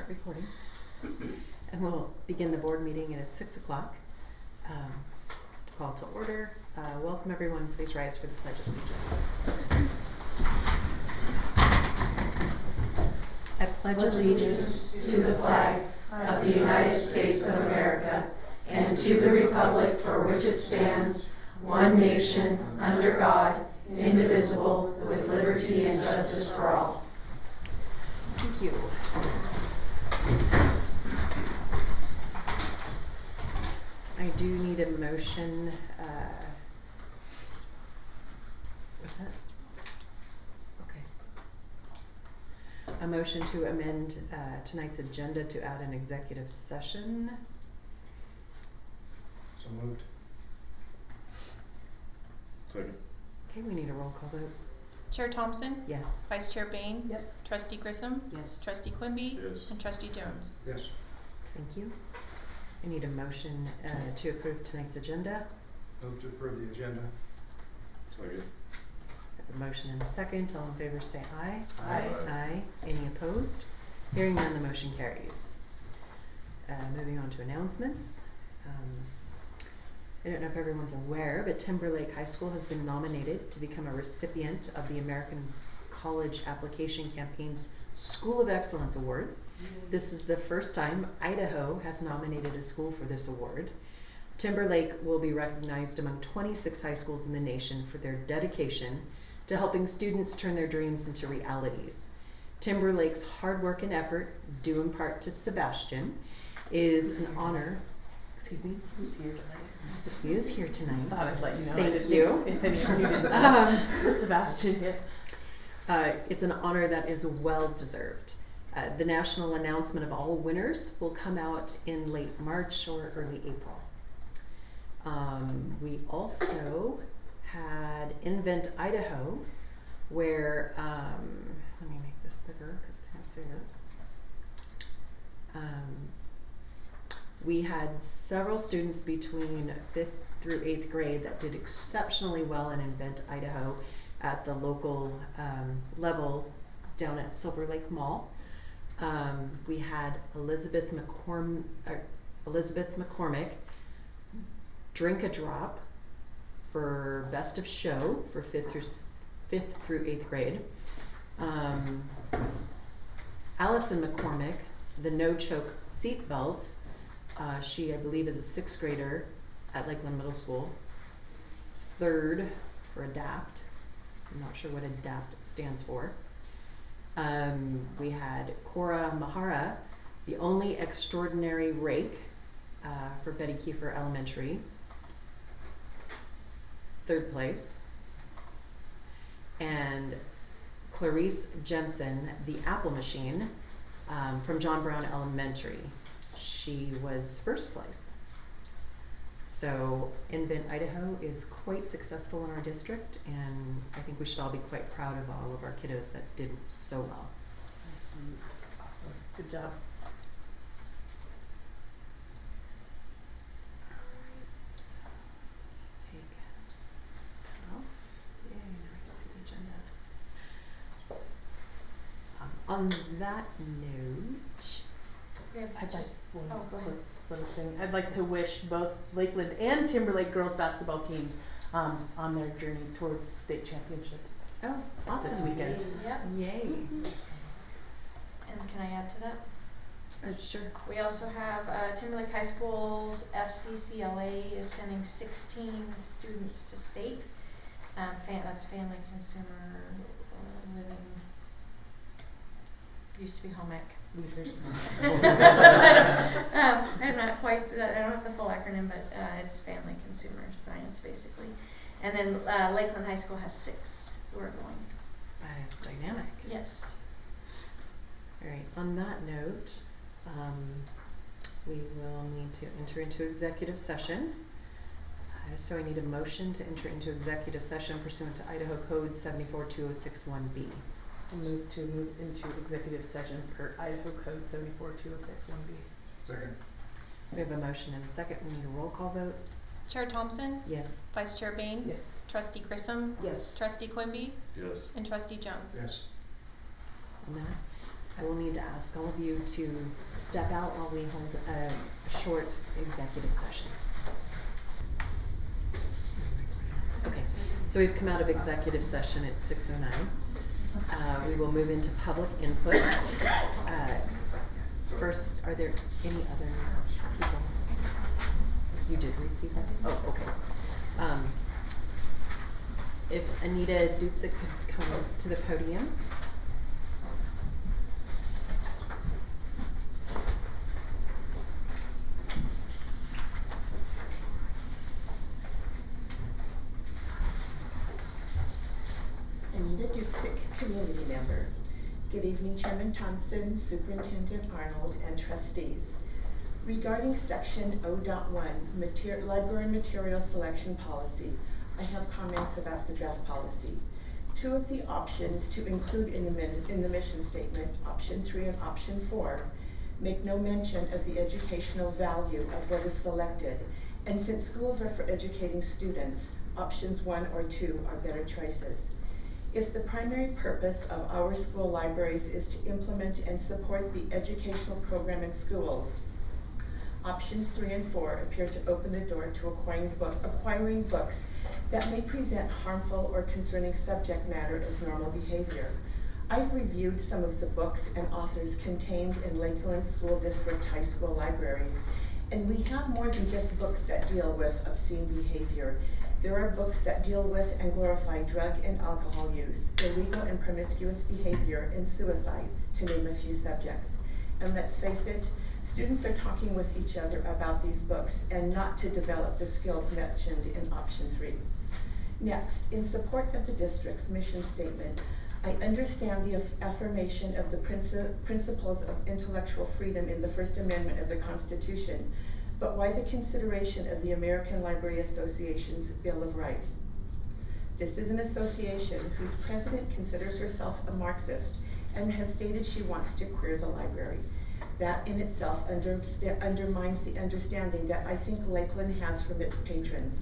recording. And we'll begin the board meeting at 6 o'clock. Call to order. Welcome everyone. Please rise for the Pledge of Allegiance. I pledge allegiance to the flag of the United States of America and to the republic for which it stands, one nation, under God, indivisible, with liberty and justice for all. Thank you. I do need a motion. What's that? Okay. A motion to amend tonight's agenda to add an executive session. So moved. Second. Okay, we need a roll call vote. Chair Thompson? Yes. Vice Chair Bain? Yes. Trustee Grissom? Yes. Trustee Quimby? Yes. And Trustee Jones? Yes. Thank you. I need a motion to approve tonight's agenda. Move to approve the agenda. Second. A motion and a second. All in favor say aye. Aye. Aye. Any opposed? Hearing none, the motion carries. Moving on to announcements. I don't know if everyone's aware, but Timberlake High School has been nominated to become a recipient of the American College Application Campaign's School of Excellence Award. This is the first time Idaho has nominated a school for this award. Timberlake will be recognized among 26 high schools in the nation for their dedication to helping students turn their dreams into realities. Timberlake's hard work and effort, due in part to Sebastian, is an honor. Excuse me? Who's here tonight? He is here tonight. Thought I'd let you know. Thank you. If any of you didn't know. Sebastian yet. It's an honor that is well deserved. The national announcement of all winners will come out in late March or early April. We also had Invent Idaho, where, let me make this bigger because I can't see it. We had several students between 5th through 8th grade that did exceptionally well in Invent Idaho at the local level down at Silver Lake Mall. We had Elizabeth McCormick drink a drop for best of show for 5th through 8th grade. Allison McCormick, the no choke seatbelt. She, I believe, is a 6th grader at Lakeland Middle School. 3rd for ADAPT. I'm not sure what ADAPT stands for. We had Cora Mahara, the only extraordinary rake for Betty Kiefer Elementary. 3rd place. And Clarice Jensen, the apple machine from John Brown Elementary. She was 1st place. So Invent Idaho is quite successful in our district, and I think we should all be quite proud of all of our kiddos that did so well. Awesome. Good job. Take that off. Yay, now I can see the agenda. On that note, I'd like one go ahead. quick little thing. I'd like to wish both Lakeland and Timberlake girls basketball teams on their journey towards state championships. oh, awesome. This weekend. Yep. Yay. And can I add to that? Sure. We also have Timberlake High School's FCCLA is sending 16 students to state. That's family, consumer, living. Used to be home ec. Leaders. I'm not quite, I don't have the full acronym, but it's family, consumer, science, basically. And then Lakeland High School has 6 who are going. That is dynamic. Yes. All right, on that note, we will need to enter into executive session. So I need a motion to enter into executive session pursuant to Idaho Code 742061B. I'll move to move into executive session per Idaho Code 742061B. Second. We have a motion and a second. We need a roll call vote. Chair Thompson? Yes. Vice Chair Bain? Yes. Trustee Grissom? Yes. Trustee Quimby? Yes. And Trustee Jones? Yes. On that. I will need to ask all of you to step out while we hold a short executive session. Okay, so we've come out of executive session at 6:09. We will move into public input. First, are there any other people? You did receive that? Oh, okay. If Anita Dupsik could come to the podium. Anita Dupsik, community member. Good evening, Chairman Thompson, Superintendent Arnold, and trustees. Regarding section O.1, library material selection policy, I have comments about the draft policy. Two of the options to include in the mission statement, option 3 and option 4, make no mention of the educational value of what is selected, and since schools are for educating students, options 1 or 2 are better choices. If the primary purpose of our school libraries is to implement and support the educational program in schools, options 3 and 4 appear to open the door to acquiring books that may present harmful or concerning subject matter as normal behavior. I've reviewed some of the books and authors contained in Lakeland School District high school libraries, and we have more than just books that deal with obscene behavior. There are books that deal with and glorify drug and alcohol use, illegal and promiscuous behavior, and suicide, to name a few subjects. And let's face it, students are talking with each other about these books and not to develop the skills mentioned in option 3. Next, in support of the district's mission statement, I understand the affirmation of the principles of intellectual freedom in the First Amendment of the Constitution, but why the consideration of the American Library Association's Bill of Rights? This is an association whose president considers herself a Marxist and has stated she wants to queer the library. That in itself undermines the understanding that I think Lakeland has from its patrons.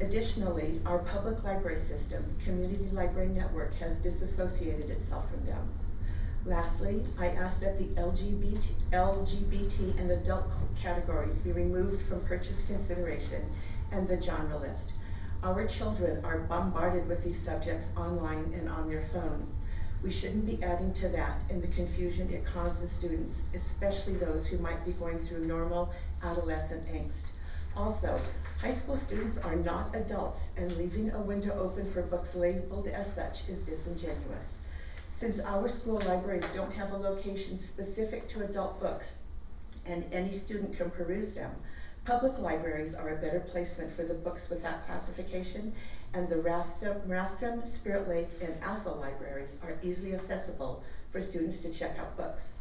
Additionally, our public library system, Community Library Network, has disassociated itself from them. Lastly, I ask that the LGBT and adult categories be removed from purchase consideration and the genre list. Our children are bombarded with these subjects online and on their phones. We shouldn't be adding to that and the confusion it causes students, especially those who might be going through normal adolescent angst. Also, high school students are not adults, and leaving a window open for books labeled as such is disingenuous. Since our school libraries don't have a location specific to adult books, and any student can peruse them, public libraries are a better placement for the books with that classification, and the Rathdrum, Spirit Lake, and Alpha libraries are easily accessible for students to check out books.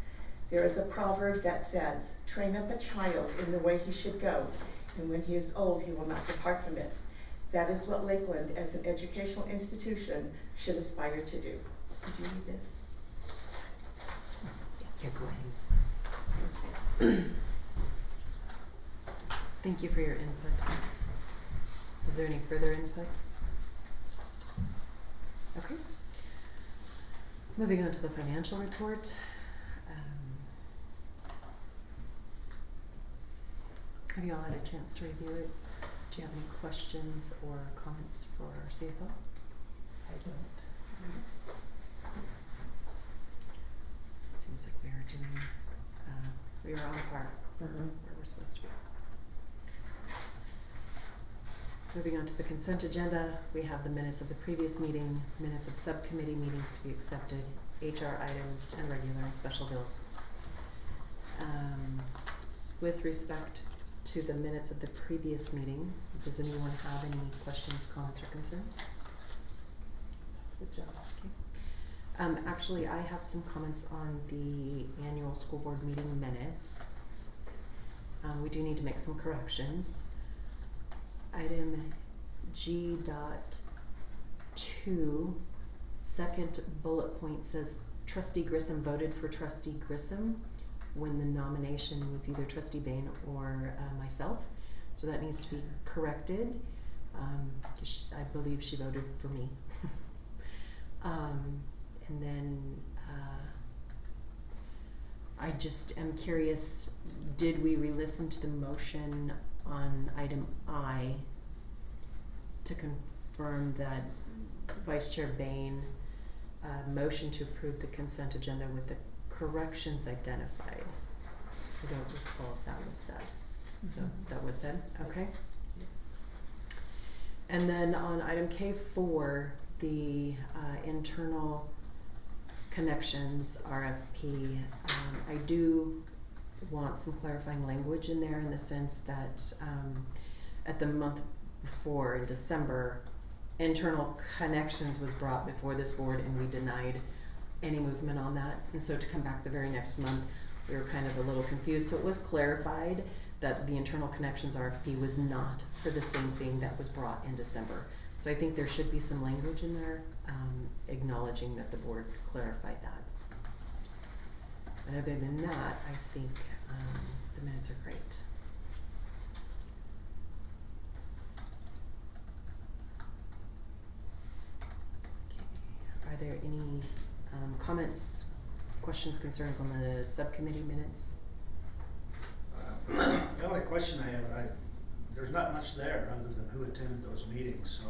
There is a proverb that says, "Train up a child in the way he should go, and when he is old, he will not depart from it." That is what Lakeland, as an educational institution, should aspire to do. Did you read this? Yeah, go ahead. Thank you for your input. Is there any further input? Okay. Moving on to the financial report. Have you all had a chance to review it? Do you have any questions or comments for our CFO? I don't. Seems like we are doing, we are on par where we're supposed to be. Moving on to the consent agenda, we have the minutes of the previous meeting, minutes of subcommittee meetings to be accepted, HR items, and regular and special bills. With respect to the minutes of the previous meetings, does anyone have any questions, comments, or concerns? Good job. Okay. Actually, I have some comments on the annual school board meeting minutes. We do need to make some corrections. Item G.2, second bullet point says Trustee Grissom voted for Trustee Grissom when the nomination was either Trustee Bain or myself. So that needs to be corrected. I believe she voted for me. And then I just am curious, did we re-listen to the motion on item I to confirm that Vice Chair Bain motion to approve the consent agenda with the corrections identified? I don't recall if that was said. So that was said, okay. And then on item K4, the internal connections RFP, I do want some clarifying language in there, in the sense that at the month before, in December, internal connections was brought before this board and we denied any movement on that. And so to come back the very next month, we were kind of a little confused. So it was clarified that the internal connections RFP was not for the same thing that was brought in December. So I think there should be some language in there acknowledging that the board clarified that. But other than that, I think the minutes are great. Okay. Are there any comments, questions, concerns on the subcommittee minutes? The only question I have, there's not much there other than who attended those meetings, so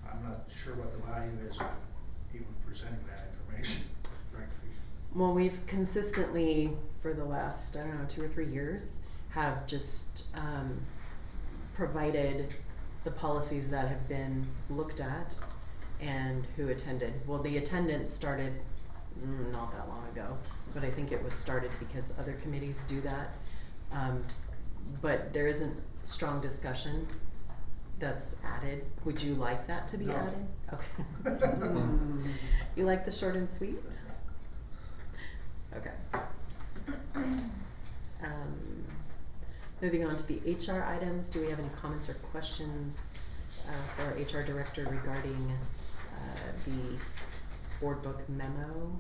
I'm not sure what the value is of even presenting that information, frankly. Well, we've consistently, for the last, I don't know, 2 or 3 years, have just provided the policies that have been looked at and who attended. Well, the attendance started not that long ago, but I think it was started because other committees do that. But there isn't strong discussion that's added. Would you like that to be No. added? Okay. You like the short and sweet? Okay. Moving on to the HR items, do we have any comments or questions for our HR director regarding the board book memo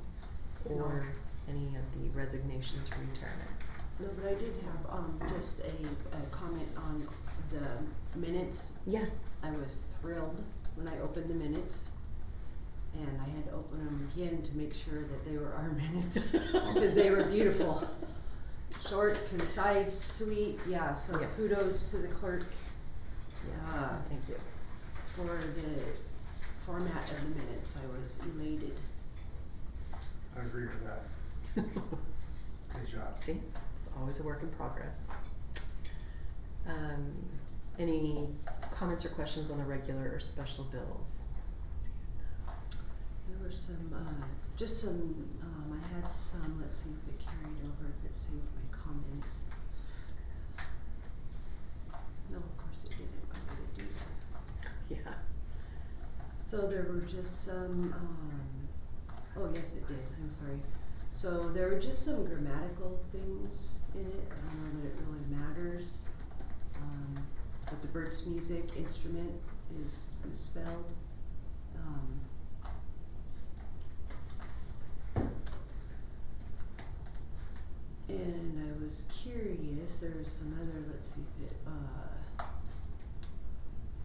or any of the resignations or retirements? No, but I did have just a comment on the minutes. Yeah. I was thrilled when I opened the minutes, and I had to open them again to make sure that they were our minutes, because they were beautiful. Short, concise, sweet, yeah, so Yes. kudos to the clerk Yes, thank you. for the format of the minutes. I was elated. I agree with that. Good job. See, it's always a work in progress. Any comments or questions on the regular or special bills? There were some, just some, I had some, let's see if it carried over, if it saved my comments. No, of course it didn't, why would it do that? Yeah. So there were just some, oh yes it did, I'm sorry. So there were just some grammatical things in it, I don't know that it really matters. But the bird's music instrument is misspelled. And I was curious, there was some other, let's see if it,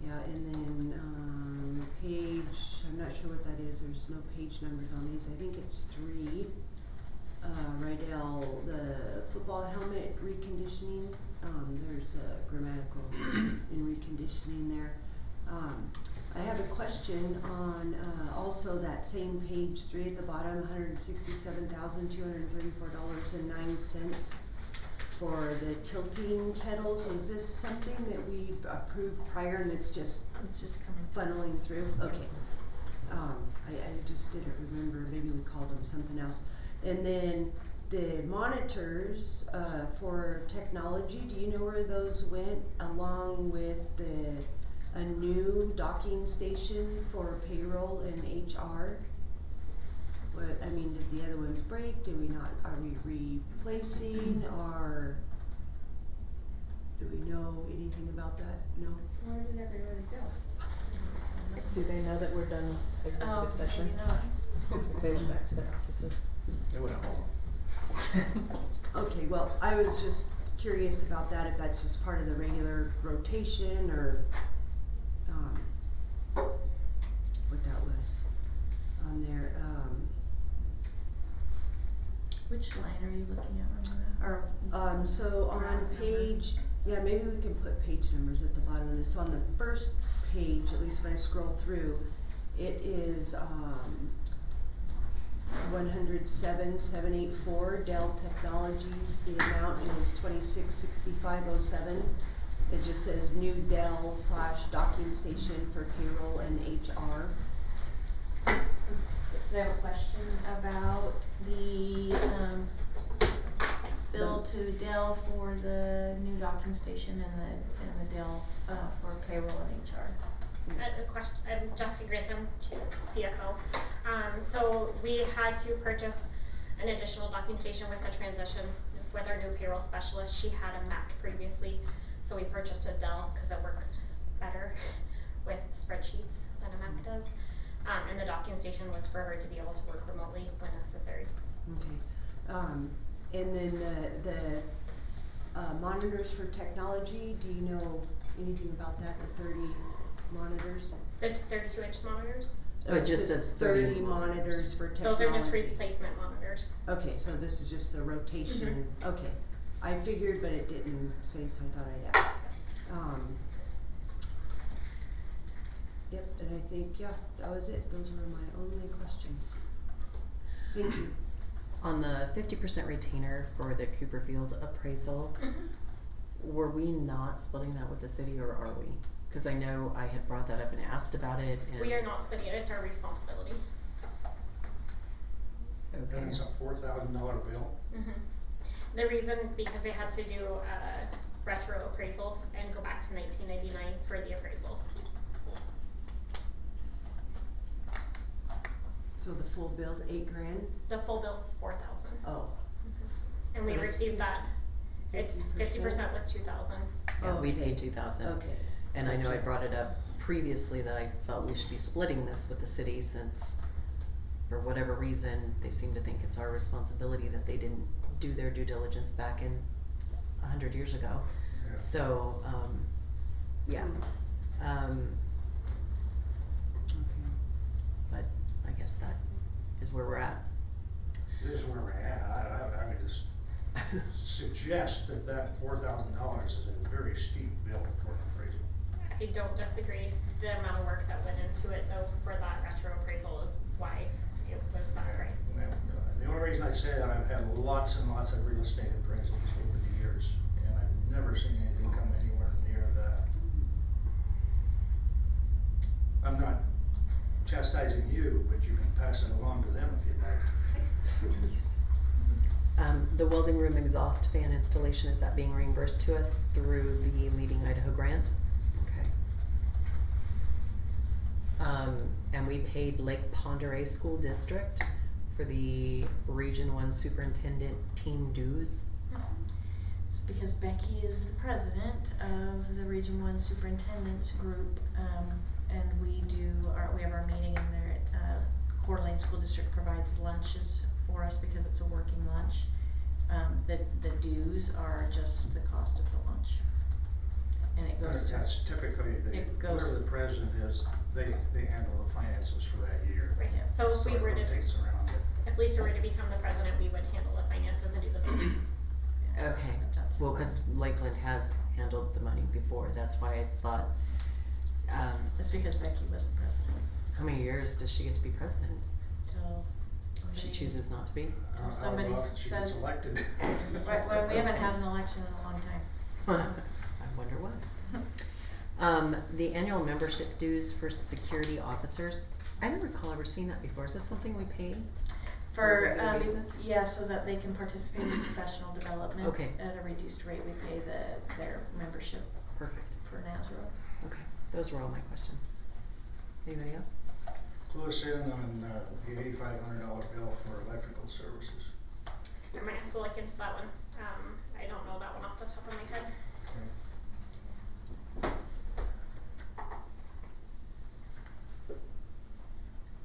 yeah, and then, page, I'm not sure what that is, there's no page numbers on these, I think it's 3. Rydell, the football helmet reconditioning, there's a grammatical in reconditioning there. I have a question on, also that same page 3 at the bottom, $167,234.09 for the tilting kettles. Was this something that we approved prior and it's just funneling through? Okay. I just didn't remember, maybe we called them something else. And then the monitors, for technology, do you know where those went along with a new docking station for payroll and HR? What, I mean, did the other ones break? Did we not, are we replacing, or do we know anything about that? No? Where did everybody go? Do they know that we're done with executive session? Maybe not. They went back to their offices. They went home. Okay, well, I was just curious about that, if that's just part of the regular rotation, or, what that was on there. Which line are you looking at, Ramona? Or So on graph number? page, yeah, maybe we can put page numbers at the bottom of this. So on the first page, at least when I scroll through, it is 107,784 Dell Technologies. The amount is 266507. It just says new Dell / docking station for payroll and HR. They have a question about the bill to Dell for the new docking station and the Dell for payroll and HR. A question, I'm Jessica Grantham, CFO. So we had to purchase an additional docking station with the transition with our new payroll specialist. She had a Mac previously, so we purchased a Dell because it works better with spreadsheets than a Mac does. And the docking station was for her to be able to work remotely when necessary. Okay. And then the monitors for technology, do you know anything about that, the 30 monitors? The 32-inch monitors, Oh, it just says 30 monitors for technology. those are just replacement monitors. Okay, so this is just the rotation, okay. I figured, but it didn't say, so I thought I'd ask. Yep, and I think, yeah, that was it. Those were my only questions. Thank you. On the 50% retainer for the Cooperfield appraisal, were we not splitting that with the city, or are we? Cause I know I had brought that up and asked about it, and. We are not splitting it, it's our responsibility. Okay. And it's a $4,000 bill. The reason, because they had to do a retro appraisal and go back to 1999 for the appraisal. So the full bill's $8,000? The full bill's 4,000. Oh. And we But it's received that, it's 50% was 2,000. Yeah, we Okay. paid 2,000. Okay. And I know I Gotcha. brought it up previously that I felt we should be splitting this with the city, since for whatever reason, they seem to think it's our responsibility that they didn't do their due diligence back in 100 years ago. Yeah. So, yeah. Okay. But I guess that is where we're at. This is where we're at. I would just suggest that $4,000 is a very steep bill for an appraisal. I don't disagree. The amount of work that went into it though for that retro appraisal is why it was that price. The only reason I say that, I've had lots and lots of real estate appraisals over the years, and I've never seen anything come anywhere near that. I'm not chastising you, but you can pass it along to them if you'd like. The welding room exhaust fan installation, is that being reimbursed to us through the Leading Idaho grant? Okay. And we paid Lake Ponderay School District for the Region 1 Superintendent team dues. It's because Becky is the president of the Region 1 Superintendent's Group, and we have our meeting in there. Coeur d'Alene School District provides lunches for us because it's a working lunch. The dues are just the cost of the lunch. And it goes to. That's typically, It goes- whoever the president is, they handle the finances for that year. Right, yeah. So if we it were to, rotates around it. if Lisa were to become the president, we would handle the finances and do the bills. Okay, That's- well, cause Lakeland has handled the money before, that's why I thought, It's because Becky was the president how many years does she get to be president? till. She somebody- chooses not to be? How somebody about if she gets says- elected? Well, we haven't had an election in a long time. I wonder why. The annual membership dues for security officers, I don't recall ever seeing that before, is this something we pay? For, On a regular basis? yeah, so that they can participate in professional development. Okay. At a reduced rate, we pay their membership Perfect, for NASRO. okay, those were all my questions. Anybody else? Clue us in on the $8,500 bill for electrical services. I might have to look into that one. I don't know that one off the top of my head.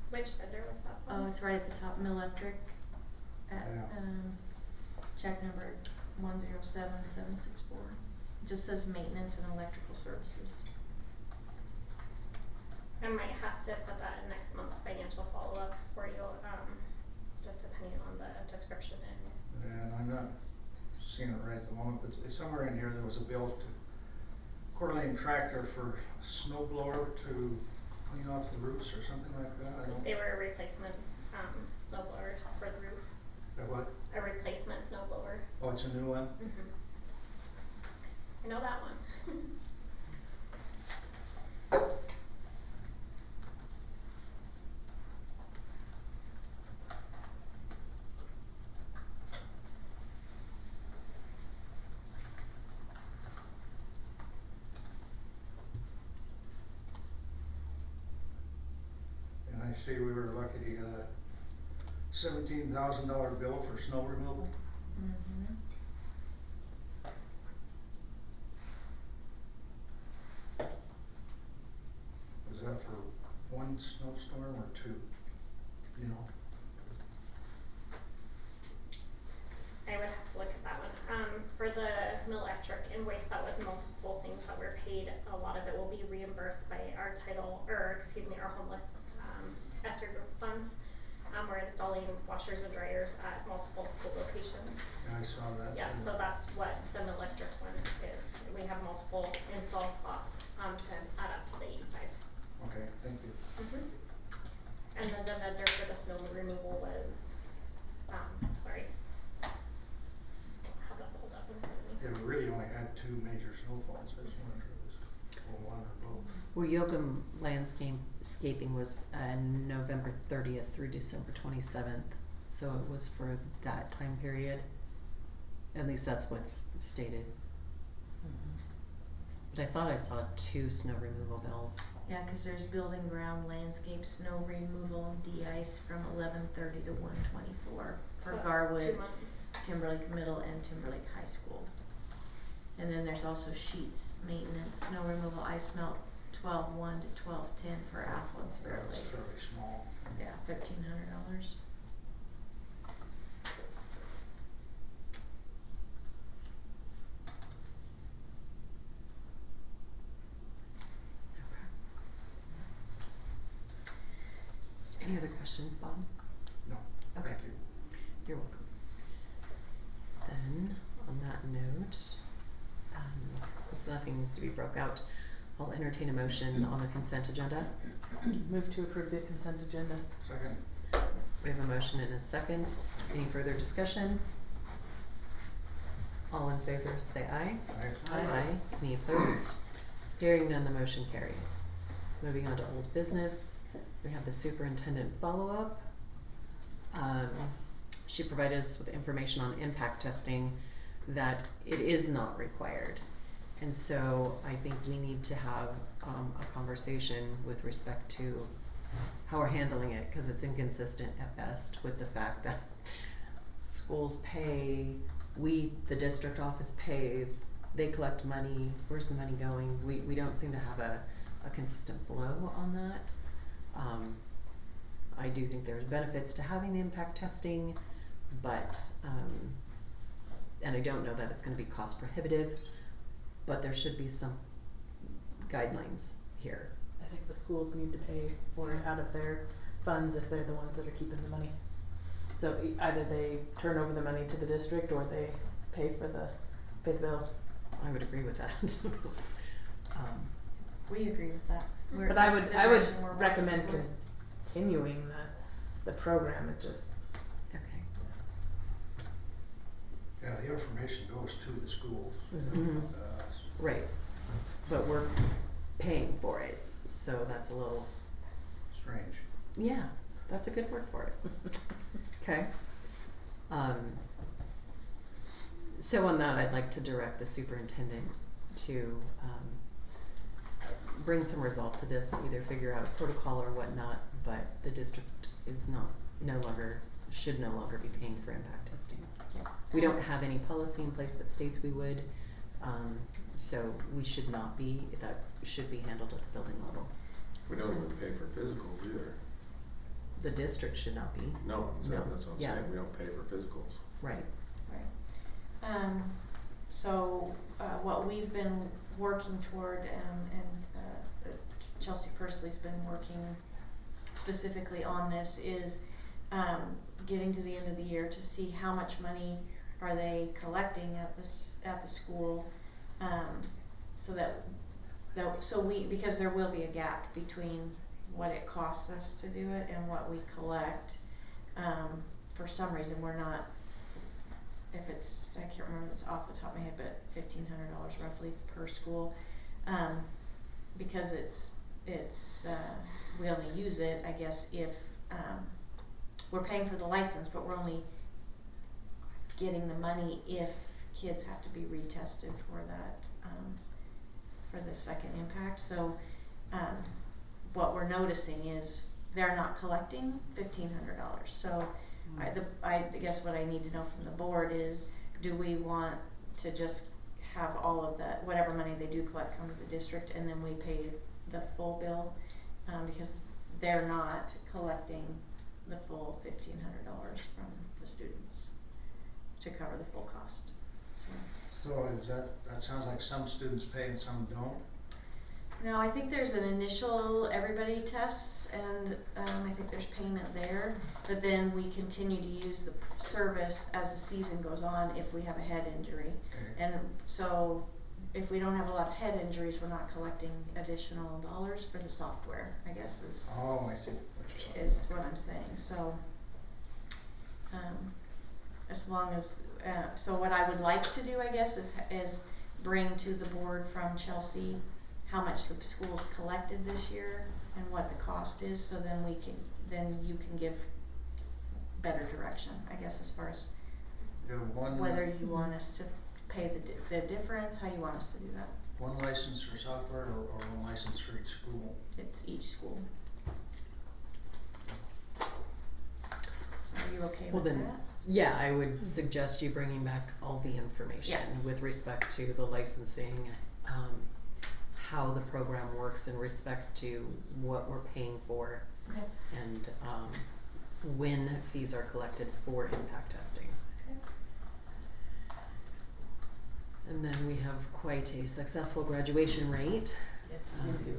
Which vendor was that Oh, one? it's right at the top, Millectric, at, Yeah. check number 107764. It just says maintenance and electrical services. I might have to put that in next month's financial follow-up for you, just depending on the description and and I'm not seeing it right at the moment, but somewhere in here, there was a bill to Coeur d'Alene tractor for snow blower to clean off the roofs or something like that, I don't. They were a replacement, snow blower for the roof, That what? a replacement snow blower. Oh, it's a new one? Mm-hmm. I know that one. And I see we were lucky to get a $17,000 bill for snow removal. Mm-hmm. Was that for one snowstorm or two? You know? I would have to look at that one. For the electric invoice, that was multiple things that were paid. A lot of it will be reimbursed by our our homeless, ESSER group funds. We're installing washers and dryers at multiple school locations. Yeah, I saw that. Yeah, too. so that's what the electric one is. We have multiple install spots, to add up to the 85. Okay, thank you. Mm-hmm. And then the vendor for the snow removal was, sorry. I don't have that pulled up in front of me. Yeah, we really only had two major snowfalls, I just wondered if it was one or both. Well, Yoakum Landscaping was November 30th through December 27th, so it was for that time period. At least that's what's stated. But I thought I saw 2 snow removal bills. Yeah, cause there's building ground, landscape, snow removal, de-ice from 11:30 to 1:24 for So that's Garwood, 2 months. Timberlake Middle and Timberlake High School. And then there's also sheets, maintenance, snow removal, ice melt, 12:1 to 12:10 for Alpha and Spirit That's Lake. fairly small. Yeah, $1,300. Any other questions, Bob? No, Okay. thank you. You're welcome. Then, on that note, since nothing needs to be broke out, I'll entertain a motion on the consent agenda. Move to approve the consent agenda. Second. We have a motion and a second. Any further discussion? All in favor, say aye. Aye. Any opposed? Hearing none, the motion carries. Moving on to old business, we have the superintendent follow-up. She provided us with information on impact testing that it is not required. And so I think we need to have a conversation with respect to how we're handling it, cause it's inconsistent at best with the fact that schools pay, the district office pays, they collect money, where's the money going? We don't seem to have a consistent flow on that. I do think there's benefits to having the impact testing, but, and I don't know that it's gonna be cost prohibitive, but there should be some guidelines here. I think the schools need to pay for it out of their funds if they're the ones that are keeping the money. So either they turn over the money to the district or they pay the bill. I would agree with that. We agree with that. But I would recommend continuing the program, it just. Okay. Yeah, the information goes to the schools. Mhm. S- Right, but we're paying for it, so that's a little, Strange. yeah, that's a good word for it. Okay. So on that, I'd like to direct the superintendent to, bring some resolve to this, either figure out a protocol or whatnot, but the district is should no longer be paying for impact testing. We don't have any policy in place that states we would, so we should not be, that should be handled at the building level. We don't even pay for physicals either. The district should not be. No, No, that's what I'm yeah. saying, we don't pay for physicals. Right. Right. So, what we've been working toward, Chelsea Pursley's been working specifically on this is, getting to the end of the year to see how much money are they collecting at the school, because there will be a gap between what it costs us to do it and what we collect. For some reason, we're not, if it's, I can't remember if it's off the top of my head, but $1,500 roughly per school. Because it's, we only use it, I guess, if, we're paying for the license, but we're only getting the money if kids have to be retested for that, for the second impact. So, what we're noticing is they're not collecting $1,500. So, I guess what I need to know from the board is, do we want to just have all of that, whatever money they do collect, come to the district, and then we pay the full bill, because they're not collecting the full $1,500 from the students to cover the full cost. So is that sounds like some students pay and some don't? No, I think there's an initial, everybody tests, and I think there's payment there, but then we continue to use the service as the season goes on if we have a head injury. Okay. And so if we don't have a lot of head injuries, we're not collecting additional dollars for the software, I guess is. Oh, I see what you're saying. Is what I'm saying. So, as long as, so what I would like to do, I guess, is bring to the board from Chelsea how much the school's collected this year and what the cost is, so then then you can give better direction, I guess, as far as whether you want us to pay the difference, how you want us to do that. One license for software or one license for each school? It's each school. So are you okay Well with then, that? yeah, I would suggest you bringing back all the information with respect to the licensing, how the program works in respect to what we're paying for, Okay. and when fees are collected for impact testing. Okay. And then we have quite a successful graduation rate. Yes, we do.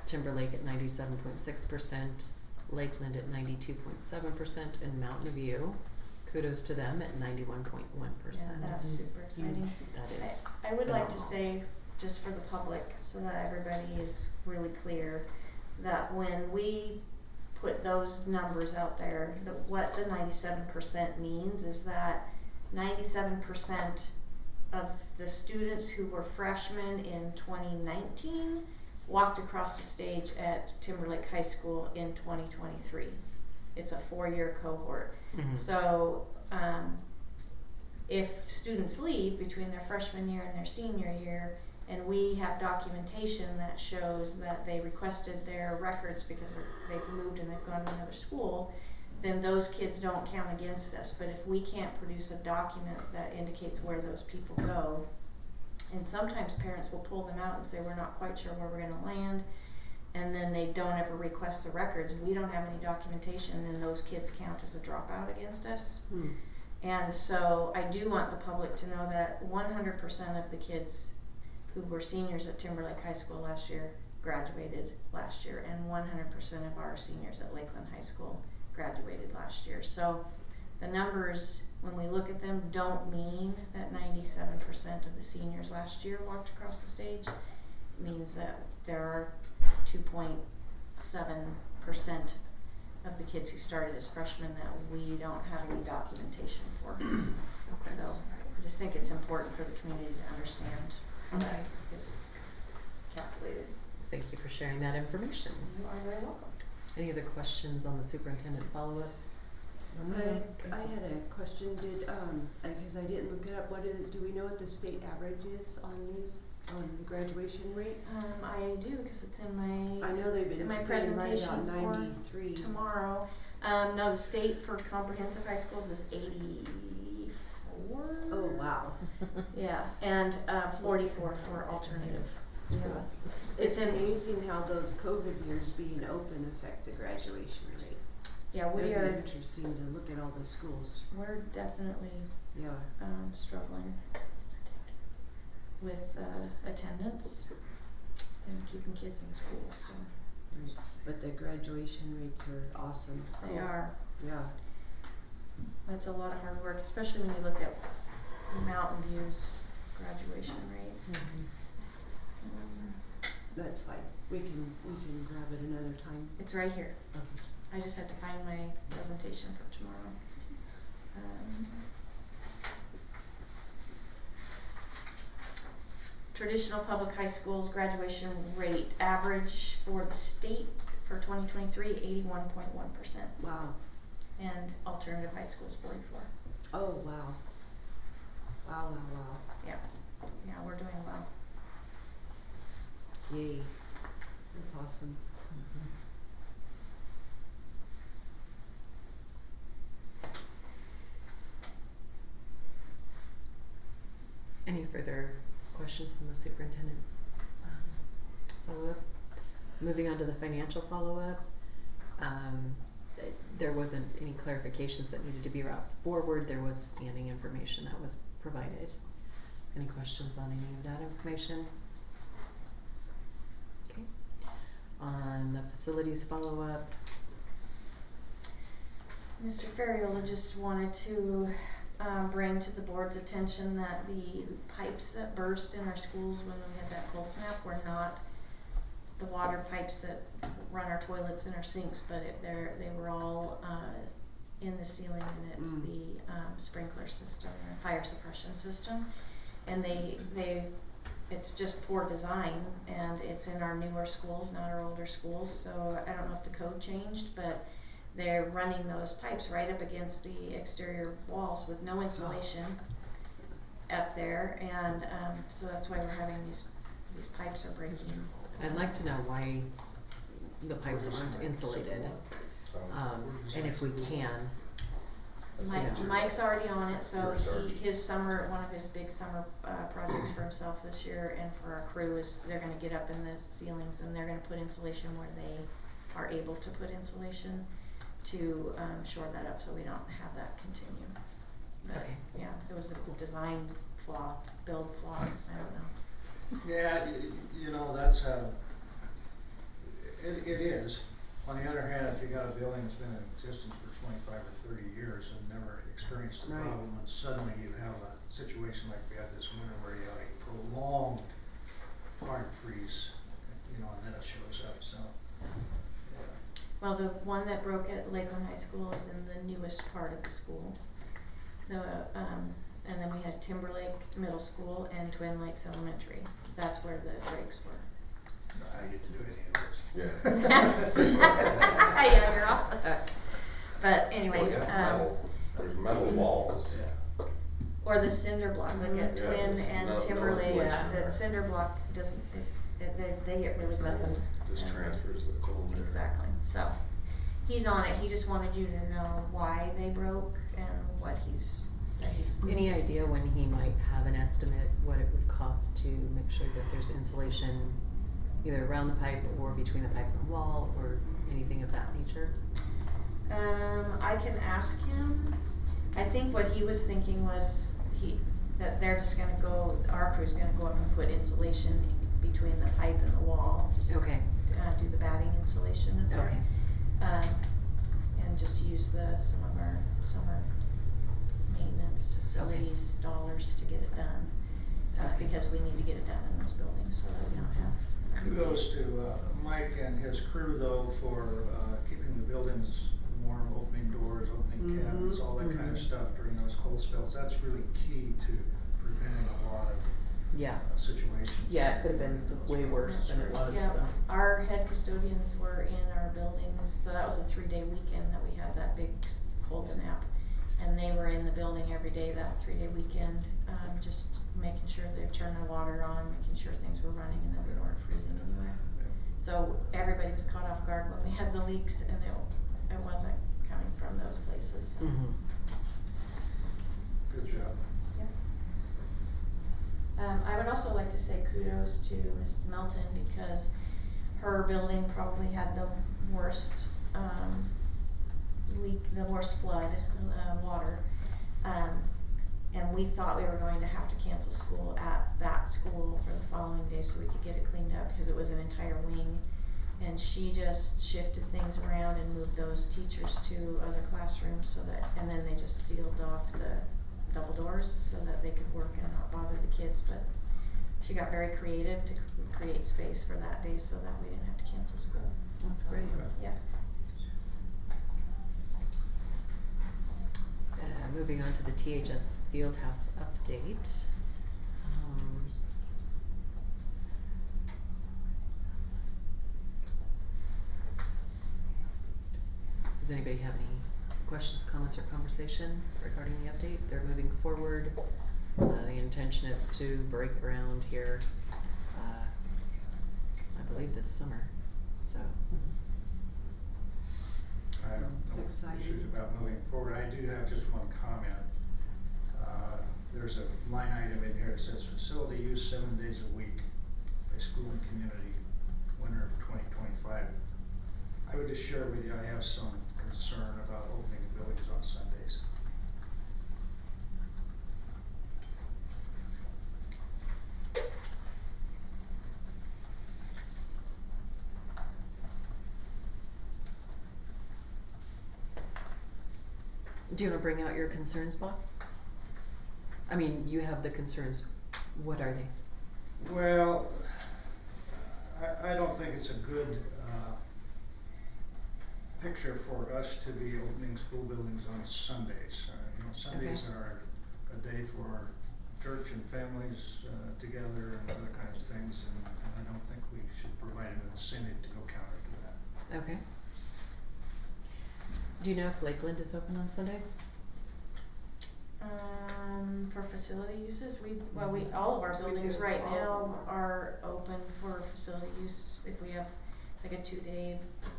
Timberlake at 97.6%, Lakeland at 92.7%, and Mountain View, kudos to them, at 91.1%. Yeah, that's super exciting. That is I would like to phenomenal. say, just for the public, so that everybody is really clear, that when we put those numbers out there, what the 97% means is that 97% of the students who were freshmen in 2019 walked across the stage at Timberlake High School in 2023. It's a 4-year cohort. Mhm. So, if students leave between their freshman year and their senior year, and we have documentation that shows that they requested their records because they've moved and they've gone to another school, then those kids don't count against us. But if we can't produce a document that indicates where those people go, and sometimes parents will pull them out and say, we're not quite sure where we're gonna land, and then they don't ever request the records, we don't have any documentation, and those kids count as a dropout against us. And so I do want the public to know that 100% of the kids who were seniors at Timberlake High School last year graduated last year, and 100% of our seniors at Lakeland High School graduated last year. So the numbers, when we look at them, don't mean that 97% of the seniors last year walked across the stage. It means that there are 2.7% of the kids who started as freshmen that we don't have any documentation for. Okay. So I just think it's important for the community to understand how that is calculated. Thank you for sharing that information. You are very welcome. Any other questions on the superintendent follow-up? I had a question, because I didn't look it up, do we know what the state average is on the graduation rate? I do, because it's in my, I know they've it's in been my staying right presentation about for 93. tomorrow. No, the state for comprehensive high schools is 84. Oh, wow. Yeah, and 44 for alternative Yeah. school. It's amazing how those COVID years being open affect the graduation rate. Yeah, we It'd be are, interesting to look at all the schools. we're definitely Yeah. struggling with attendance and keeping kids in school, so But the graduation rates are awesome. they are. Yeah. That's a lot of hard work, especially when you look at Mountain View's graduation rate. That's fine. We can grab it another time. It's right here. Okay. I just had to find my presentation for tomorrow. Traditional public high schools graduation rate average for the state for 2023, 81.1%. Wow. And alternative high schools, 44. Oh, wow. Wow, wow, wow. Yeah, we're doing well. Yay. That's awesome. Any further questions from the superintendent? Follow-up? Moving on to the financial follow-up. There wasn't any clarifications that needed to be brought forward. There was standing information that was provided. Any questions on any of that information? Okay. On the facilities follow-up. Mr. Ferriola just wanted to bring to the board's attention that the pipes that burst in our schools when we had that cold snap were not the water pipes that run our toilets and our sinks, but they were all in the ceiling, and it's the sprinkler system or fire suppression system, and it's just poor design, and it's in our newer schools, not our older schools. So I don't know if the code changed, but they're running those pipes right up against the exterior walls with no insulation up there, and so that's why we're having these pipes are breaking. I'd like to know why the pipes aren't insulated, and if we can. Mike's already on it, so one of his big summer projects for himself this year and for our crew is they're gonna get up in the ceilings and they're gonna put insulation where they are able to put insulation to shore that up so we don't have that continue. But, Okay. yeah, it was a design flaw, build flaw, I don't know. Yeah, you know, that's it is. On the other hand, if you got a building that's been in existence for 25 or 30 years and never experienced a Right. problem, and suddenly you have a situation like we had this winter where you have a prolonged hard freeze, you know, and then it shows up, so. Yeah. Well, the one that broke at Lakeland High School is in the newest part of the school. And then we had Timberlake Middle School and Twin Lakes Elementary. That's where the breaks were. I get to do any of those. Yeah. Yeah, you're off the hook. But anyway, Well, yeah, there's metal walls. Yeah. or the cinder block, like at Yeah, Twin there's and no Timberlake, insulation the there. cinder block doesn't, they get really There's nothing. cold. Just And- transfers the cold air. Exactly, so, he's on it, he just wanted you to know why they broke and what he's. Any idea when he might have an estimate, what it would cost to make sure that there's insulation either around the pipe or between the pipe and the wall or anything of that nature? I can ask him. I think what he was thinking was that they're just gonna go, our crew's gonna go up and put insulation between the pipe and the wall. Just, Okay. do the batting insulation in there. Okay. And just use some of our summer maintenance facilities dollars to get it done. Because we need to get it done in those buildings so that we don't have. Kudos to Mike and his crew though for keeping the buildings warm, opening doors, opening cabinets, all that kind of stuff during those cold spells. That's really key to preventing a lot of Yeah. situations. Yeah, it could have been way worse than it was, Yeah, so. our head custodians were in our buildings, so that was a 3-day weekend that we had that big cold snap. And they were in the building every day that 3-day weekend, just making sure they turned the water on, making sure things were running and that we weren't freezing anywhere. So everybody was caught off guard when we had the leaks and it wasn't coming from those places. So. Mm-hmm. Good job. I would also like to say kudos to Mrs. Melton because her building probably had the worst leak, the worst flood, water. And we thought we were going to have to cancel school at that school for the following day so we could get it cleaned up because it was an entire wing And she just shifted things around and moved those teachers to other classrooms so that, and then they just sealed off the double doors so that they could work and not bother the kids, but she got very creative to create space for that day so that we didn't have to cancel school. That's great. Yeah. Moving on to the THS Fieldhouse update. Does anybody have any questions, comments, or conversation regarding the update? They're moving forward. The intention is to break ground here, I believe this summer, so. I have It's no exciting. issues about moving forward. I do have just one comment. There's a line item in here that says facility use 7 days a week by school and community, winter of 2025. I would just share with you, I have some concern about opening the buildings on Sundays. Do you wanna bring out your concerns, Bob? I mean, you have the concerns, what are they? Well, I don't think it's a good, picture for us to be opening school buildings on Sundays. Sundays Okay. are a day for church and families, together and other kinds of things, and I don't think we should provide an incentive to go counter to that. Okay. Do you know if Lakeland is open on Sundays? For facility uses, all of our buildings right now are open for facility use. If we have like a 2-day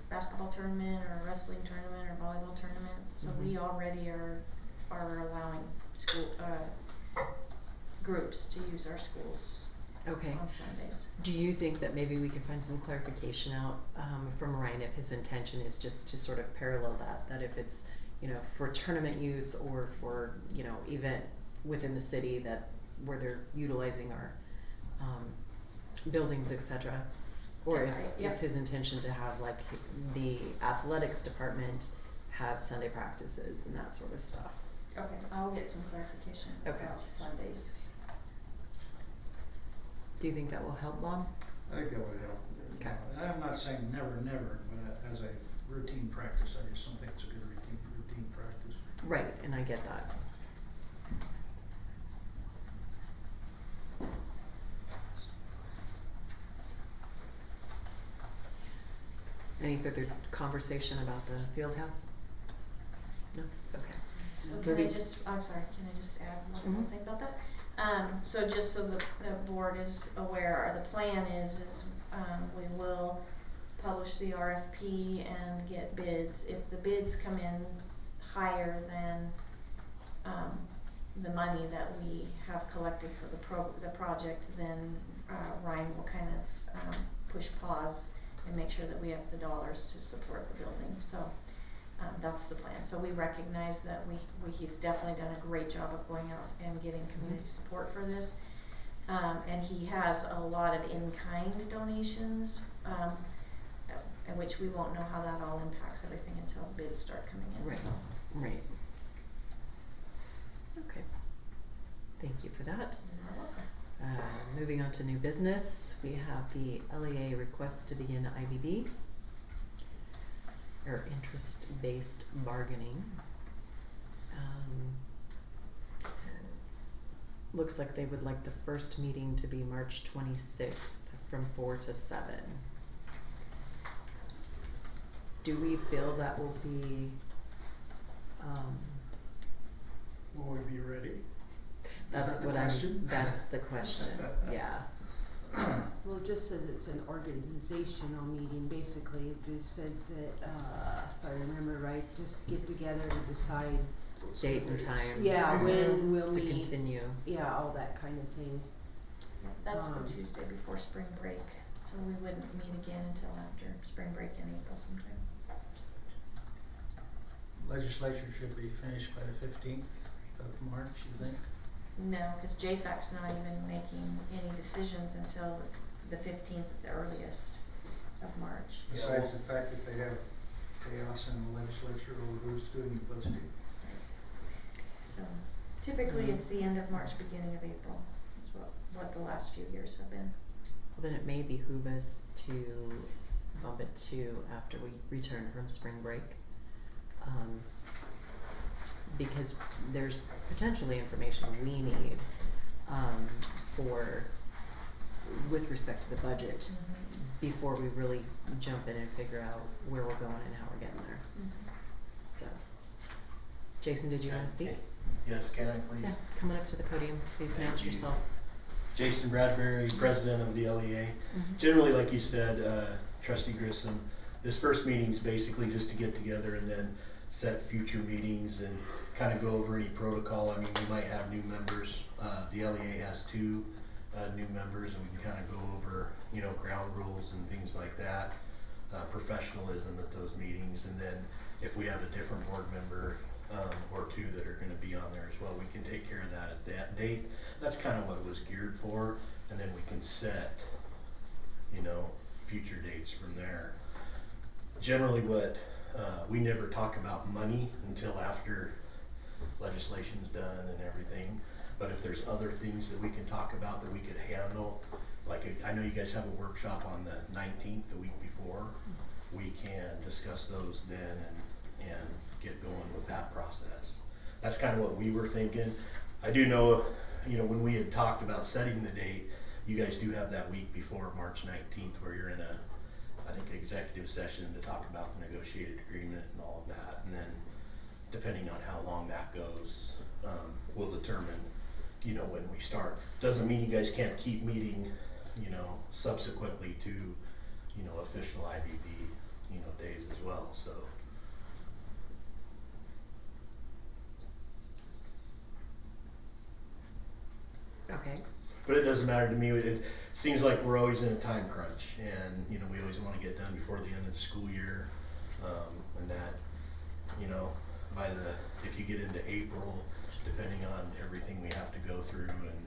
basketball tournament or a wrestling tournament or volleyball tournament, so we already are allowing school, groups to use our schools Okay. on Sundays. Do you think that maybe we can find some clarification out, from Ryan if his intention is just to sort of parallel that if it's, for tournament use or for, event within the city where they're utilizing our, buildings, et cetera? Or if Yeah. it's his intention to have like the athletics department have Sunday practices and that sort of stuff. Okay, I'll get some clarification Okay. about Sundays. Do you think that will help, Bob? I think that would help. Okay. And I'm not saying never, but as a routine practice, I just don't think it's a good routine practice. Right, and I get that. Any further conversation about the field house? No? Okay. So can I Moving- I'm sorry, can I just add one more Mhm. thing about that? So just so the board is aware, the plan is, we will publish the RFP and get bids. If the bids come in higher than, the money that we have collected for the project, then, Ryan will kind of, push pause and make sure that we have the dollars to support the building, so. That's the plan. So we recognize that he's definitely done a great job of going out and getting community support for this. And he has a lot of in-kind donations, in which we won't know how that all impacts everything until bids start coming in, Right. so. Right. Okay. Thank you for that. You're welcome. Moving on to new business, we have the LEA request to begin IBB, or interest-based bargaining. Looks like they would like the first meeting to be March 26th from 4 to 7. Do we feel that will be, Will we be ready? that's that the what question? that's the question, yeah. Well, it just says it's an organizational meeting, basically, it just said that, if I remember right, just get together to decide, Date and time. yeah, when we'll To meet, continue. yeah, all that kind of thing. That's the Um, Tuesday before spring break, so we wouldn't meet again until after spring break in April sometime. Legislature should be finished by the 15th of March, you think? No, cause JFAC's not even making any decisions until the 15th at the earliest. of March. Besides the fact that they have chaos in the legislature over who's doing the budgeting. So typically it's the end of March, beginning of April, is what the last few years have been. Well, then it may behoove us to bump it to after we return from spring break. Because there's potentially information we need, with respect to the budget, before we really jump in and figure out where we're going and how we're getting there. So, Jason, did you wanna speak? Yes, can I please? Yeah, coming up to the podium, please Thank announce you. yourself. Jason Bradbury, president of the LEA. Mhm. Generally, like you said, Trustee Grissom, this first meeting is basically just to get together and then set future meetings and kind of go over any protocol. I mean, we might have new members. The LEA has 2 new members, and we can kind of go over, you know, ground rules and things like that, professionalism at those meetings. And then if we have a different board member or 2 that are going to be on there as well, we can take care of that at that date. That's kind of what it was geared for, and then we can set, you know, future dates from there. Generally, we never talk about money until after legislation's done and everything. But if there's other things that we can talk about that we could handle, like I know you guys have a workshop on the 19th, the week before, we can discuss those then and get going with that process. That's kind of what we were thinking. I do know, you know, when we had talked about setting the date, you guys do have that week before March 19th where you're in I think executive session to talk about the negotiated agreement and all of that. And then depending on how long that goes, we'll determine, you know, when we start. Doesn't mean you guys can't keep meeting, you know, subsequently to, you know, official IBB, you know, days as well, so. Okay. But it doesn't matter to me. It seems like we're always in a time crunch, and you know we always want to get done before the end of the school year, and that, you know, if you get into April, depending on everything we have to go through, and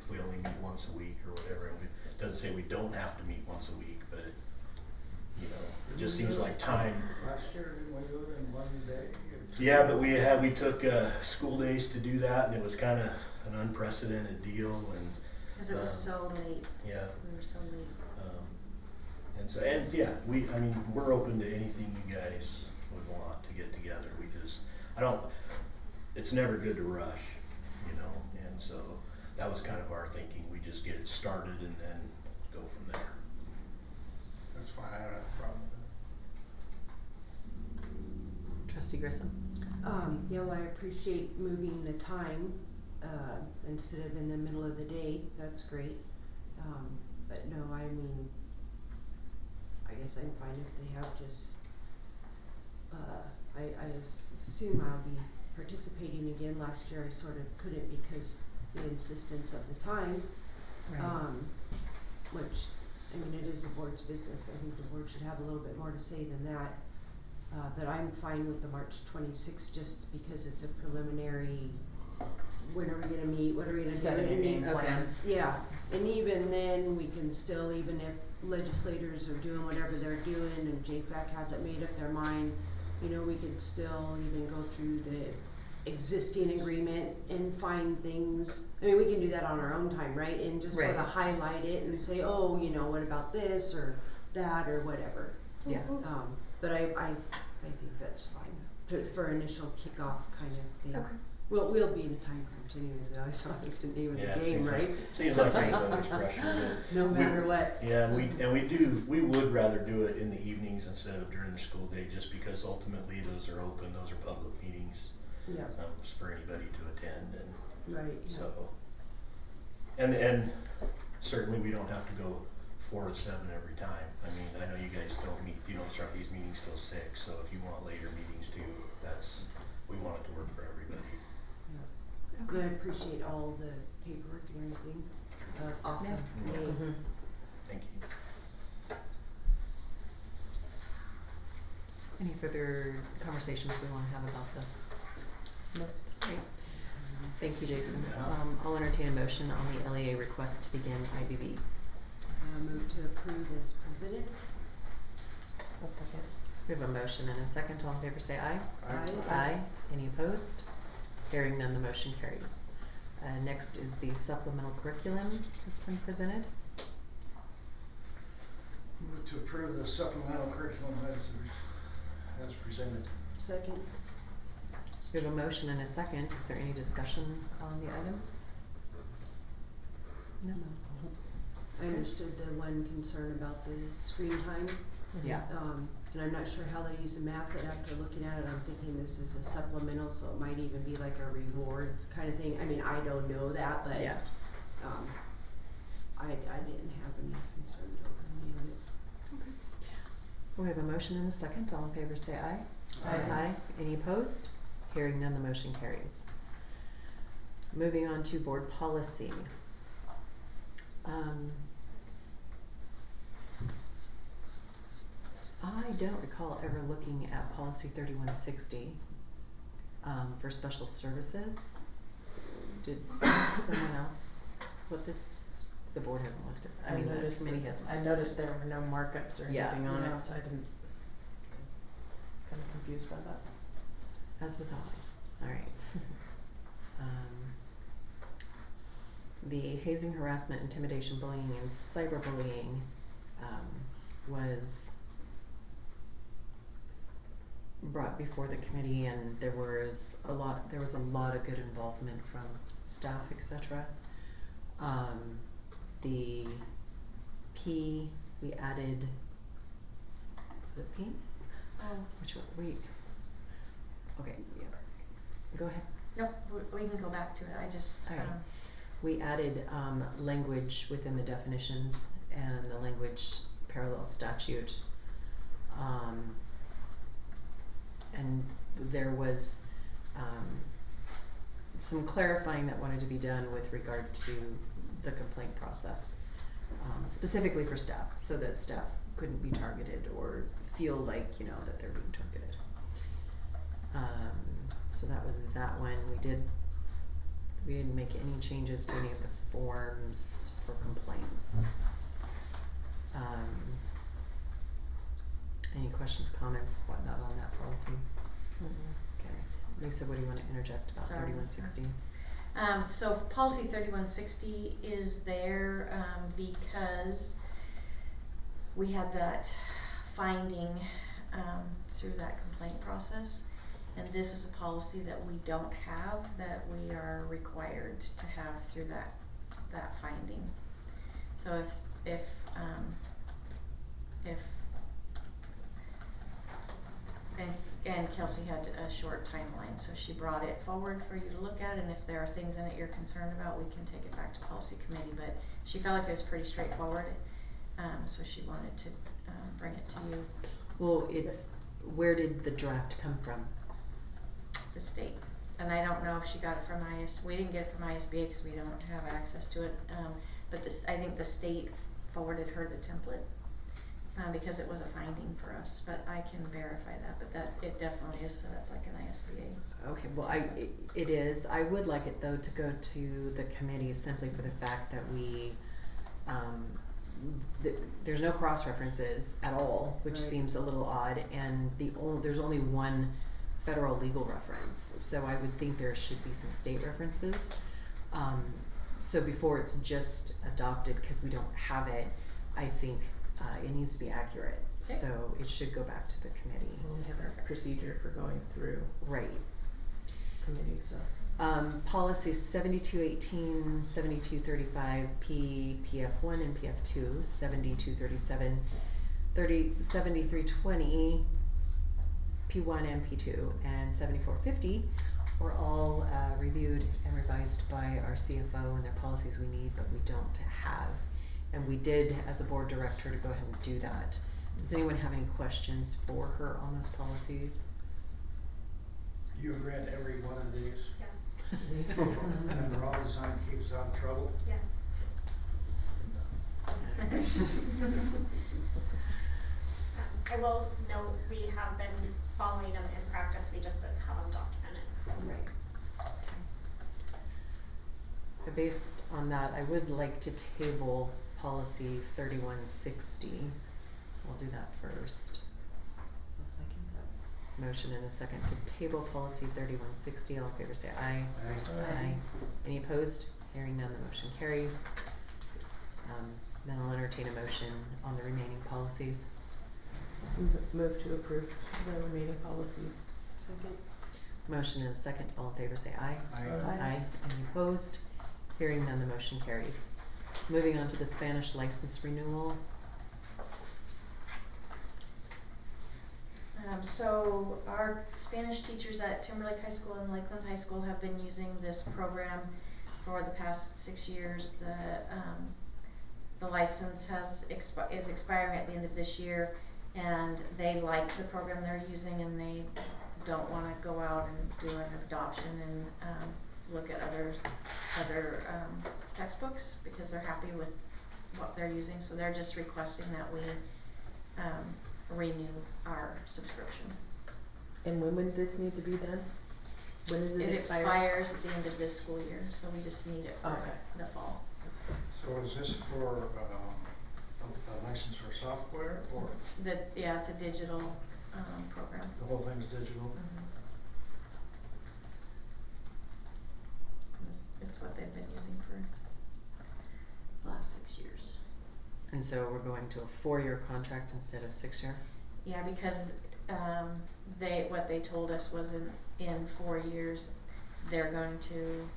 if we only meet once a week or whatever, and it doesn't say we don't have to meet once a week, but you know, it just seems like time. Last year, didn't we do it in one day? Yeah, but we took school days to do that, and it was kind of an unprecedented deal, and Because it was so late. yeah. We were so late. And yeah, we're open to anything you guys would want to get together. It's never good to rush, you know, and so that was kind of our thinking. We just get it started and then go from there. That's fine, I don't have a problem with that. Trustee Grissom? Yeah, well, I appreciate moving the time, instead of in the middle of the day. That's great. But no, I mean, I guess I'm fine if they have just, I assume I'll be participating again. Last year I sort of couldn't because the insistence of the time, Right. which, I mean, it is the board's business. I think the board should have a little bit more to say than that. But I'm fine with the March 26th just because it's a preliminary, when are we gonna meet, what are we gonna do? Setting a And game then- plan. Yeah, and even then, we can still, even if legislators are doing whatever they're doing and JFAC hasn't made up their mind, you know, we could still even go through the existing agreement and find things. I mean, we can do that on our own time, right? And just sort Right. of highlight it and say, oh, you know, what about this or that or whatever. Yeah. But I think that's fine for initial kickoff kind of thing. Okay. We'll be in a time crunch anyways. I always thought that's the name of the Yeah, it game, seems right? Seems like there's always pressure. But No matter what. Yeah, we would rather do it in the evenings instead of during the school day, just because ultimately those are open, those are public meetings, Yeah, for anybody to attend, and right. Yeah. so. And certainly we don't have to go 4 to 7 every time. I mean, I know you guys don't start these meetings till 6, so if you want later meetings too, we want it to work for everybody. And I appreciate all the paperwork and everything. That was awesome. Yeah. Yay. Mhm. Thank you. Any further conversations we want to have about this? No. Great. Thank you, Jason. I'll entertain a motion on the LEA request to begin IBB. Move to approve as presented. A second. We have a motion and a second. All in favor say aye. Aye. Aye. Any opposed? Hearing none, the motion carries. Next is the supplemental curriculum that's been presented. Move to approve the supplemental curriculum as presented. Second. We have a motion and a second. Is there any discussion on the items? No. I understood the one concern about the screen time. Yeah. And I'm not sure how they use the math, but after looking at it, I'm thinking this is a supplemental, so it might even be like a rewards kind of thing. I mean, I don't know that, but, Yeah. I didn't have any concerns over any of it. We have a motion and a second. All in favor say aye. Aye. Any opposed? Hearing none, the motion carries. Moving on to board policy. I don't recall ever looking at policy 3160 for special services. Did someone else put this? The board hasn't looked at. I mean, the committee hasn't. I noticed there were no markups or Yeah. anything on Yeah. it, so I didn't. Kind of confused by that. As was I. All right. The hazing, harassment, intimidation, bullying, and cyberbullying was brought before the committee, and there was a lot of good involvement from staff, etc. The P, we added, was it P? Which one? Okay, yeah. Go ahead. Nope, we can go back to it, I just, All right. We added language within the definitions and the language parallel statute. And there was some clarifying that wanted to be done with regard to the complaint process, specifically for staff, so that staff couldn't be targeted or feel like, that they're being targeted. So that was that one. We didn't make any changes to any of the forms for complaints. Any questions, comments, whatnot on that policy? Okay. Lisa, what do you want to interject about Sorry. 3160? So policy 3160 is there, because we had that finding, through that complaint process. And this is a policy that we don't have, that we are required to have through that finding. So if and Kelsey had a short timeline, so she brought it forward for you to look at, and if there are things in it you're concerned about, we can take it back to policy committee, but she felt like it was pretty straightforward, so she wanted to, bring it to you. Well, where did the draft come from? The state, and I don't know if she got it from we didn't get it from ISBA because we don't have access to it, but I think the state forwarded her the template, because it was a finding for us, but I can verify that, but it definitely is set up like an ISBA. Okay, well, it is. I would like it though to go to the committee simply for the fact that we, there's no cross references at all, which Right. seems a little odd, and there's only one federal legal reference, so I would think there should be some state references. So before it's just adopted, because we don't have it, I think it needs to be accurate. Okay. So it should go back to the committee. We have a procedure for going through Right. committee, so. Policies 7218, 7235, PF1 and PF2, 7237, 7320, P1 and P2, and 7450 were all reviewed and revised by our CFO, and they're policies we need but we don't have. And we did, as a board, direct her to go ahead and do that. Does anyone have any questions for her on those policies? You've read every one of these, Yes. and they're all designed to keep us out of trouble. Yes. I will note, we have been following them in practice, we just didn't have them documented, so. Right. So based on that, I would like to table policy 3160. We'll do that first. Motion and a second to table policy 3160. All in favor say aye. Aye. Any opposed? Hearing none, the motion carries. Then I'll entertain a motion on the remaining policies. Move to approve the remaining policies. Second. Motion and a second. All in favor say aye. Aye. Any opposed? Hearing none, the motion carries. Moving on to the Spanish license renewal. So our Spanish teachers at Timberlake High School and Lakeland High School have been using this program for the past 6 years. The license is expiring at the end of this year, and they like the program they're using, and they don't wanna go out and do an adoption and, look at other textbooks, because they're happy with what they're using, so they're just requesting that we, renew our subscription. And when would this need to be done? When does it It expire? expires at the end of this school year, so we just need it for Okay. the fall. So is this for, a license for software, or Yeah, it's a digital, program. the whole thing's digital? It's what they've been using for the last 6 years. And so we're going to a 4-year contract instead of 6-year? Yeah, because, what they told us was in 4 years, they're going to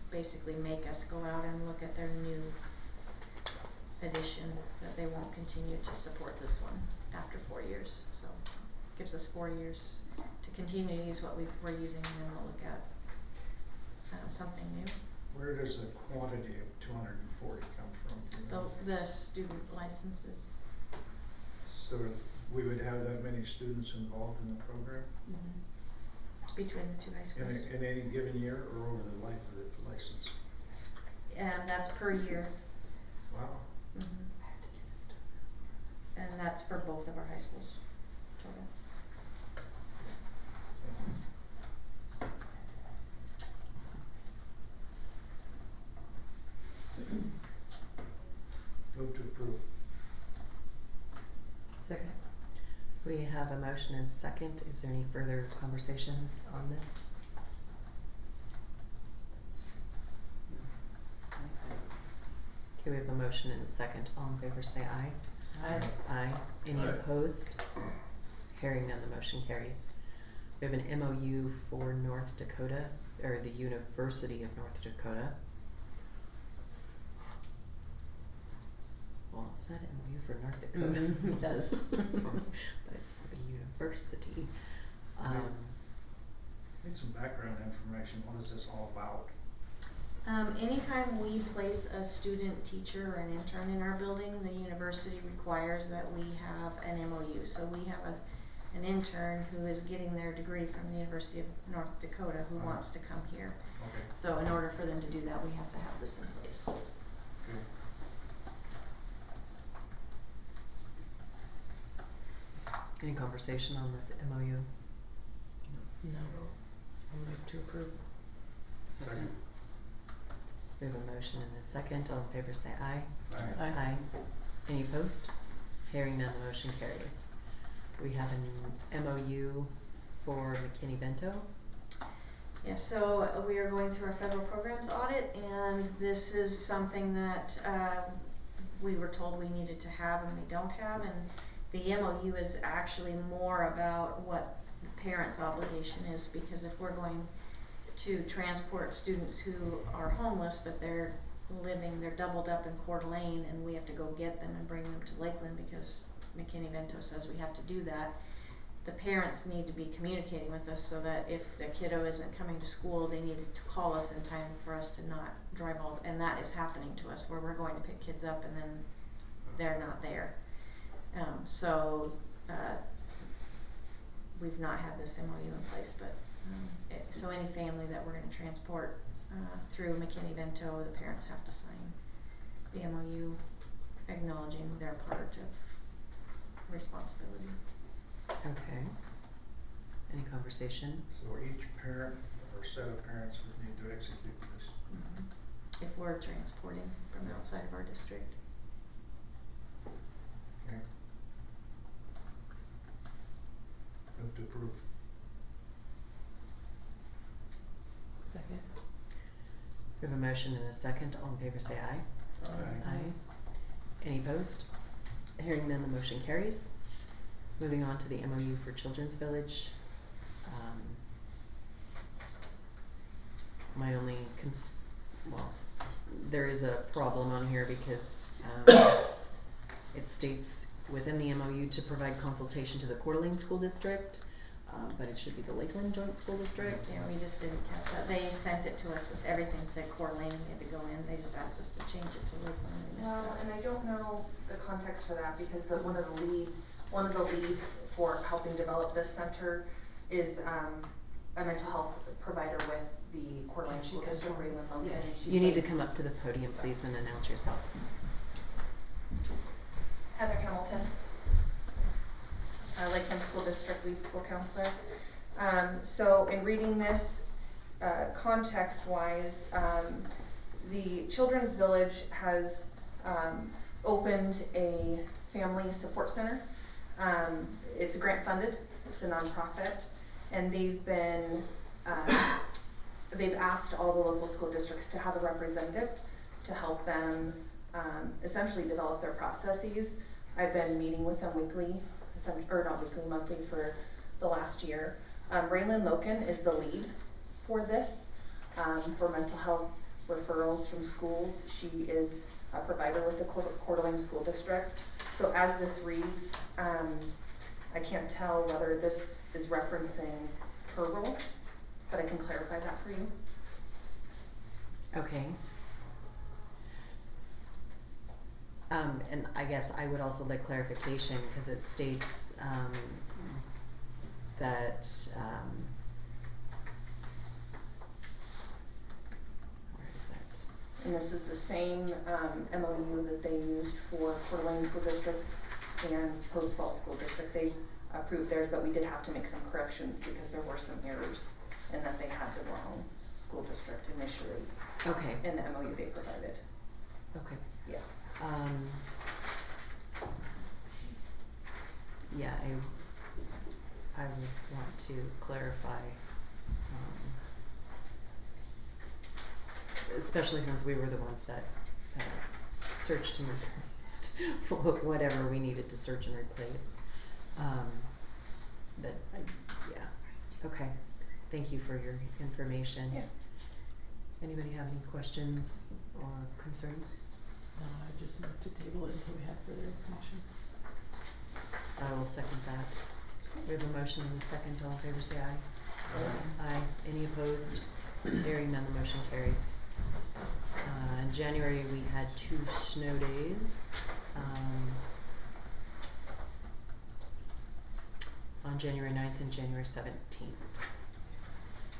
basically make us go out and look at their new edition, that they won't continue to support this one after 4 years. So gives us 4 years to continue to use what we're using, and then we'll look at something new. Where does the quantity of 240 come from? Do you know? The student licenses. So we would have that many students involved in the program Between the two high schools. in any given year, or over the life of the license? And that's per year. Wow. And that's for both of our high schools total. Move to approve. Second. We have a motion and a second. Is there any further conversation on this? Okay, we have a motion and a second. All in favor say aye. Aye. Aye. Any Aye. opposed? Hearing none, the motion carries. We have an MOU for North Dakota, or the University of North Dakota. Well, it said MOU for North Dakota. Mhm, it does. But it's for the university. Need some background information. What is this all about? Anytime we place a student teacher or an intern in our building, the university requires that we have an MOU. So we have an intern who is getting their degree from the University of North Dakota who wants to come here. Okay. So in order for them to do that, we have to have this in place. Okay. Any conversation on this MOU? No. I'll move to approve. Second. We have a motion and a second. All in favor say aye. Aye. Aye. Any opposed? Hearing none, the motion carries. We have an MOU for McKinney-Vento. Yeah, so we are going through our federal programs audit, and this is something that we were told we needed to have and we don't have, and the MOU is actually more about what the parents' obligation is, because if we're going to transport students who are homeless but they're doubled up in Coeur d'Alene, and we have to go get them and bring them to Lakeland because McKinney-Vento says we have to do that. The parents need to be communicating with us so that if the kiddo isn't coming to school, they need to call us in time for us to not drive and that is happening to us, where we're going to pick kids up and then they're not there. We've not had this MOU in place, but so any family that we're going to transport through McKinney-Vento, the parents have to sign the MOU acknowledging their part of responsibility. Okay. Any conversation? So each parent or set of parents would need to execute this. If we're transporting from outside of our district. Okay. Move to approve. We have a motion and a second. All in favor say aye. Aye. Any opposed? Hearing none, the motion carries. Moving on to the MOU for Children's Village. My only there is a problem on here because it states within the MOU to provide consultation to the Coeur d'Alene School District, but it should be the Lakeland Joint School District. Yeah, we just didn't catch that. They sent it to us with everything said Coeur d'Alene, we had to go in, they just asked us to change it to Lakeland, and we missed Well, that. and I don't know the context for that because one of the leads for helping develop this center is a mental health provider with the Coeur d'Alene School District, Raylan Logan. Yes. and she's You need to like- come up to the podium, please, and announce yourself. Heather Hamilton, Lakeland School District Lead School Counselor. So in reading this, context-wise, the Children's Village has opened a family support center. It's grant funded, it's a nonprofit, and they've asked all the local school districts to have a representative to help them essentially develop their processes. I've been meeting with them weekly, or not weekly, monthly for the last year. Raylan Loken is the lead for this, for mental health referrals from schools. She is a provider with the Coeur d'Alene School District. So as this reads, I can't tell whether this is referencing her role, but I can clarify that for you. Okay. And I guess I would also like clarification because it states that where is that? And this is the same MOU that they used for Coeur d'Alene School District and Post Falls School District. They approved theirs, but we did have to make some corrections because there were some errors and that they had the wrong school district initially Okay. in the MOU they provided. Okay. Yeah. Yeah, I would want to clarify, especially since we were the ones that searched and replaced whatever we needed to search and replace. Okay. Thank you for your information. Yeah. Anybody have any questions or concerns? No, I just moved to table it until we have further information. I will second that. We have a motion and a second. All in favor say aye. Aye. Any opposed? Hearing none, the motion carries. In January we had 2 snow days. On January 9th and January 17th.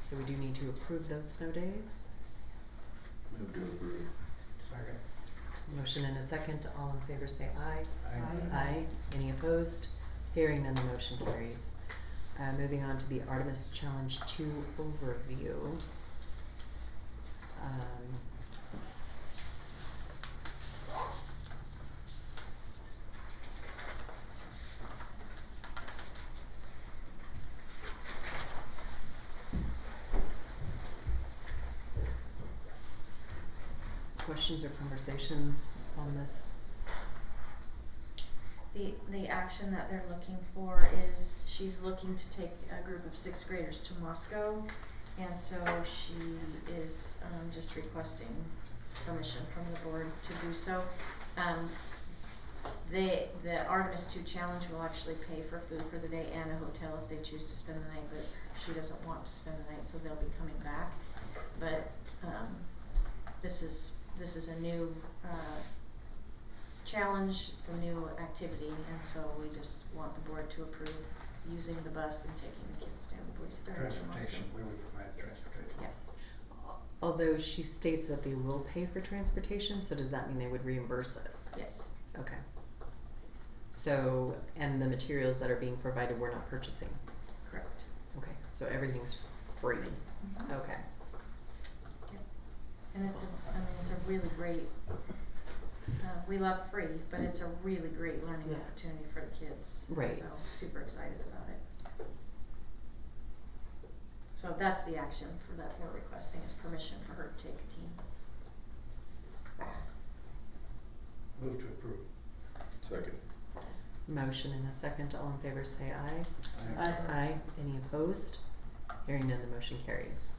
So we do need to approve those snow days. Move to approve. Second. Motion and a second. All in favor say aye. Aye. Aye. Any opposed? Hearing none, the motion carries. Moving on to the Artemis Challenge 2 overview. Questions or conversations on this? The action that they're looking for is, she's looking to take a group of 6th graders to Moscow, and so she is just requesting permission from the board to do so. The Artemis 2 challenge will actually pay for food for the day and a hotel if they choose to spend the night, but she doesn't want to spend the night, so they'll be coming back. But this is a new challenge, it's a new activity, and so we just want the board to approve using the bus and taking the kids down to Boise to Moscow. Transportation, we would provide transportation. Yeah. Although she states that they will pay for transportation, so does that mean they would reimburse us? Yes. Okay. So, and the materials that are being provided we're not purchasing? Correct. Okay, so everything's free? Mhm. Okay. And it's a really great, we love free, but it's a really great learning Yeah. opportunity for the kids. Right. So super excited about it. So that's the action for that we're requesting, is permission for her to take a team. Move to approve. Second. Motion and a second, all in favor say aye. Aye. Aye. Any opposed? Hearing none, the motion carries.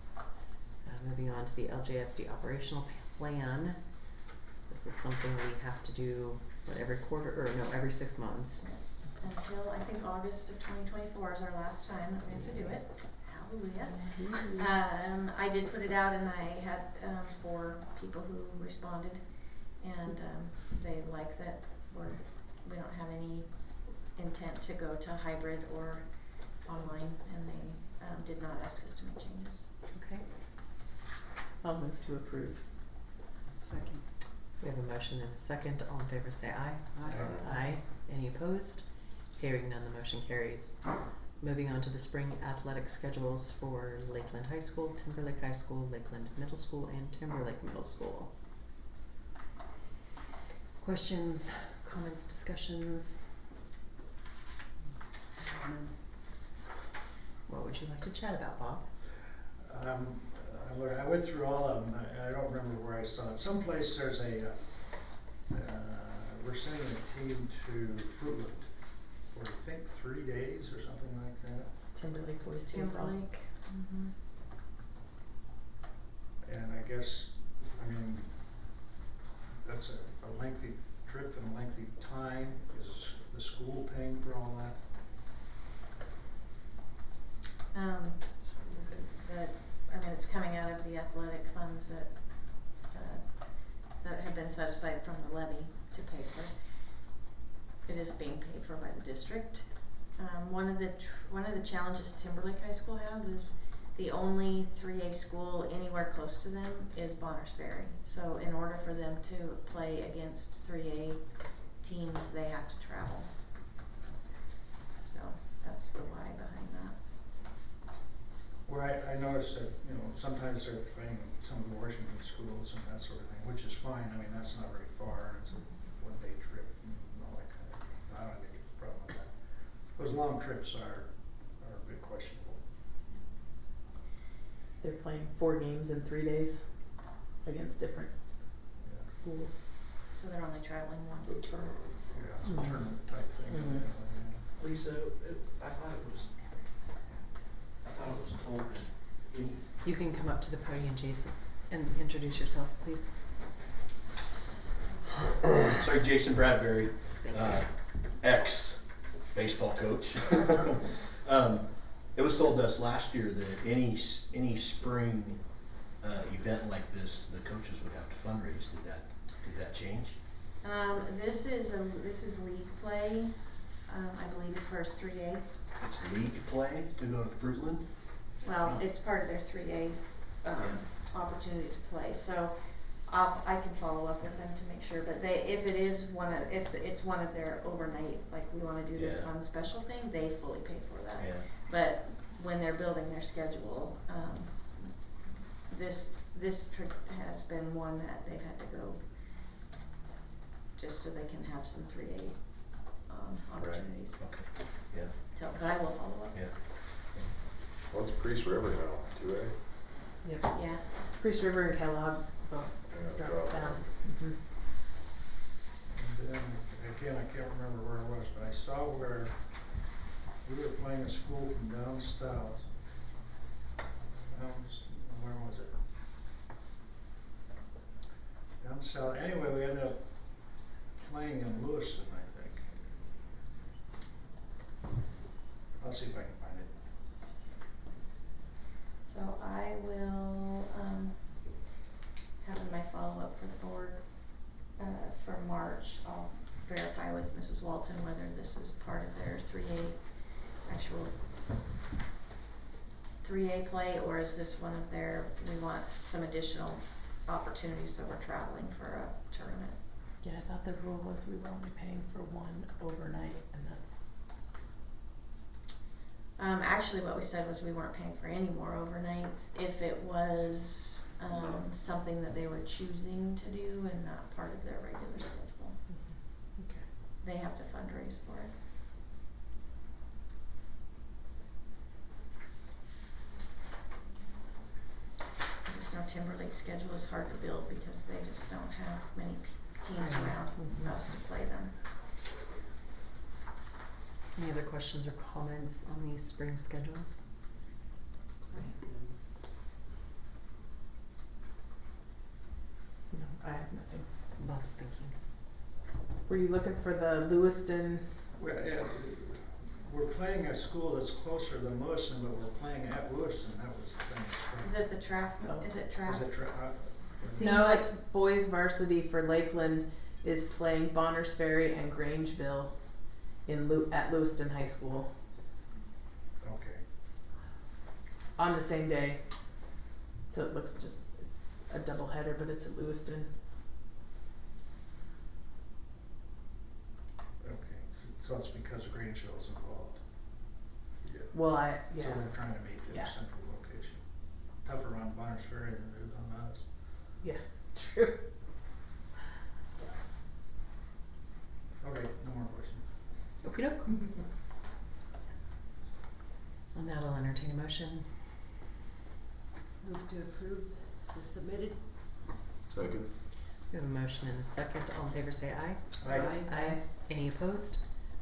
Moving on to the LJSD operational plan. This is something we have to do, every quarter, or no, every 6 months. Until I think August of 2024 is our last time that we have to do it. Hallelujah. I did put it out, and I had 4 people who responded, and they like that we don't have any intent to go to hybrid or online, and they did not ask us to make changes. Okay. I'll move to approve. Second. We have a motion and a second, all in favor say aye. Aye. Aye. Any opposed? Hearing none, the motion carries. Moving on to the spring athletic schedules for Lakeland High School, Timberlake High School, Lakeland Middle School, and Timberlake Middle School. Questions, comments, discussions? What would you like to chat about, Bob? I went through all of them. I don't remember where I saw it. Someplace there's we're sending a team to Fruitland for, I think, 3 days or something like that. It's Timberlake Boys It's Baseball. Timberlake. Mm-hmm. And I guess, I mean, that's a lengthy trip and a lengthy time. Is the school paying for all that? It's coming out of the athletic funds that have been set aside from the levy to pay for it. It is being paid for by the district. One of the challenges Timberlake High School has is the only 3A school anywhere close to them is Bonners Ferry. So in order for them to play against 3A teams, they have to travel. So that's the why behind that. Where I noticed that, sometimes they're playing some of the Washington schools and that sort of thing, which is fine. I mean, that's not very far. It's a 1-day trip and all that kind of thing. I don't think it's a problem with that. Those long trips are a bit questionable. They're playing 4 games in 3 days against different Yeah. schools. So they're only traveling once. Yeah, it's a Mhm. tournament type thing. Mhm. Lisa, I thought it was told that any. You can come up to the podium, Jason, and introduce yourself, please. Sorry, Jason Bradbury, Thank you. ex-baseball coach. It was told to us last year that any spring event like this, the coaches would have to fundraise. Did that change? This is league play, I believe as far as 3A. It's league play to go to Fruitland? Well, it's part of their 3A opportunity to play, so I can follow up with them to make sure, but if it's one of their overnight, like we wanna do this Yeah. one special thing, they fully pay for that. Yeah. But when they're building their schedule, this trip has been one that they've had to go just so they can have some 3A opportunities. Okay, yeah, But I will follow up. yeah. Well, it's Priest River now, 2A. Yep. Yeah. Priest River and Kellogg both Yeah, dropped dropped down. down. Mhm. And then, again, I can't remember where it was, but I saw where we were playing a school from down south. Where was it? Down south. Anyway, we ended up playing in Lewiston, I think. I'll see if I can find it. So I will, have in my follow-up for the board, for March, I'll verify with Mrs. Walton whether this is part of their 3A, actual 3A play, or is this one of their, we want some additional opportunities, so we're traveling for a tournament. Yeah, I thought the rule was we were only paying for 1 overnight, and that's. Actually what we said was we weren't paying for any more overnights if it was, something that they were choosing to do and not part of their regular schedule. Okay. They have to fundraise for it. Timberlake's schedule is hard to build because they just don't have many teams Right. around Mhm. us to play them. Any other questions or comments on these spring schedules? No, I have nothing. Bob's thinking. Were you looking for the Lewiston? Well, yeah, we're playing a school that's closer than Lewiston, but we're playing at Lewiston, that was the thing. Is it the trap, Oh. is it trap? Is it Seems No, like- it's boys varsity for Lakeland is playing Bonners Ferry and Grangeville at Lewiston High School okay. on the same day. So it looks just a double header, but it's at Lewiston. Okay, so it's because Grangeville's involved. Yeah. Well, So they're trying to make it Yeah. a central location. Tougher on Bonners Ferry than it is on us. Yeah, true. Okay, no more questions. Okey-doke. On that, I'll entertain a motion. Move to approve the submitted. Second. We have a motion and a second. All in favor say aye. Aye. Aye. Any opposed?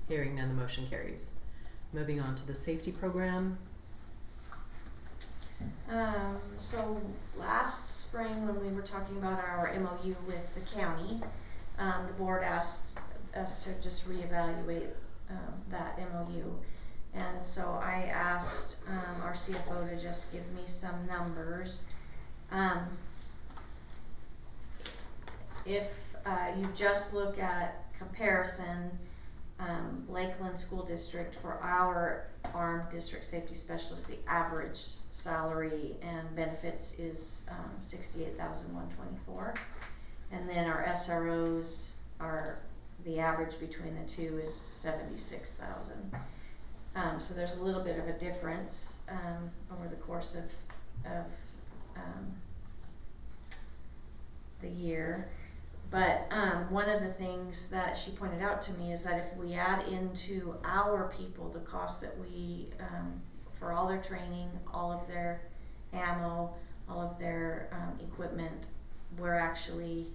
Hearing none, the motion carries. Moving on to the safety program. So last spring when we were talking about our MOU with the county, the board asked us to just reevaluate, that MOU. And so I asked, our CFO to just give me some numbers. If, you just look at comparison, Lakeland School District, for our armed district safety specialist, the average salary and benefits is $68,124. And then our SROs are, the average between the two is $76,000. So there's a little bit of a difference over the course of the year. But one of the things that she pointed out to me is that if we add into our people the cost that we, for all their training, all of their ammo, all of their equipment, we're actually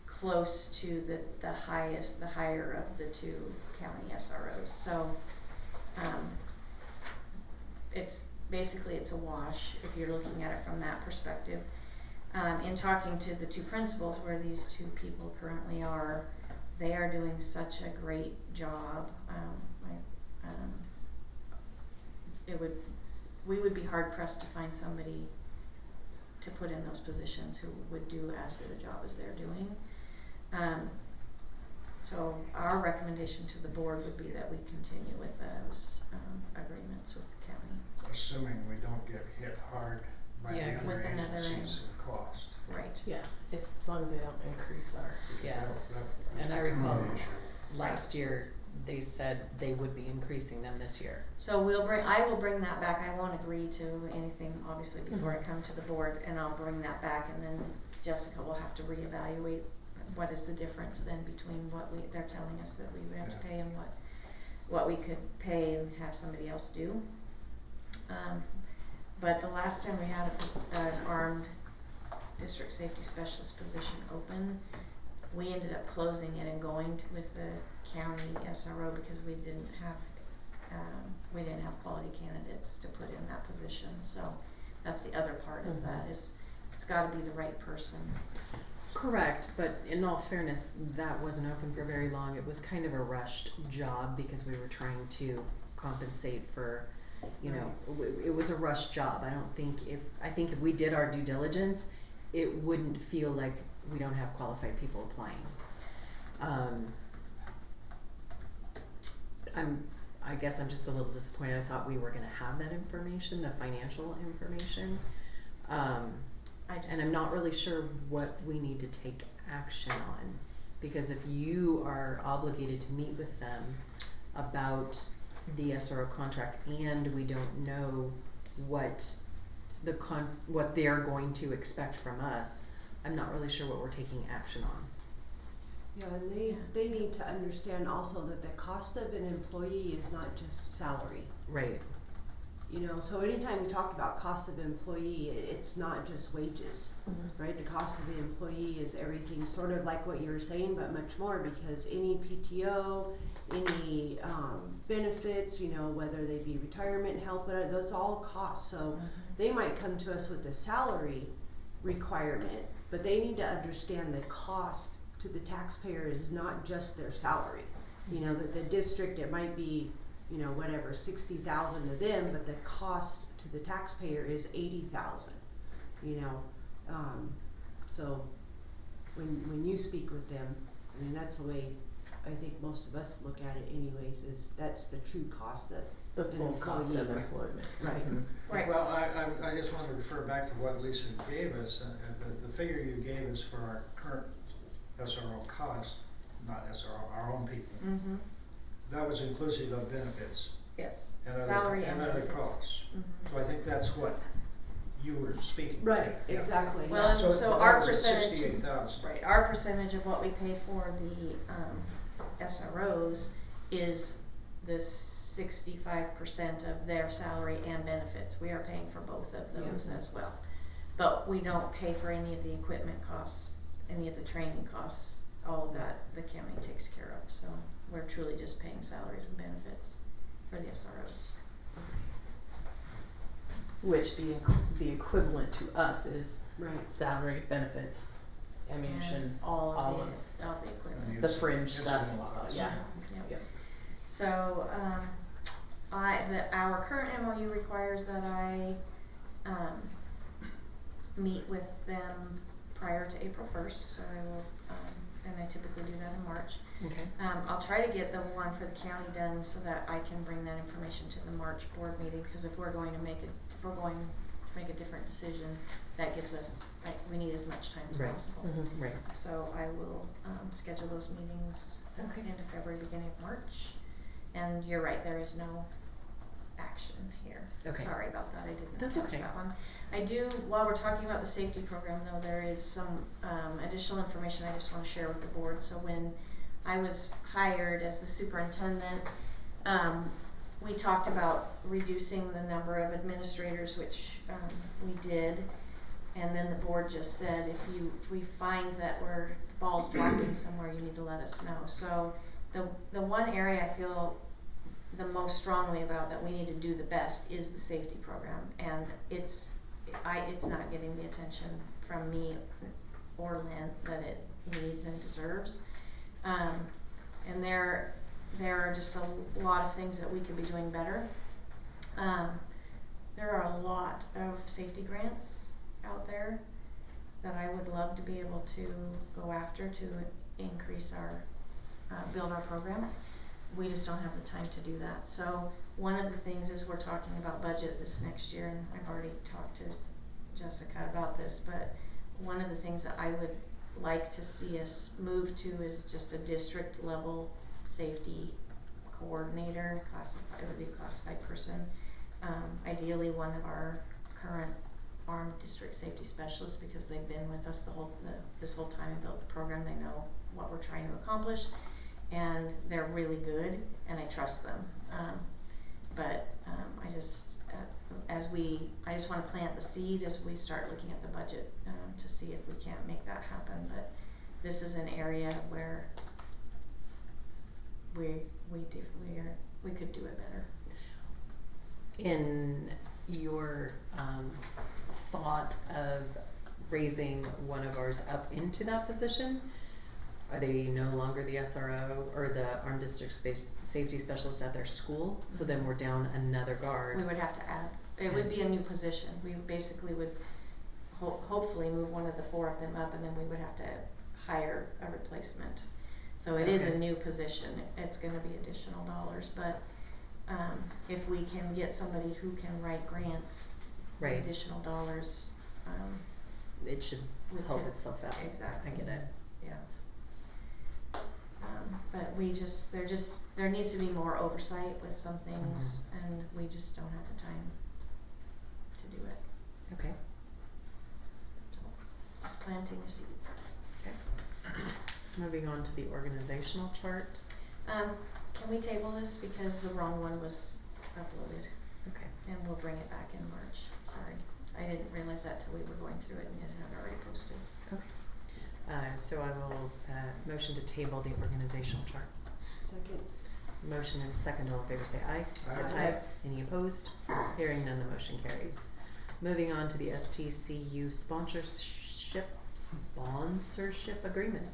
close to the higher of the two county SROs. So it's basically, it's a wash if you're looking at it from that perspective. In talking to the two principals where these two people currently are, they are doing such a great job. We would be hard pressed to find somebody to put in those positions who would do as good a job as they're doing. So our recommendation to the board would be that we continue with those agreements with the county. Assuming we don't get hit hard by the Yeah, other with another agencies in cost. Right. Yeah, as long as they don't increase our. Yeah. That's And I become recall an issue. last year, they said they would be increasing them this year. So I will bring that back. I won't agree to anything, obviously, before I come to the board, and I'll bring that back, and then Jessica will have to reevaluate what is the difference then between what they're telling us that we would have to pay and what we could pay and have somebody else do. But the last time we had an armed district safety specialist position open, we ended up closing it and going with the county SRO because we didn't have quality candidates to put in that position. So that's the other part of that, is it's gotta be the right person. Correct, but in all fairness, that wasn't open for very long. It was kind of a rushed job because we were trying to compensate for, you know, it was a rushed job. I think if we did our due diligence, it wouldn't feel like we don't have qualified people applying. I guess I'm just a little disappointed. I thought we were gonna have that information, the financial information. And I'm not really sure what we need to take action on, because if you are obligated to meet with them about the SRO contract and we don't know what they're going to expect from us, I'm not really sure what we're taking action on. Yeah, and they need to understand also that the cost of an employee is not just salary. Right. You know, so anytime we talk about cost of employee, it's not just wages, right? The cost of the employee is everything, sort of like what you were saying, but much more, because any PTO, any benefits, you know, whether they be retirement, health, whatever, those all costs. So they might come to us with a salary requirement, but they need to understand the cost to the taxpayer is not just their salary. You know, that the district, it might be, you know, whatever, 60,000 to them, but the cost to the taxpayer is 80,000, you know. So when you speak with them, I mean, that's the way I think most of us look at it anyways, is that's the true cost of The an full cost of employee. employment. Right. Right. Well, I just want to refer back to what Lisa gave us, the figure you gave us for our current SRO cost, not SRO, our own people. Mm-hmm. That was inclusive of benefits Yes, and salary and other benefits. costs. Mhm. So I think that's what you were speaking to. Right, Yeah. exactly. Well, yeah. and so our that was at percentage, 68,000. right, our percentage of what we pay for the SROs is the 65% of their salary and benefits. We are paying for both of those as well. But we don't pay for any of the equipment costs, any of the training costs, all of that the county takes care of. So we're truly just paying salaries and benefits for the SROs. Which the equivalent to us is Right. salary, benefits, ammunition, And all of all the equipment. And the fringe stuff, incidental costs. yeah. Yep. Yep. So, our current MOU requires that I, meet with them prior to April 1st, so I will, and I typically do that in March. Okay. I'll try to get the one for the county done so that I can bring that information to the March board meeting, because if we're going to make a different decision, that gives us, like, we need as much time as Right. possible. Right. So I will, schedule those meetings Okay. end of February, beginning of March. And you're right, there is no action here. Okay. Sorry about that, I didn't That's catch okay. that one. I do, while we're talking about the safety program though, there is some, additional information I just wanna share with the board. So when I was hired as the superintendent, we talked about reducing the number of administrators, which, we did. And then the board just said, if we find that the ball's dropping somewhere, you need to let us know. So the one area I feel the most strongly about that we need to do the best is the safety program, and it's not getting the attention from me or Lynn that it needs and deserves. And there are just a lot of things that we could be doing better. There are a lot of safety grants out there that I would love to be able to go after to increase our, build our program. We just don't have the time to do that. So one of the things is we're talking about budget this next year, and I've already talked to Jessica about this, but one of the things that I would like to see us move to is just a district level safety coordinator, it would be a classified person. Ideally one of our current armed district safety specialists, because they've been with us this whole time and built the program. They know what we're trying to accomplish, and they're really good, and I trust them. I just wanna plant the seed as we start looking at the budget, to see if we can't make that happen. But this is an area where we could do it better. In your thought of raising one of ours up into that position, are they no longer the SRO or the Armed District Safety Specialist at their school? So then we're down another guard. We would have to add, it would be a new position. We basically would hopefully move one of the four of them up, and then we would have to hire a replacement. So it is a Okay. new position. It's gonna be additional dollars, but if we can get somebody who can write grants, Right. additional dollars, It should we help could- itself out. Exactly. I get it. Yeah. But there needs to be more oversight with some things, and we just don't have the time to do it. Okay. So, just planting a seed. Okay. Moving on to the organizational chart. Can we table this because the wrong one was uploaded? Okay. And we'll bring it back in March, sorry. I didn't realize that till we were going through it and didn't have it already posted. Okay. So I will, motion to table the organizational chart. Second. Motion and a second, all in favor say aye. Aye. Any opposed? Hearing none, the motion carries. Moving on to the STCU sponsorship agreement.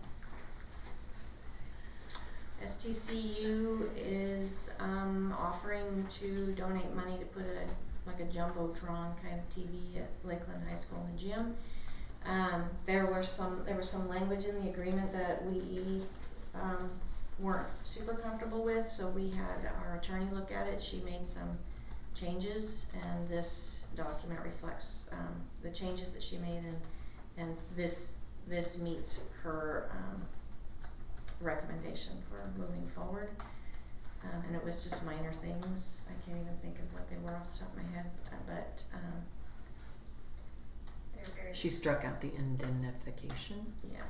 STCU is offering to donate money to put like a jumbotron kind of TV at Lakeland High School in the gym. There was some language in the agreement that we weren't super comfortable with, so we had our attorney look at it. She made some changes, and this document reflects the changes that she made, and this meets her recommendation for moving forward. And it was just minor things. I can't even think of what they were off the top of my head, but they're very. She struck out the indemnification. Yeah.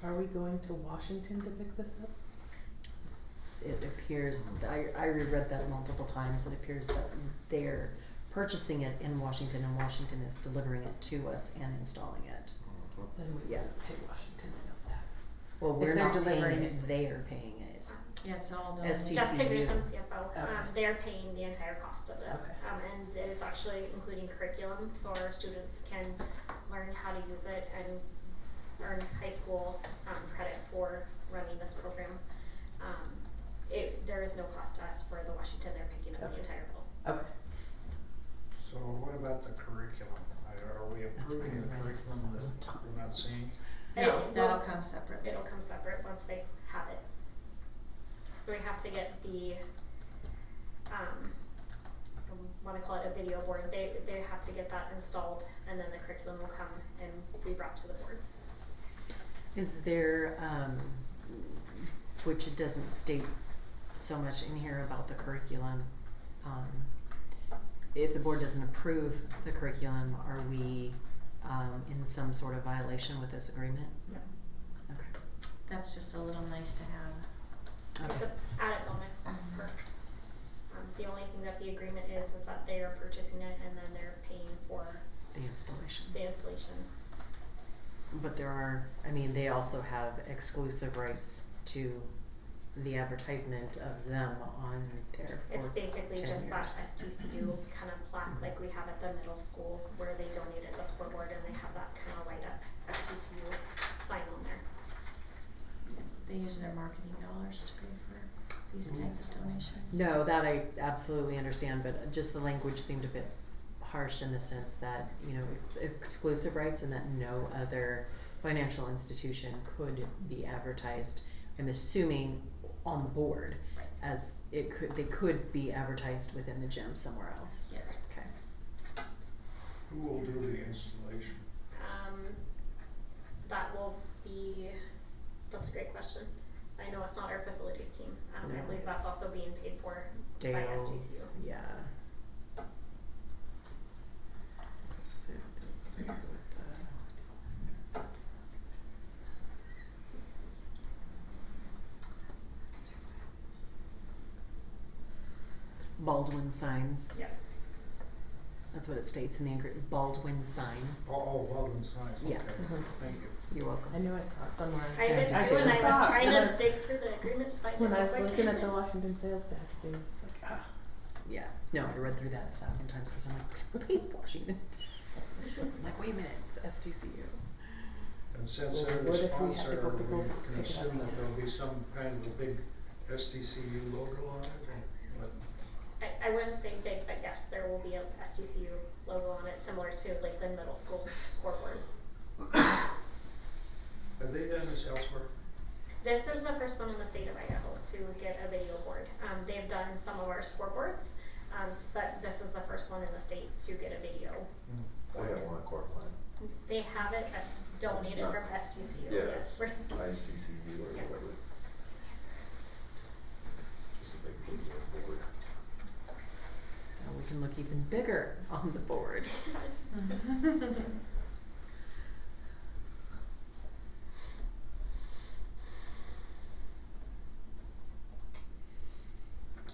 Are we going to Washington to pick this up? It appears, I reread that multiple times, it appears that they're purchasing it in Washington and Washington is delivering it to us and installing it. Then we Yeah. pay Washington sales tax. Well, If we're they're not paying delivering it, they're paying it. Yeah, it's all done. STCU. Jessica Grantham, CFO, Okay. they're paying the entire cost of this. Okay. And it's actually including curriculum, so our students can learn how to use it and earn high school, credit for running this program. There is no cost to us for the Washington, they're picking up the Okay. entire bill. Okay. So what about the curriculum? Are we That's approving the right. curriculum that we're not seeing? No, It that'll will- come separate. It'll come separate once they have it. So we have to get the, I wanna call it a video board, they have to get that installed, and then the curriculum will come and be brought to the board. Is there, which it doesn't state so much in here about the curriculum, if the board doesn't approve the curriculum, are we, in some sort of violation with this agreement? No. Okay. That's just a little nice to have. It's Okay. a added bonus Mhm. perk. The only thing that the agreement is that they are purchasing it and then they're paying for The installation. the installation. But there are, I mean, they also have exclusive rights to the advertisement of them on there for It's basically 10 just that years. STCU kind of plaque like we have at the middle school where they donated the scoreboard and they have that kind of light up STCU sign on there. They use their marketing dollars to pay for these kinds of donations. No, that I absolutely understand, but just the language seemed a bit harsh in the sense that, you know, it's exclusive rights and that no other financial institution could be advertised. I'm assuming on the board, Right. as they could be advertised within the gym somewhere else. Yeah. Okay. Who will do the installation? That will be, that's a great question. I know it's not our facilities team. I No, believe that's it's also being paid for by Dale's, STCU. yeah. So it goes back with the- Baldwin signs, Yeah. that's what it states in the agreement, Baldwin signs. Oh, Weldon signs, okay, Yeah. Mhm. thank you. You're welcome. I knew I saw it somewhere. I did Yeah, too, and I was saw it trying when I to was- dig through the agreement to find it. When I real was quick. looking at the Washington sales tax thing, it's like, ah. Yeah, no, I read through that 1,000 times because I'm like, we paid Washington. I'm like, wait a minute, it's STCU. And since Well, they're what the if we had to sponsor, go we pick can it up assume that again? there'll be some kind of a big STCU logo on it, or what? I wouldn't say big, but yes, there will be a STCU logo on it, similar to Lakeland Middle School's scoreboard. Have they done this elsewhere? This is the first one in the state of Idaho to get a video board. They've done some of our scoreboards, but this is the first one in the state to get a video. I got one at Cortland. They have it donated It's not- from STCU, Yeah, yes. it's ICCD or Yeah. whatever. Just a big blue board. So we can look even bigger on the board.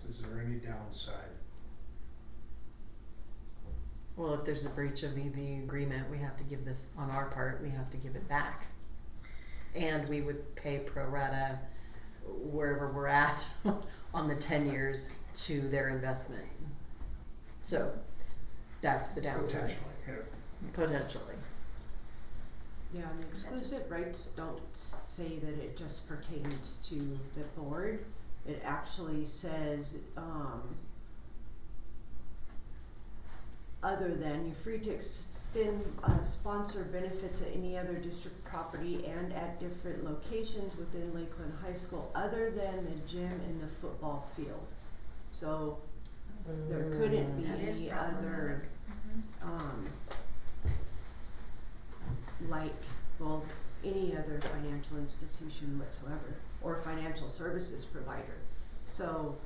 Is there any downside? Well, if there's a breach of the agreement, we have to give on our part, we have to give it back. And we would pay pro rata wherever we're at on the 10 years to their investment. So that's the downside. Potentially, yeah. Potentially. Yeah, and the exclusive rights don't say that it just pertains to the board. It actually says, other than, you're free to extend, sponsor benefits at any other district property and at different locations within Lakeland High School, other than the gym and the football field. So, there couldn't be That is any problematic. other, like, well, any other financial institution whatsoever, or financial services provider. So,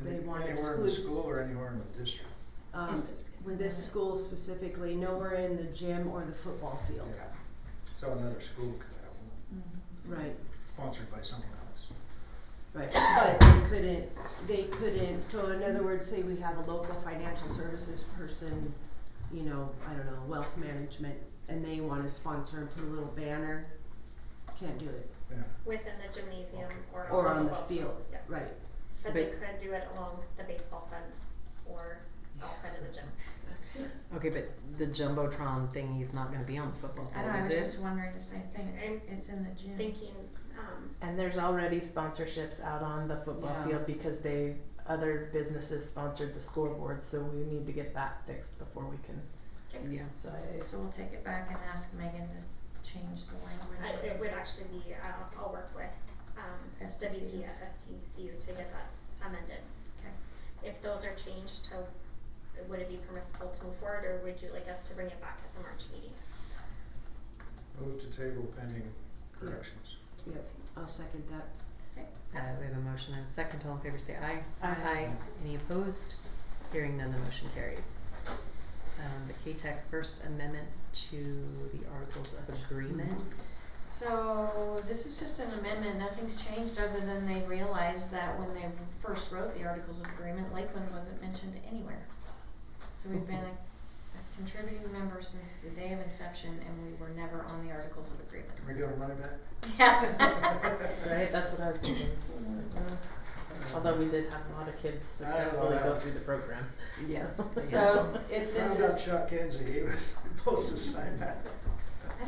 they want Anywhere in the exclusive. school or anywhere in the district? It's within This it. school specifically, nowhere in the gym or the football field. Yeah. So another school could have one, Right, sponsored by someone else. right, but they couldn't, so in other words, say we have a local financial services person, you know, I don't know, wealth management, and they wanna sponsor and put a little banner, can't do it. Yeah. Within the gymnasium or. Or on the football field, Yeah. right. But they But- could do it along the baseball fence or outside of the gym. Okay, but the Jumbotron thingy's not gonna be on the football I field, know, I was is just it? wondering the same thing, I'm it's in the gym. Thinking, And there's already sponsorships out on the football Yeah. field because other businesses sponsored the scoreboard, so we need to get that fixed before we can, Yeah. so So we'll take it back and ask Megan to change the language. it would actually be, I'll work with, WP at STCU to get that amended. Okay. If those are changed to, would it be permissible to move forward, or would you like us to bring it back at the March meeting? Move to table pending corrections. Yep, I'll second that. We have a motion and a second. All in favor say aye. Aye. Any opposed? Hearing none, the motion carries. The K-Tech First Amendment to the Articles of Agreement. So this is just an amendment, nothing's changed other than they realized that when they first wrote the Articles of Agreement, Lakeland wasn't mentioned anywhere. So we've been a contributing member since the day of inception and we were never on the Articles of Agreement. Can we get our money back? Yeah. right, that's what I was thinking. Although we did have a lot of kids successfully go through the program. Yeah. So this Round up is, Chuck Kinsey, he was supposed to sign that. I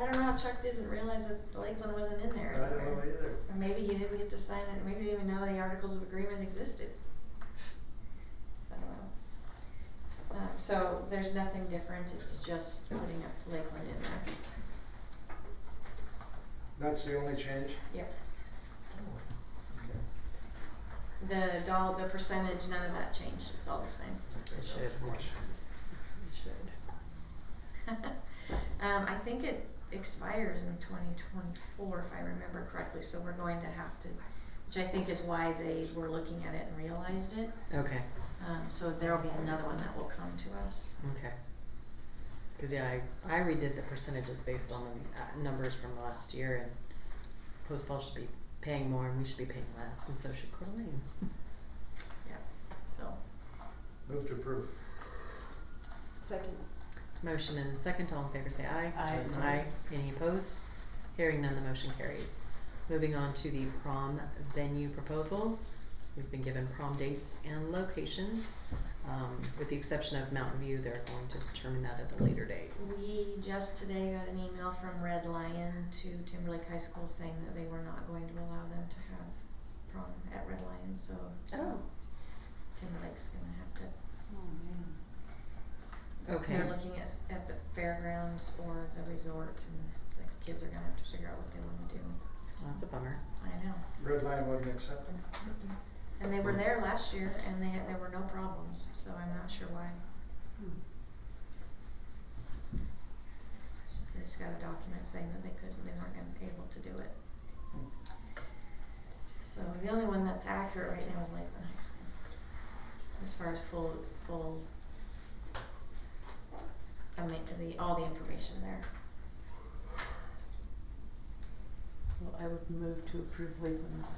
don't know how Chuck didn't realize that Lakeland wasn't in there I don't know anywhere. either. Or maybe he didn't get to sign it, maybe he didn't even know the Articles of Agreement existed. I don't know. So there's nothing different, it's just putting up Lakeland in there. That's the only change? Yep. The percentage, none of that changed, it's all the same. It should. It should. I think it expires in 2024 if I remember correctly, so we're going to have to, which I think is why they were looking at it and realized it. Okay. So there'll be another one that will come to us. Okay. Cause yeah, I redid the percentages based on the numbers from last year, and Post Falls should be paying more and we should be paying less, and so should Coeur d'Alene. Yep, so. Move to approve. Second. Motion and a second, all in favor say aye. Aye. Aye. Any opposed? Hearing none, the motion carries. Moving on to the prom venue proposal. We've been given prom dates and locations. With the exception of Mountain View, they're going to determine that at a later date. We just today got an email from Red Lion to Timberlake High School saying that they were not going to allow them to have prom at Red Lion, so Oh. Timberlake's gonna have to. Oh, man. Okay. They're looking at the fairgrounds or the resort, and the kids are gonna have to figure out what they wanna do. Well, that's a bummer. I know. Red Line wasn't accepted? And they were there last year and there were no problems, so I'm not sure why. They just got a document saying that they weren't able to do it. So the only one that's accurate right now is Lakeland High School. As far as full, all the information there. Well, I would move to approve Lakeland's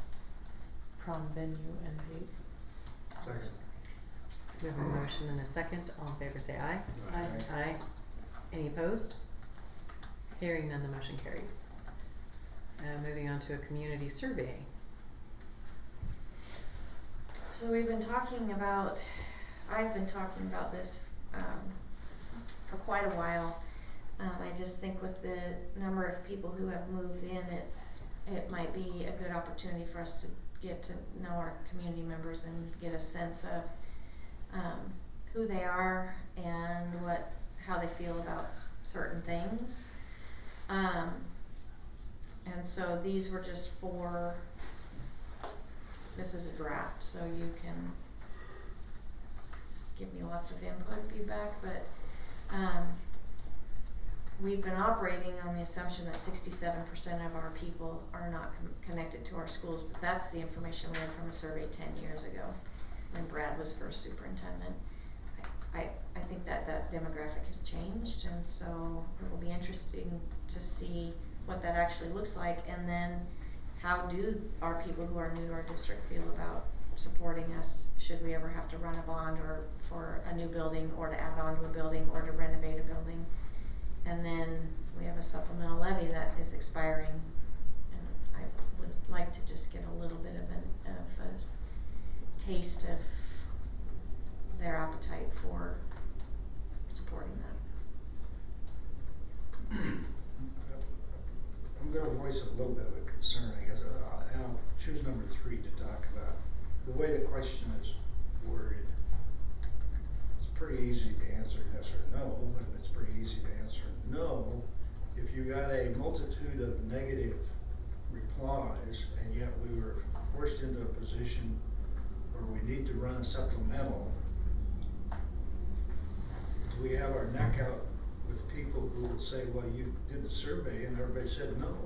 prom venue and date. Second. We have a motion and a second. All in favor say aye. Aye. Aye. Any opposed? Hearing none, the motion carries. Moving on to a community survey. So we've been talking about, I've been talking about this, for quite a while. I just think with the number of people who have moved in, it might be a good opportunity for us to get to know our community members and get a sense of, who they are and how they feel about certain things. And so these were just this is a draft, so you can give me lots of input, feedback, but, we've been operating on the assumption that 67% of our people are not connected to our schools, but that's the information we had from a survey 10 years ago when Brad was first superintendent. I think that demographic has changed, and so it will be interesting to see what that actually looks like, and then how do our people who are new to our district feel about supporting us should we ever have to run a bond or for a new building or to add on to a building or to renovate a building. And then we have a supplemental levy that is expiring, and I would like to just get a little bit of a taste of their appetite for supporting that. I'm gonna voice a little bit of a concern, I guess, and I'll choose number 3 to talk about. The way the question is worded, it's pretty easy to answer yes or no, and it's pretty easy to answer no. If you got a multitude of negative replies, and yet we were forced into a position where we need to run a supplemental, do we have our neck out with people who will say, well, you did the survey and everybody said no?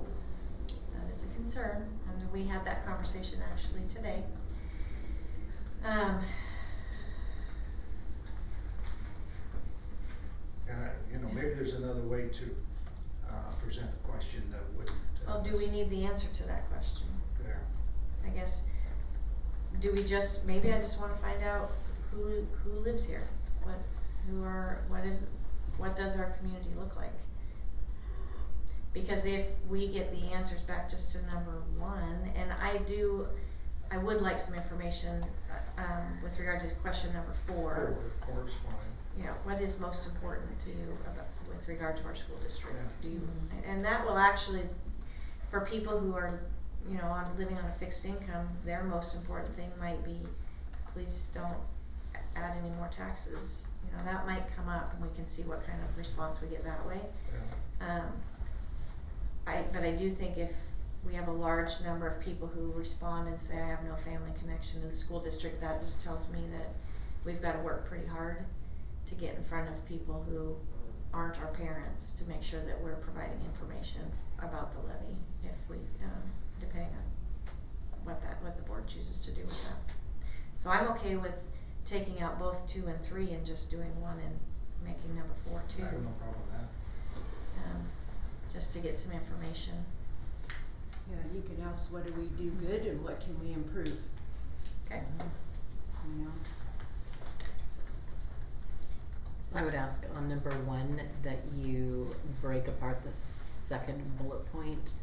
That is a concern, and we had that conversation actually today. And maybe there's another way to present the question that wouldn't. Well, do we need the answer to that question? There. I guess, maybe I just wanna find out who lives here? What does our community look like? Because if we get the answers back just to number 1, and I would like some information, with regard to question number 4. Corresponding. You know, what is most important to you with regard to our school district? Yeah. And that will actually, for people who are, living on a fixed income, their most important thing might be, please don't add any more taxes. That might come up, and we can see what kind of response we get that way. Yeah. But I do think if we have a large number of people who respond and say, I have no family connection to the school district, that just tells me that we've got to work pretty hard to get in front of people who aren't our parents to make sure that we're providing information about the levy, if we, depending on what the board chooses to do with that. So I'm okay with taking out both 2 and 3 and just doing 1 and making number 4 2. I have no problem with that. Just to get some information. Yeah, you can ask, what do we do good and what can we improve? Okay. You know? I would ask on number 1 that you break apart the second bullet point.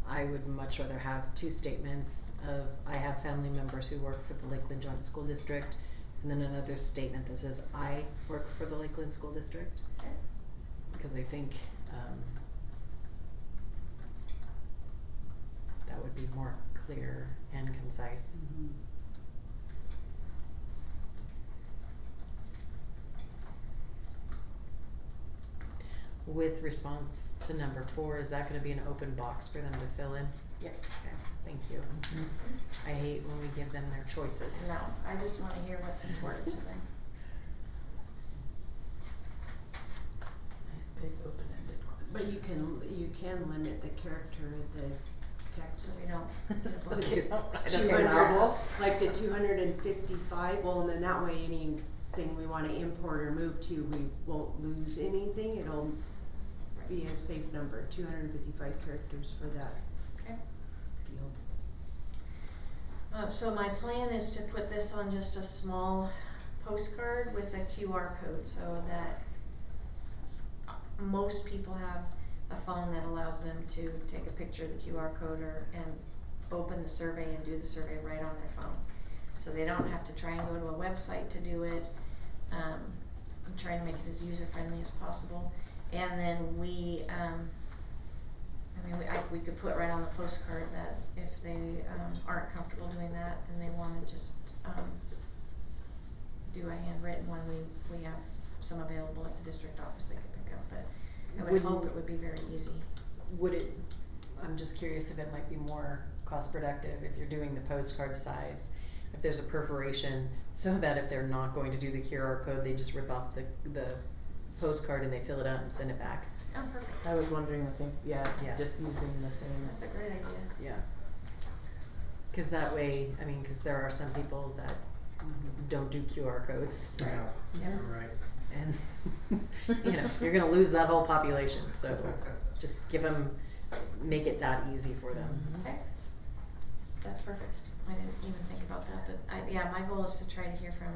I would much rather have 2 statements of, I have family members who work for the Lakeland Joint School District, and then another statement that says, I work for the Lakeland School District. Okay. Because I think, that would be more clear and concise. Mm-hmm. With response to number 4, is that gonna be an open box for them to fill in? Yep. Okay, thank you. I hate when we give them their choices. No, I just wanna hear what's important to them. Nice big open-ended question. But you can limit the character of the text. So we don't. Okay, don't write up 200, novels. like the 255, well, and then that way anything we wanna import or move to, we won't lose anything, it'll be a safe number, 255 characters for that Okay. field. So my plan is to put this on just a small postcard with a QR code so that most people have a phone that allows them to take a picture of the QR code and open the survey and do the survey right on their phone. So they don't have to try and go to a website to do it. I'm trying to make it as user-friendly as possible. And then we could put right on the postcard that if they aren't comfortable doing that and they want to just do a handwritten one, we have some available at the district office they could pick up. But I would hope it would be very easy. I'm just curious if it might be more cost productive if you're doing the postcard size, if there's a perforation, so that if they're not going to do the QR code, they just rip off the postcard and they fill it out and send it back. Oh, perfect. I was wondering the same, Yeah. just using the same. That's a great idea. Yeah. Cause that way, cause there are some people that don't do QR codes. Yeah, Yeah. you're right. And, you're gonna lose that whole population, so just make it that easy for them. Okay. That's perfect. I didn't even think about that, but my goal is to try to hear from,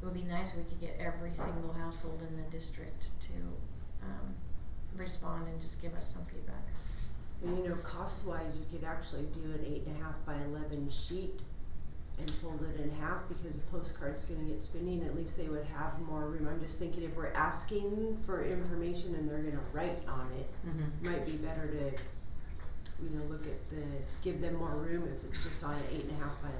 it would be nice if we could get every single household in the district to respond and just give us some feedback. Well, cost-wise, you could actually do an 8.5 by 11 sheet and fold it in half, because the postcard's gonna get spinning. At least they would have more room. I'm just thinking if we're asking for information and they're gonna write on it, might be better to, look at give them more room if it's just on an 8.5 by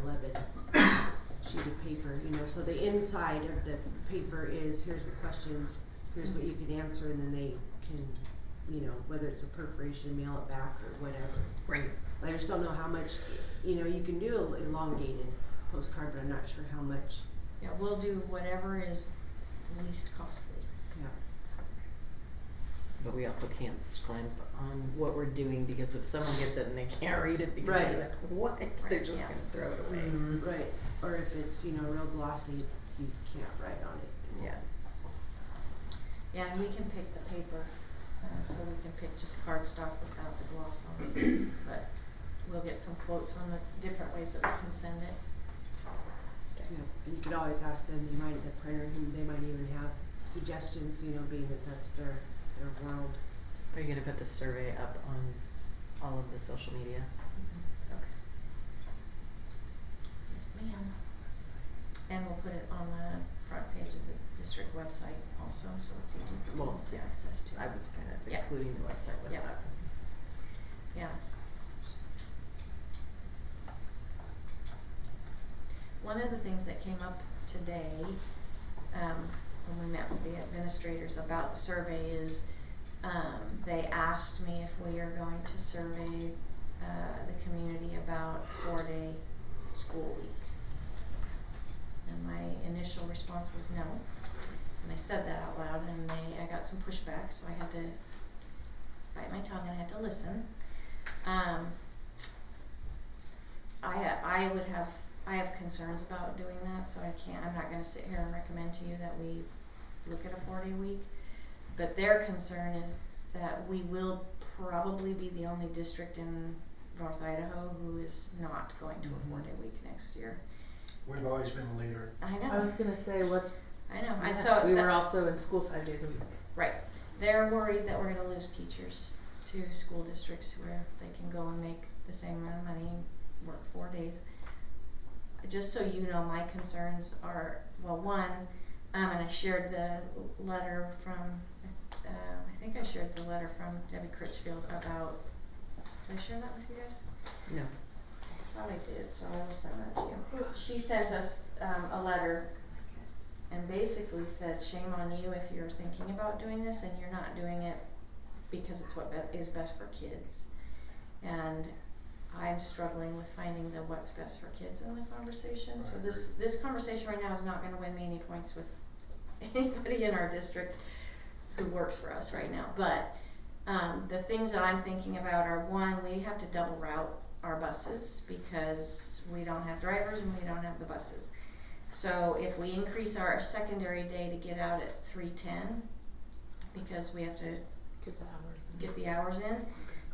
11 sheet of paper, so the inside of the paper is, here's the questions, here's what you can answer, and then they can, whether it's a perforation, mail it back or whatever. Right. I just don't know how much, you can do an elongated postcard, but I'm not sure how much. Yeah, we'll do whatever is least costly. Yeah. But we also can't scrimp on what we're doing, because if someone gets it and they can't read it because Right. they're like, what? They're Right, just yeah. gonna throw it away. Right. Or if it's, real glossy, you can't write on it. Yeah. Yeah, and we can pick the paper, so we can pick just cardstock without the gloss on it. But we'll get some quotes on the different ways that we can send it. Yeah, and you could always ask them, the printer, they might even have suggestions, being that that's their world. Are you gonna put the survey up on all of the social media? Okay. Yes, ma'am. And we'll put it on the front page of the district website also, so it's easy for people to access to. I was kind of Yeah. including the website with Yeah. that. Yeah. One of the things that came up today, when we met with the administrators about the survey is, they asked me if we are going to survey, the community about 4-day school week. And my initial response was no. And I said that out loud, and I got some pushback, so I had to bite my tongue and I had to listen. I have concerns about doing that, so I'm not gonna sit here and recommend to you that we look at a 4-day week. But their concern is that we will probably be the only district in North Idaho who is not going to a 4-day week next year. We've always been a leader. I know. I was gonna say what. I know, and Yeah, so we were also in school 5 days a week. right. They're worried that we're gonna lose teachers to school districts where they can go and make the same amount of money, work 4 days. Just so you know, my concerns are, well, one, and I shared the letter from, I think I shared the letter from Debbie Critchfield about, did I share that with you guys? No. I thought I did, so I will send that to you. She sent us a letter and basically said, shame on you if you're thinking about doing this and you're not doing it because it's what is best for kids. And I'm struggling with finding the what's best for kids in the conversation. So this conversation right now is not gonna win me any points with anybody in our district who works for us right now. But the things that I'm thinking about are, one, we have to double route our buses because we don't have drivers and we don't have the buses. So if we increase our secondary day to get out at 3:10, because we have to get the hours in,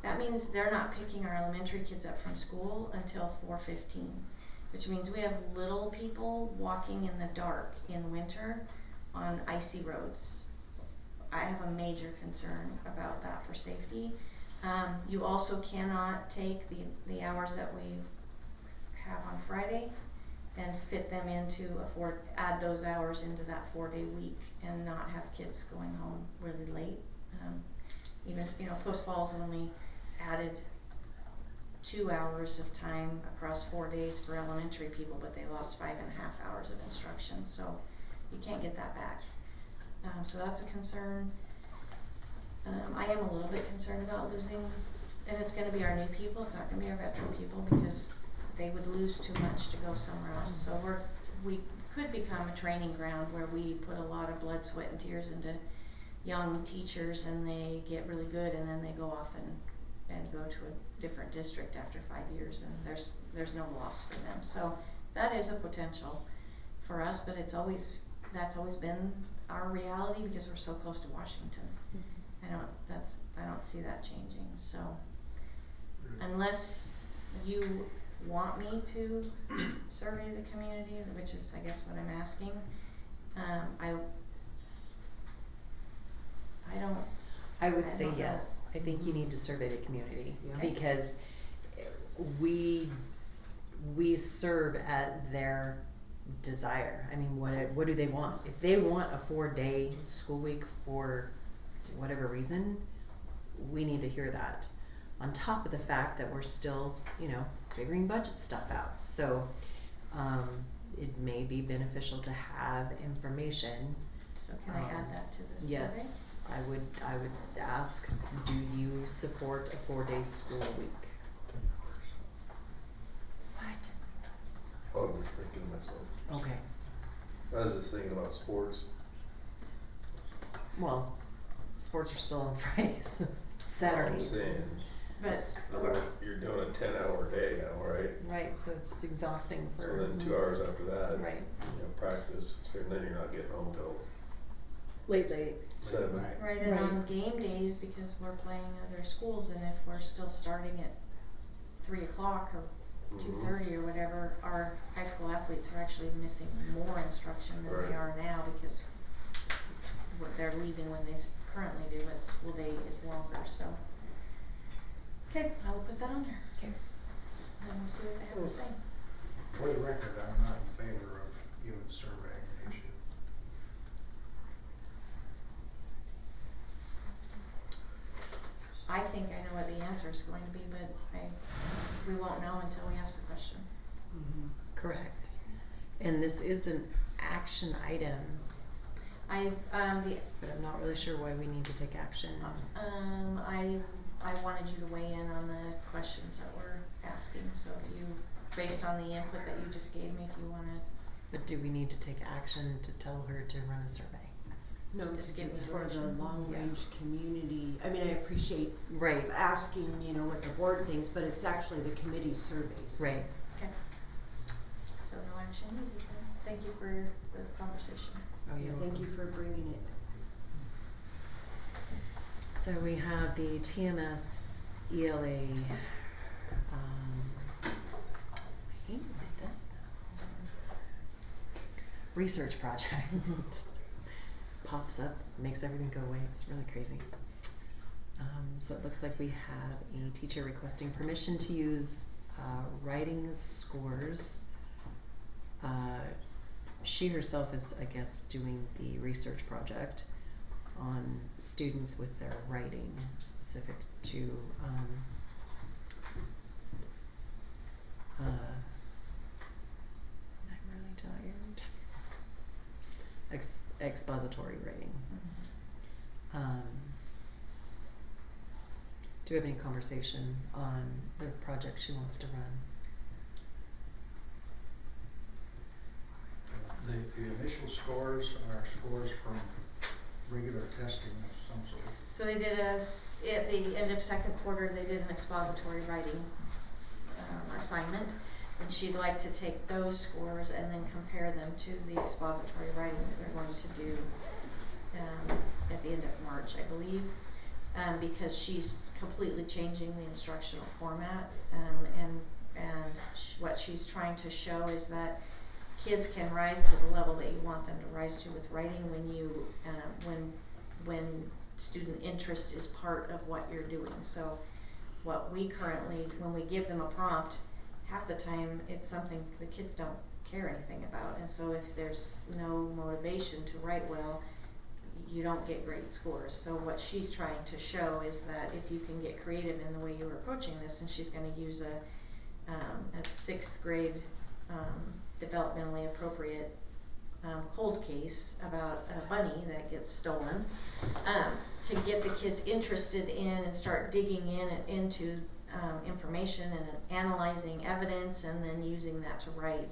that means they're not picking our elementary kids up from school until 4:15. which means we have little people walking in the dark in winter on icy roads. I have a major concern about that for safety. You also cannot take the hours that we have on Friday and fit them into add those hours into that 4-day week and not have kids going home really late. Even, Post Falls only added 2 hours of time across 4 days for elementary people, but they lost 5.5 hours of instruction, so you can't get that back. So that's a concern. I am a little bit concerned about losing, and it's gonna be our new people, it's not gonna be our veteran people, because they would lose too much to go somewhere else. So we could become a training ground where we put a lot of blood, sweat, and tears into young teachers, and they get really good, and then they go off and go to a different district after 5 years, and there's no loss for them. So that is a potential for us, but that's always been our reality because we're so close to Washington. I don't see that changing. So unless you want me to survey the community, which is I guess what I'm asking, I would say don't know. yes. I think you need to survey the community Yeah. because we serve at their desire. I mean, what do they want? If they want a 4-day school week for whatever reason, we need to hear that. On top of the fact that we're still, figuring budget stuff out. So, it may be beneficial to have information. So can I add that to the survey? Yes, I would ask, do you support a 4-day school week? What? I was just thinking to myself, Okay, I was just thinking about sports. well, sports are still on Fridays, I'm Saturdays. saying, But you're doing a 10-hour day now, right? Right, so it's exhausting So for. then 2 hours after that, Right. Practice, so then you're not getting home till Late. 7. right, and on game days, because we're playing other schools, and if we're still starting at 3 o'clock or 2:30 or whatever, our high school athletes are actually missing more instruction than Right. they are now because they're leaving when they currently do, but the school day is longer, so. Okay, I will put that on there. Okay. And we'll see what they have to say. For the record, I'm not in favor of even surveying the issue. I think I know what the answer is going to be, but we won't know until we ask the question. Correct. And this is an action item, I but I'm not really sure why we need to take action. I wanted you to weigh in on the questions that we're asking, so if you, based on the input that you just gave me, if you wanna. But do we need to take action to tell her to run a survey? No, Just because give it's me for the direction. long-range community. I mean, I appreciate Right, asking, what the board thinks, but it's actually the committee surveys. right. Okay. So no action needed then. Thank you for the conversation. Oh, Yeah, you're thank welcome. you for bringing it. So we have the TMS ELA, I hate when it does that. Research project. Pops up, makes everything go away, it's really crazy. So it looks like we have a teacher requesting permission to use, writing scores. She herself is, I guess, doing the research project on students with their writing specific to, I'm really tired. Expository writing. Do we have any conversation on the project she wants to run? The initial scores are scores from regular testing of some sort. So they did at the end of second quarter, they did an expository writing assignment, and she'd like to take those scores and then compare them to the expository writing that they're going to do at the end of March, I believe, because she's completely changing the instructional format, and and what she's trying to show is that kids can rise to the level that you want them to rise to with writing when you, when student interest is part of what you're doing. So what we currently, when we give them a prompt, half the time it's something the kids don't care anything about, and so if there's no motivation to write well, you don't get great scores. So what she's trying to show is that if you can get creative in the way you're approaching this, and she's going to use a 6th grade developmentally appropriate cold case about a bunny that gets stolen, to get the kids interested in and start digging into information and analyzing evidence and then using that to write.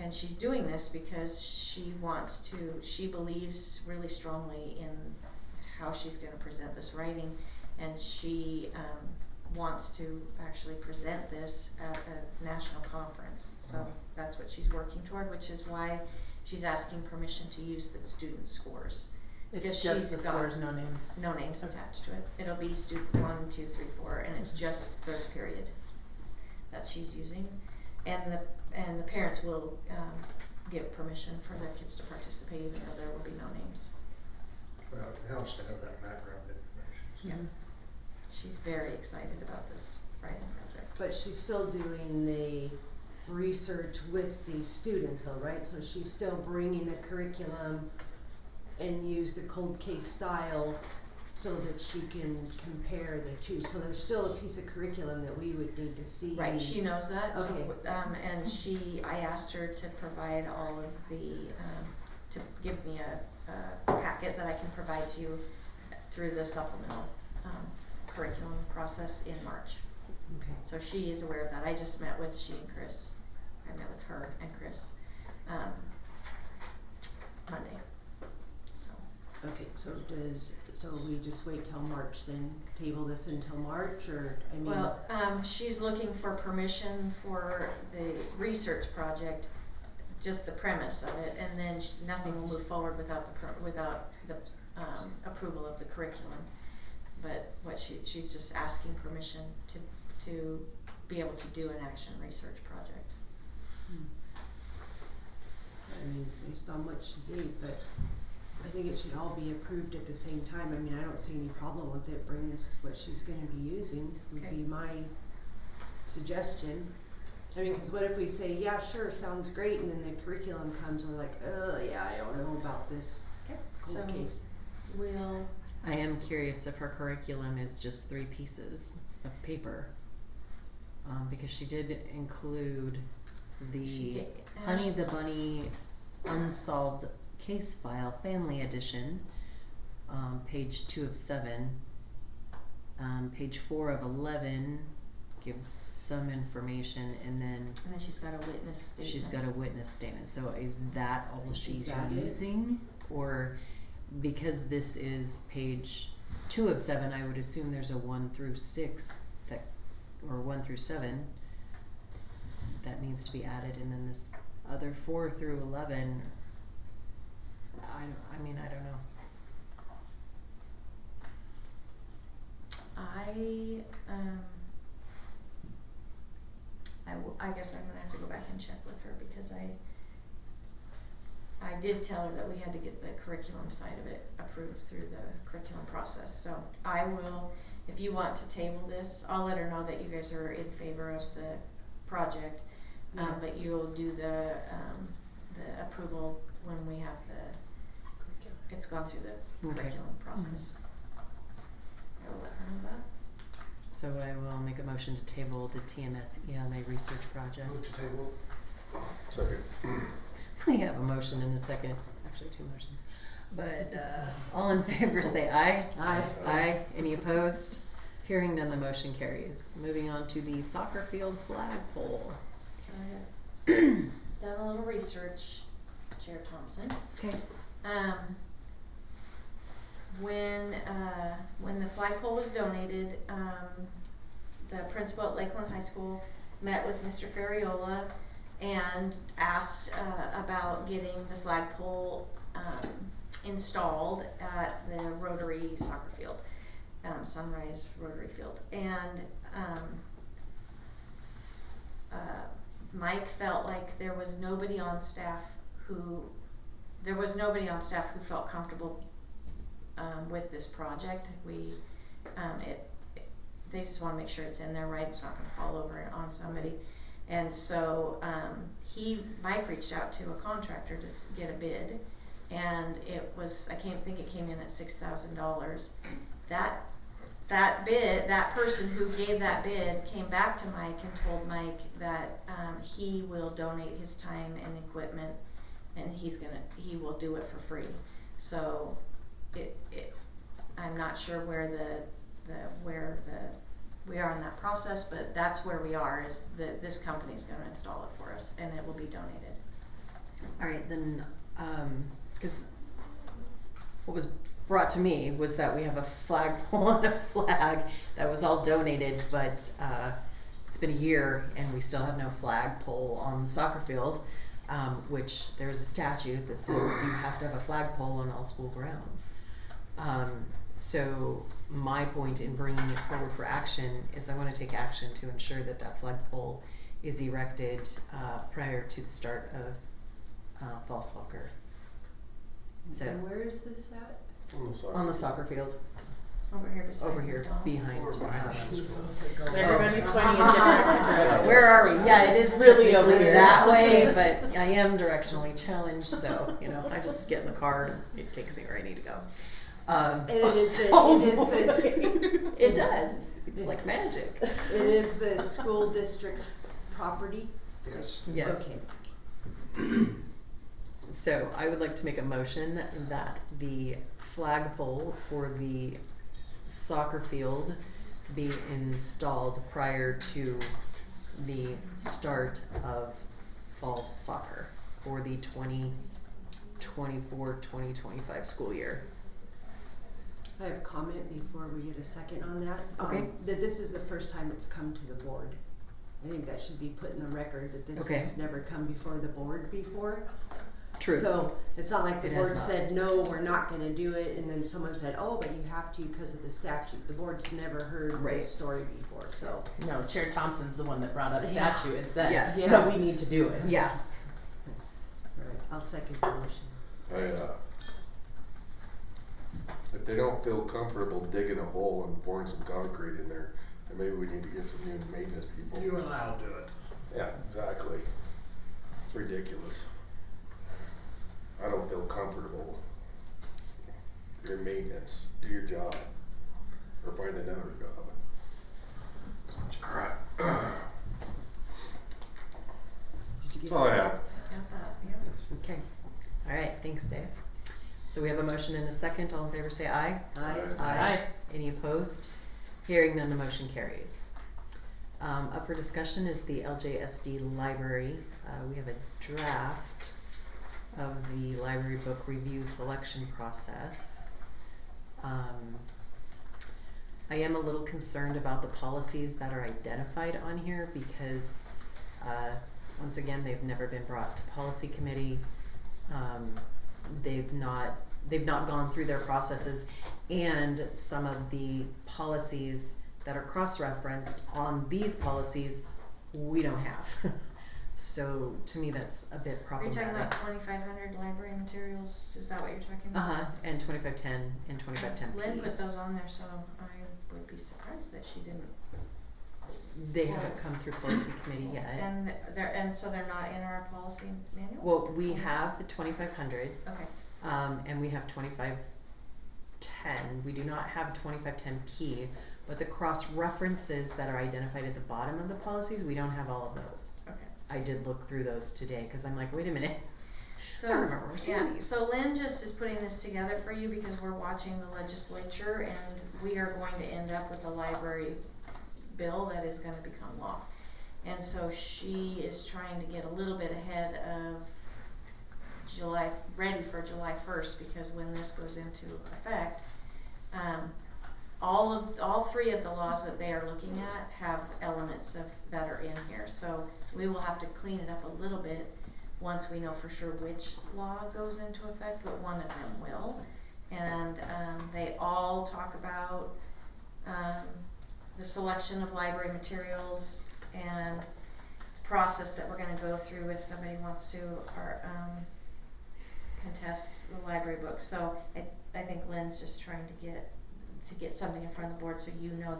And she's doing this because she believes really strongly in how she's going to present this writing, and she wants to actually present this at a national conference. So that's what she's working toward, which is why she's asking permission to use the student scores. It's just the scores, no names. No names attached to it. It'll be student 1, 2, 3, 4, and it's just 3rd period that she's using. And the parents will give permission for their kids to participate, even though there will be no names. Well, it helps to have that background information. Yeah. She's very excited about this writing project. But she's still doing the research with the students, all right? So she's still bringing the curriculum and use the cold case style so that she can compare the two. So there's still a piece of curriculum that we would need to see. Right, she knows that. Okay. So, and I asked her to provide all of the, to give me a packet that I can provide to you through the supplemental curriculum process in March. Okay. So she is aware of that. I just met with Chris. I met with her and Chris Monday. So. Okay, so we just wait till March then, table this until March, or, I mean? Well, she's looking for permission for the research project, just the premise of it, and then nothing will move forward without the approval of the curriculum. But what she's just asking permission to be able to do an action research project. I mean, based on what she gave, but I think it should all be approved at the same time. I mean, I don't see any problem with it. Bring us what she's gonna be using, would be my suggestion. I mean, cause what if we say, yeah, sure, sounds great, and then the curriculum comes and we're like, yeah, I don't know about this cold case. I am curious if her curriculum is just 3 pieces of paper, because she did include the Honey the Bunny Unsolved Case File Family Edition, page 2 of 7, page 4 of 11 gives some information, and then she's got a witness statement. She's got a witness statement. So is that all she's using? Or because this is page 2 of 7, I would assume there's a 1 through 6 that, or 1 through 7 that needs to be added, and then this other 4 through 11. I mean, I don't know. I guess I'm gonna have to go back and check with her, because I did tell her that we had to get the curriculum side of it approved through the curriculum process. So I will, if you want to table this, I'll let her know that you guys are in favor of the project, but you'll do the approval when we have it's gone through the curriculum process. I will let her know that. So I will make a motion to table the TMS ELA research project. Move to table. Second. We have a motion and a second, actually 2 motions. But all in favor say aye. Aye. Aye. Any opposed? Hearing none, the motion carries. Moving on to the soccer field flagpole. So I have done a little research, Chair Thompson. Okay. When the flagpole was donated, the principal at Lakeland High School met with Mr. Ferriola and asked about getting the flagpole installed at the Rotary soccer field. Sunrise Rotary Field. And, Mike felt like there was nobody on staff who felt comfortable, with this project. They just wanna make sure it's in there right, it's not gonna fall over on somebody. And so, Mike reached out to a contractor to get a bid, and it came in at $6,000. That person who gave that bid came back to Mike and told Mike that, he will donate his time and equipment, and he will do it for free. So, I'm not sure where we are in that process, but that's where we are, is that this company's gonna install it for us, and it will be donated. Alright, then, cause what was brought to me was that we have a flagpole and a flag that was all donated, but, it's been a year and we still have no flagpole on the soccer field, which there's a statute that says you have to have a flagpole on all school grounds. So my point in bringing it forward for action is I want to take action to ensure that that flagpole is erected prior to the start of fall soccer. So And where is this at? on the soccer field, Over here beside over here McDonald's. behind. Everybody's pointing in different directions. Where are we? Yeah, it is Really over technically here. that way, but I am directionally challenged, so I just get in the car and it takes me where I need to go. And it is It does. It's like magic. It is the school district's property? Yes. Yes. Okay. So I would like to make a motion that the flagpole for the soccer field be installed prior to the start of fall soccer for the 2024-2025 school year. I have a comment before we get a second on that. Okay. That this is the first time it's come to the board. I think that should be put in the record, that this Okay. has never come before the board before. True. So it's not like the It has board not. said, no, we're not gonna do it, and then someone said, oh, but you have to because of the statute. The board's never heard Right. this story before, so. No, Chair Thompson's the one that brought up Yeah. statute and said, Yes. Yeah. no, we need to do it. Yeah. Alright, I'll second the motion. If they don't feel comfortable digging a hole and pouring some concrete in there, then maybe we need to get some new maintenance people. You and I'll do it. Yeah, exactly. It's ridiculous. I don't feel comfortable. Your maintenance, do your job, or find another job. Such crap. Did you get That's all I that? have. Got that, yep. Okay. All right. Thanks, Dave. So we have a motion and a second. All in favor say aye. Aye. Aye. Any opposed? Hearing none, the motion carries. Up for discussion is the LJSD library. We have a draft of the library book review selection process. I am a little concerned about the policies that are identified on here because once again, they've never been brought to policy committee. They've not gone through their processes, and some of the policies that are cross-referenced on these policies we don't have. So to me that's a bit Are you problematic. talking about 2500 library materials? Is that what you're talking about? And 2510 and 2510P. Lynn put those on there, so I would be surprised that she didn't. They haven't come through policy committee yet. And so they're not in our policy manual? Well, we have the 2500. Okay. And we have 2510. We do not have 2510P, but the cross references that are identified at the bottom of the policies, we don't have all of those. Okay. I did look through those today because I'm like, wait a minute. So, I remember seeing these. so Lynn just is putting this together for you because we're watching the legislature and we are going to end up with a library bill that is gonna become law. And so she is trying to get a little bit ahead of ready for July 1st, because when this goes into effect, all three of the laws that they are looking at have elements that are in here. So we will have to clean it up a little bit once we know for sure which law goes into effect, but one of them will. And they all talk about the selection of library materials and process that we're gonna go through if somebody wants to, or, contest the library book. So I think Lynn's just trying to get something in front of the board so you know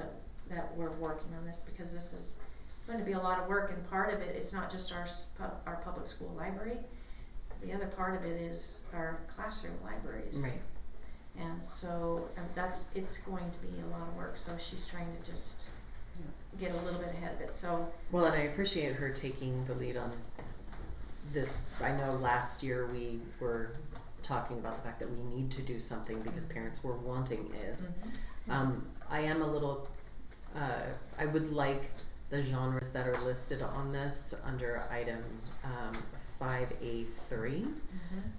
that we're working on this, because this is going to be a lot of work, and part of it, it's not just our public school library. The other part of it is our classroom libraries. Right. And so it's going to be a lot of work, so she's trying to just get a little bit ahead of it, so. Well, and I appreciate her taking the lead on this. I know last year we were talking about the fact that we need to do something because parents were wanting it. I am a little, I would like the genres that are listed on this under item 5A3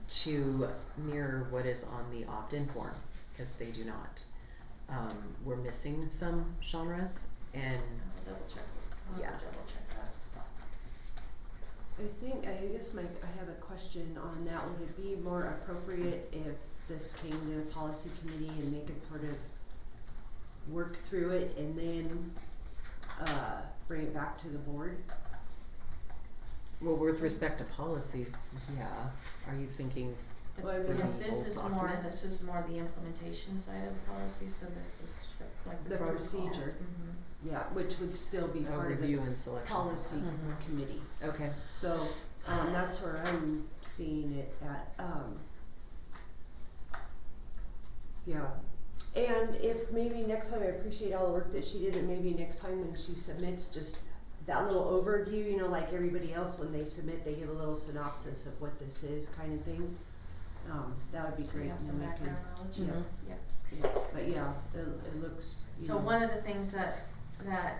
to mirror what is on the opt-in form, because they do not. We're missing some genres, and I'll double check. Yeah. Double check that. I guess I have a question on that. Would it be more appropriate if this came to the policy committee and they could sort of work through it and then bring it back to the board? well, with respect to policies, yeah. Are you thinking Well, I for mean, the This old is document? more the implementation side of the policy, so this is like the The protocols. procedure. Yeah, which would still be Oh, part of review the and selection. policy committee. Okay. So, that's where I'm seeing it at, yeah. And if maybe next time, I appreciate all the work that she did, and maybe next time when she submits, just that little overview, you know, like everybody else, when they submit, they give a little synopsis of what this is, kind of thing. That would be So you great. have and some then we can- background knowledge. Yeah. Yeah. Yeah, but yeah, it looks, you So know. one of the things that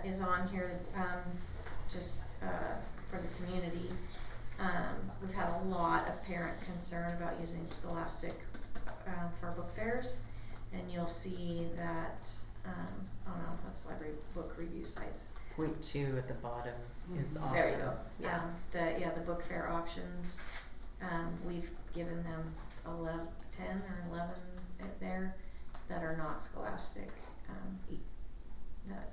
is on here, just, for the community, we've had a lot of parent concern about using Scholastic, for book fairs. And you'll see that, oh no, that's library book review sites. Point 2 at the bottom is awesome. There you go. Yeah. The book fair options, we've given them 10 or 11 there that are not Scholastic, that,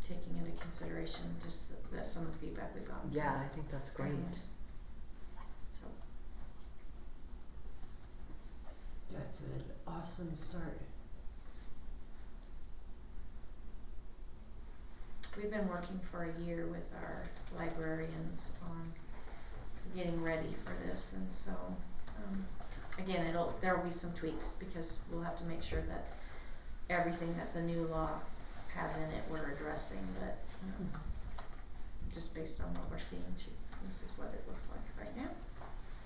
taking into consideration just that some of the feedback we've gotten. Yeah, I think that's great. So, That's an awesome start. we've been working for a year with our librarians on getting ready for this, and so, again, there will be some tweaks, because we'll have to make sure that everything that the new law has in it, we're addressing, but, just based on what we're seeing, this is what it looks like right now.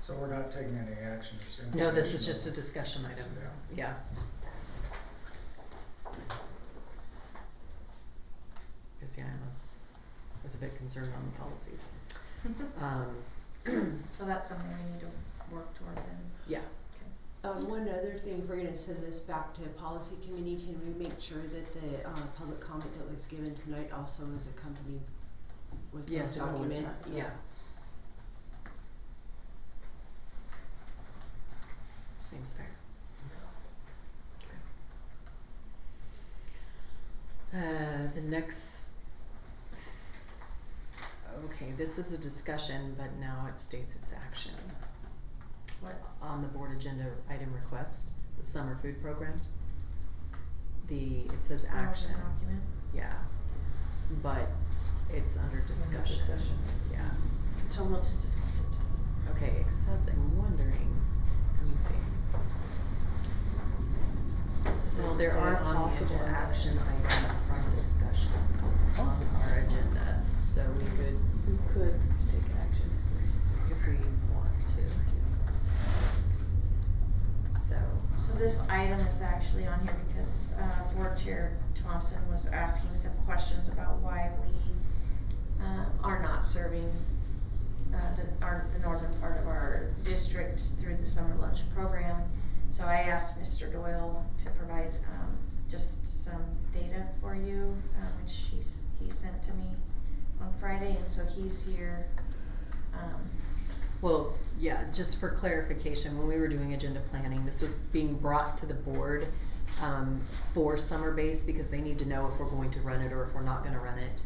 So we're not taking any action, it's No, this is informational. just a discussion item. Yeah. Cause yeah, I was a bit concerned on the policies. So that's something we need to work toward then. Yeah. One other thing, if we're gonna send this back to policy committee, can we make sure that the, public comment that was given tonight also is accompanied with this Yes. document? Yeah. Seems fair. Okay. The next, okay, this is a discussion, but now it states its action. What? On the board agenda item request, the summer food program. It says action. Document. Yeah, but it's under discussion. Yeah. So we'll just discuss it. Okay, except I'm wondering, let me see. Well, Doesn't there say are it on the possible agenda. action items from discussion on our agenda, so we could take action. if we want to. So this item is actually on here because, Board Chair Thompson was asking some questions about why we, are not serving, the northern part of our district through the summer lunch program. So I asked Mr. Doyle to provide, just some data for you, which he sent to me on Friday, and so he's here, Well, yeah, just for clarification, when we were doing agenda planning, this was being brought to the board for summer base because they need to know if we're going to run it or if we're not gonna run it.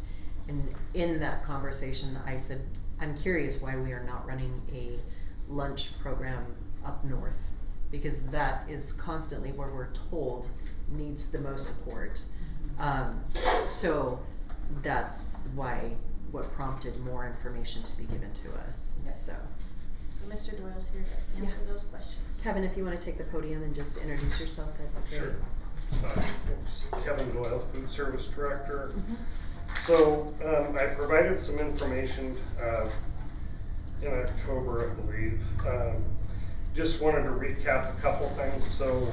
And in that conversation, I said, I'm curious why we are not running a lunch program up north. Because that is constantly where we're told needs the most support. So that's why, what prompted more information to be given to us, Yep. so. So Mr. Doyle's here to answer those questions. Kevin, if you wanna take the podium and just introduce yourself, that'd be great. Sure. It's Kevin Doyle, Food Service Director. Mhm. So, I provided some information, in October, I believe. Just wanted to recap a couple things. So,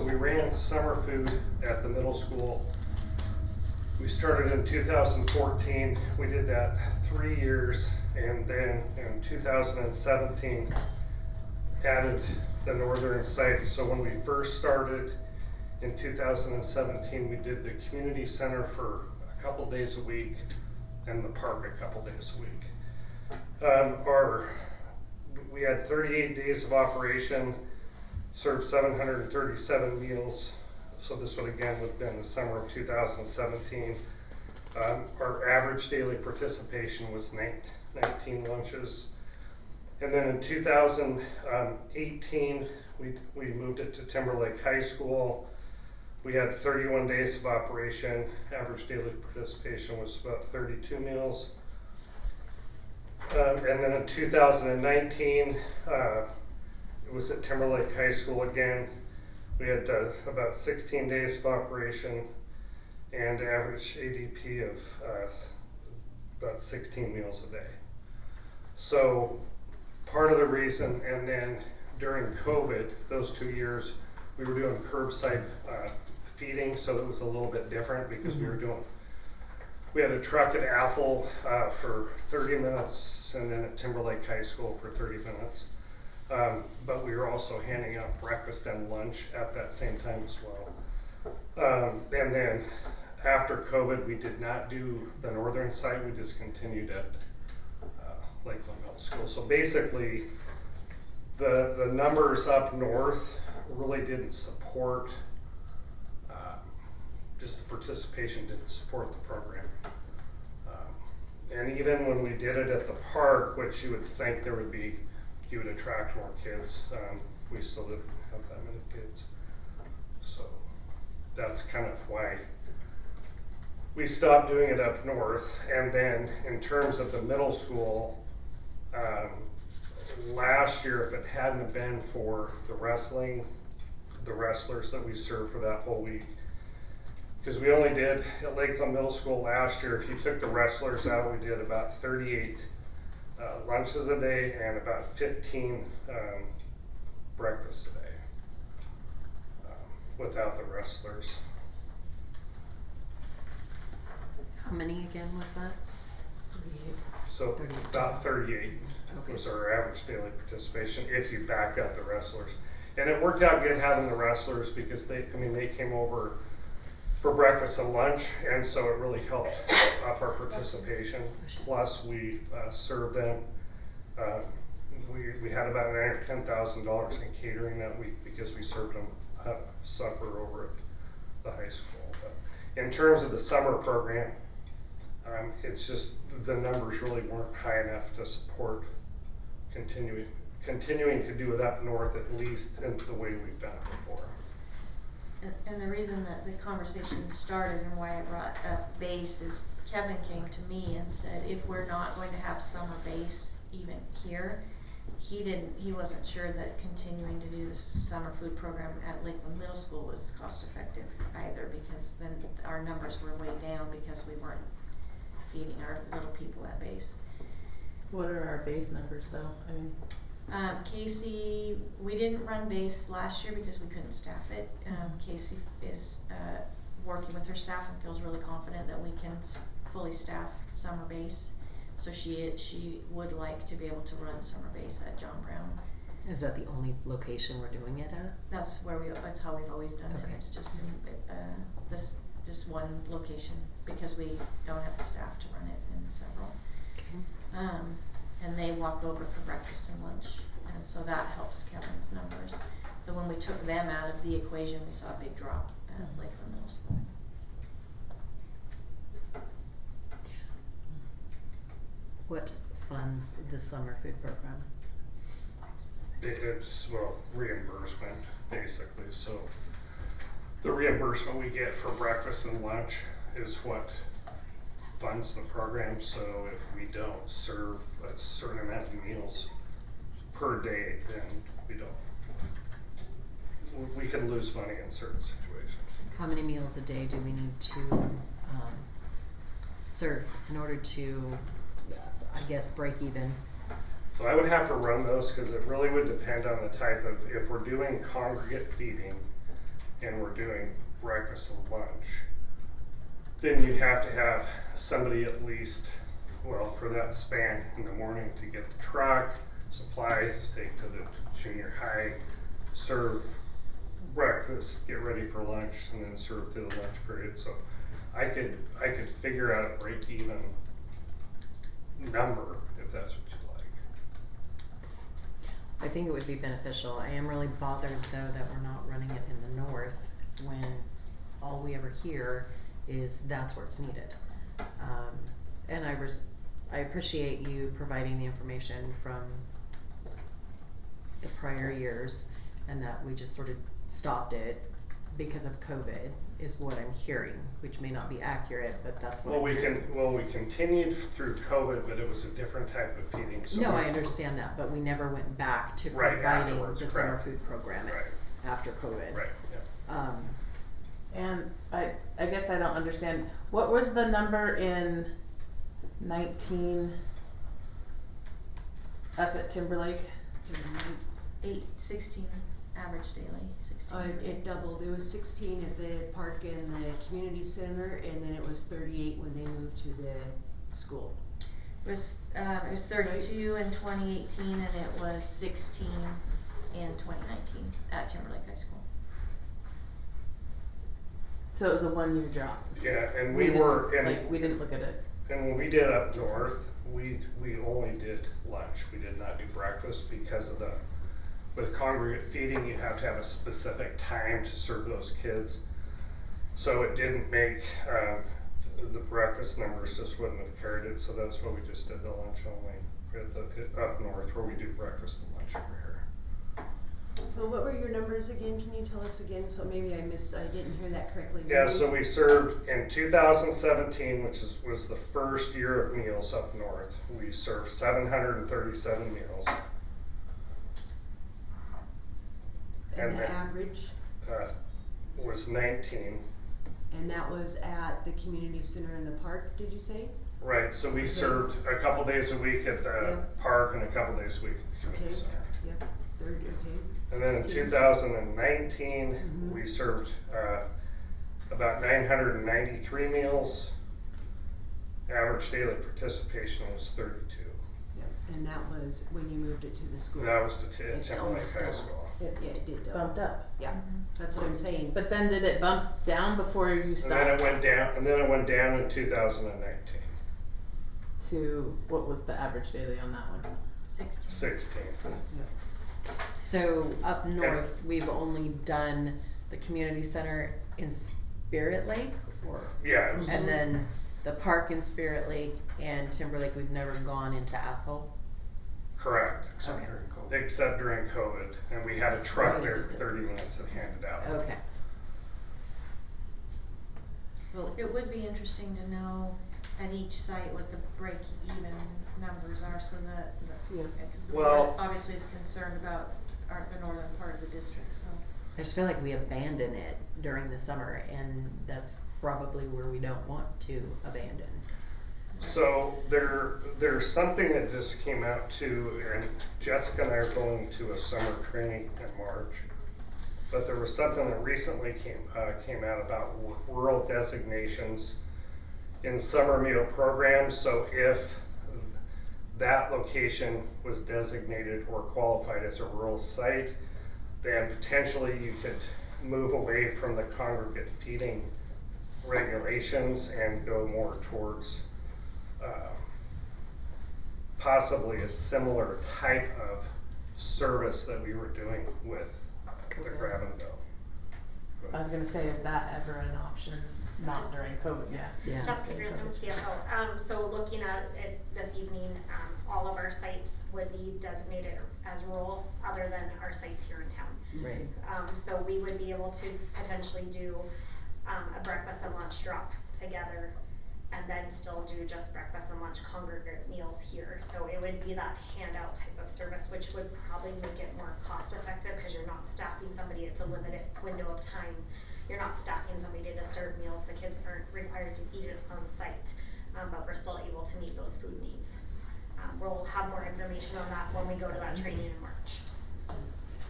we ran summer food at the middle school. We started in 2014. We did that 3 years, and then in 2017 added the northern sites. So when we first started in 2017, we did the community center for a couple days a week and the park a couple days a week. We had 38 days of operation, served 737 meals. So this would again would have been the summer of 2017. Our average daily participation was 19 lunches. And then in 2018, we moved it to Timberlake High School. We had 31 days of operation. Average daily participation was about 32 meals. And then in 2019, it was at Timberlake High School again. We had about 16 days of operation and average ADP of about 16 meals a day. So part of the reason, and then during COVID, those 2 years, we were doing curbside feeding, so it was a little bit different because we had a truck at Athol for 30 minutes and then at Timberlake High School for 30 minutes. But we were also handing out breakfast and lunch at that same time as well. And then after COVID, we did not do the northern site, we just continued at Lakeland Middle School. So basically, the numbers up north really didn't support, just the participation didn't support the program. And even when we did it at the park, which you would think there would be, you would attract more kids, we still didn't have that many kids. So that's kind of why we stopped doing it up north. And then in terms of the middle school, last year, if it hadn't have been for the wrestlers that we served for that whole week, because we only did at Lakeland Middle School last year, if you took the wrestlers out, we did about 38 lunches a day and about 15 breakfasts a day without the wrestlers. How many again was that? So 38. about 38 Okay. was our average daily participation if you back out the wrestlers. And it worked out good having the wrestlers because they came over for breakfast and lunch, and so it really helped up our participation. Plus we served them, we had about $9,000 or $10,000 in catering that week because we served them supper over at the high school. But in terms of the summer program, it's just the numbers really weren't high enough to support continuing to do it up north, at least in the way we've done it before. And the reason that the conversation started and why I brought up base is Kevin came to me and said, if we're not going to have summer base even here, he wasn't sure that continuing to do the summer food program at Lakeland Middle School was cost effective either, because then our numbers were way down because we weren't feeding our little people at base. What are our base numbers though? I mean, Casey, we didn't run base last year because we couldn't staff it. Casey is working with her staff and feels really confident that we can fully staff summer base. So she would like to be able to run summer base at John Brown. Is that the only location we're doing it at? That's how we've always done Okay. it. It's just just one location because we don't have the staff to run it in several. Okay. And they walk over for breakfast and lunch, and so that helps Kevin's numbers. So when we took them out of the equation, we saw a big drop at Lakeland Middle School. What funds the summer food program? It's, well, reimbursement, basically, so the reimbursement we get for breakfast and lunch is what funds the program, so if we don't serve a certain amount of meals per day, then we don't, we can lose money in certain situations. How many meals a day do we need to serve in order to, I guess, break even? So I would have to run those, cause it really would depend on the type of, if we're doing congregate feeding and we're doing breakfast and lunch, then you'd have to have somebody at least, well, for that span in the morning to get the truck, supplies, take to the junior high, serve breakfast, get ready for lunch, and then serve through the lunch period. So I could figure out a break even number if that's what you'd like. I think it would be beneficial. I am really bothered though that we're not running it in the north when all we ever hear is that's where it's needed. And I appreciate you providing the information from the prior years and that we just sort of stopped it because of COVID is what I'm hearing, which may not be accurate, but that's what we continued through COVID, but it was a different type of feeding. So no, I understand that, but we never went back to right providing afterwards, the correct. summer food program after COVID. Right, yeah. And I guess I don't understand, what was the number in 19 up at Timberlake? 16 average daily, 16. It doubled. It was 16 at the park and the community center, and then it was 38 when they moved to the school. It was 32 in 2018 and it was 16 in 2019 at Timberlake High School. So it was a 1 year drop. Yeah, and We we were, we didn't look at it. and when we did up north, we only did lunch. We did not do breakfast because of with congregate feeding, you have to have a specific time to serve those kids. So it didn't make, the breakfast numbers just wouldn't have carried it, so that's why we just did the lunch only up north where we do breakfast and lunch over here. So what were your numbers again? Can you tell us again? So maybe I didn't hear that correctly. Yeah, so we served in 2017, which was the first year of meals up north. We served 737 meals. And the then, average? Was 19. And that was at the community center in the park, did you say? Right, so we served a couple days a week at the park and a couple days a week at the community Okay. center. Yep, okay. And then in 16. 2019, we served about 993 meals. Average daily participation was 32. Yep, and that was when you moved it to the school. That was to It Timberlake almost High doubled. School. Yeah, it did double. Bumped up. Yeah, that's what I'm saying. But then did it bump down before you stopped? And then it went down in 2019. To, what was the average daily on that one? 16. So up north, we've only done the community center in Spirit Lake, or Yeah. It was, and then the park in Spirit Lake and Timberlake. We've never gone into Athol. correct. Okay. Except during COVID, and we had a truck Right. there for 30 minutes and handed out. Okay. Well, it would be interesting to know at each site what the break-even numbers are, so that, Yeah. because the Well- board obviously is concerned about the northern part of the district, so. I just feel like we abandon it during the summer, and that's probably where we don't want to abandon. So there's something that just came out too, and Jessica and I are going to a summer training in March. But there was something that recently came out about rural designations in summer meal programs. So if that location was designated or qualified as a rural site, then potentially you could move away from the congregate feeding regulations and go more towards possibly a similar type of service that we were doing with the grab and go. I was gonna say, is that ever an option? Not during COVID, yeah. Yeah. Jessica Grantham, CFO. So looking at it this evening, all of our sites would be designated as rural, other than our sites here in town. Right. So we would be able to potentially do a breakfast and lunch drop together, and then still do just breakfast and lunch congregate meals here. So it would be that handout type of service, which would probably make it more cost effective, because you're not staffing somebody, it's a limited window of time. You're not staffing somebody to serve meals, the kids aren't required to eat it on site, but we're still able to meet those food needs. We'll have more information on that when we go to that training in March.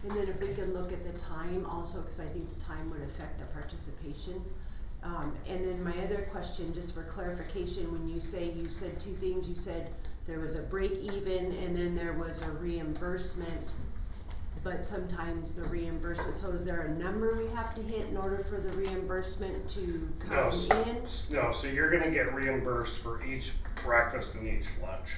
And then if we could look at the time also, because I think the time would affect the participation. And then my other question, just for clarification, when you said two things, you said there was a break even and then there was a reimbursement, but sometimes the reimbursement, so is there a number we have to hit in order for the reimbursement to come in? No, so you're gonna get reimbursed for each breakfast and each lunch,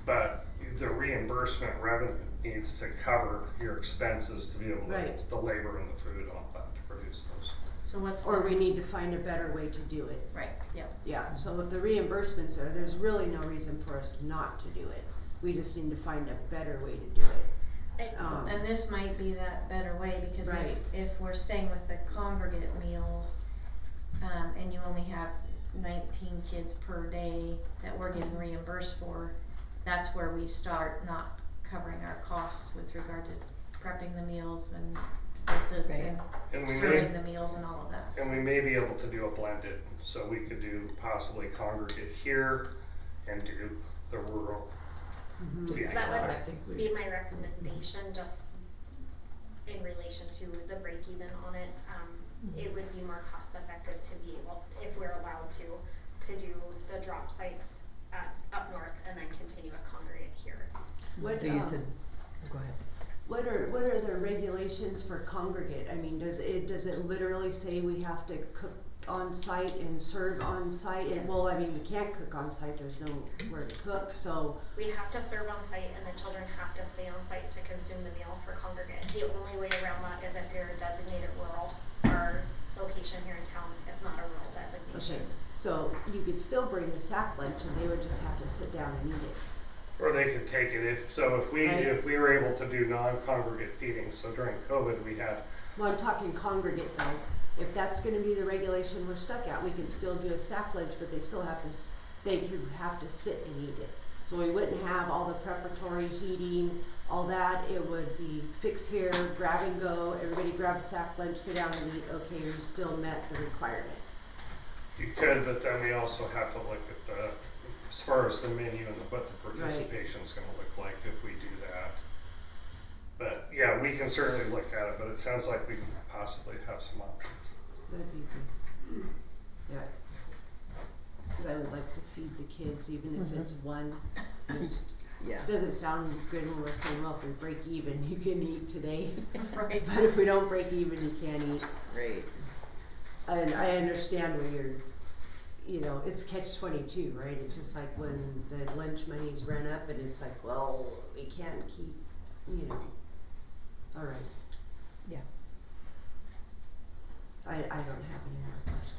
but the reimbursement revenue needs to cover your expenses to be able to, Right. the labor and the food and all that to produce those. So what's Or we need to find a better way to do it. right, yep. Yeah, so if the reimbursements are, there's really no reason for us not to do it. We just need to find a better way to do it. And this might be that better way, because Right. if we're staying with the congregate meals, and you only have 19 kids per day that we're getting reimbursed for, that's where we start not covering our costs with regard to prepping the meals and Right. And we serving may, the meals and all of that. and we may be able to do a blended, so we could do possibly congregate here and do the rural. Yeah. That I would think we- be my recommendation, just in relation to the break even on it. It would be more cost effective to be able, if we're allowed to do the drop sites up north and then continue a congregate here. So you said, go ahead. What are the regulations for congregate? I mean, does it literally say we have to cook on site and serve on site? And well, I mean, we can't cook on site, there's nowhere to cook, so. We have to serve on site, and the children have to stay on site to consume the meal for congregate. The only way around that is if you're a designated rural. Our location here in town is not a rural designation. Okay, so you could still bring the sack lunch and they would just have to sit down and eat it. Or they could take it if Right. we were able to do non-congregate feeding, so during COVID we had, Well, I'm talking congregate though. If that's gonna be the regulation we're stuck at, we could still do a sack lunch, but they still have to, they could have to sit and eat it. So we wouldn't have all the preparatory heating, all that. It would be fix here, grab and go, everybody grab a sack lunch, sit down and eat. Okay, you still met the requirement. you could, but then we also have to look at the, as far as the menu and what the Right. participation's gonna look like if we do that. But yeah, we can certainly look at it, but it sounds like we can possibly have some options. That'd be good. Yeah. Cause I would like to feed the kids, even if it's one. It's, Yeah. doesn't sound good when we're saying, well, if we break even, you can eat today. Right. But if we don't break even, you can't eat. Right. And I understand where you're, you know, it's catch-22, right? It's just like when the lunch money's run up and it's like, well, we can't keep, you know. All right. Yeah. I don't have any more questions.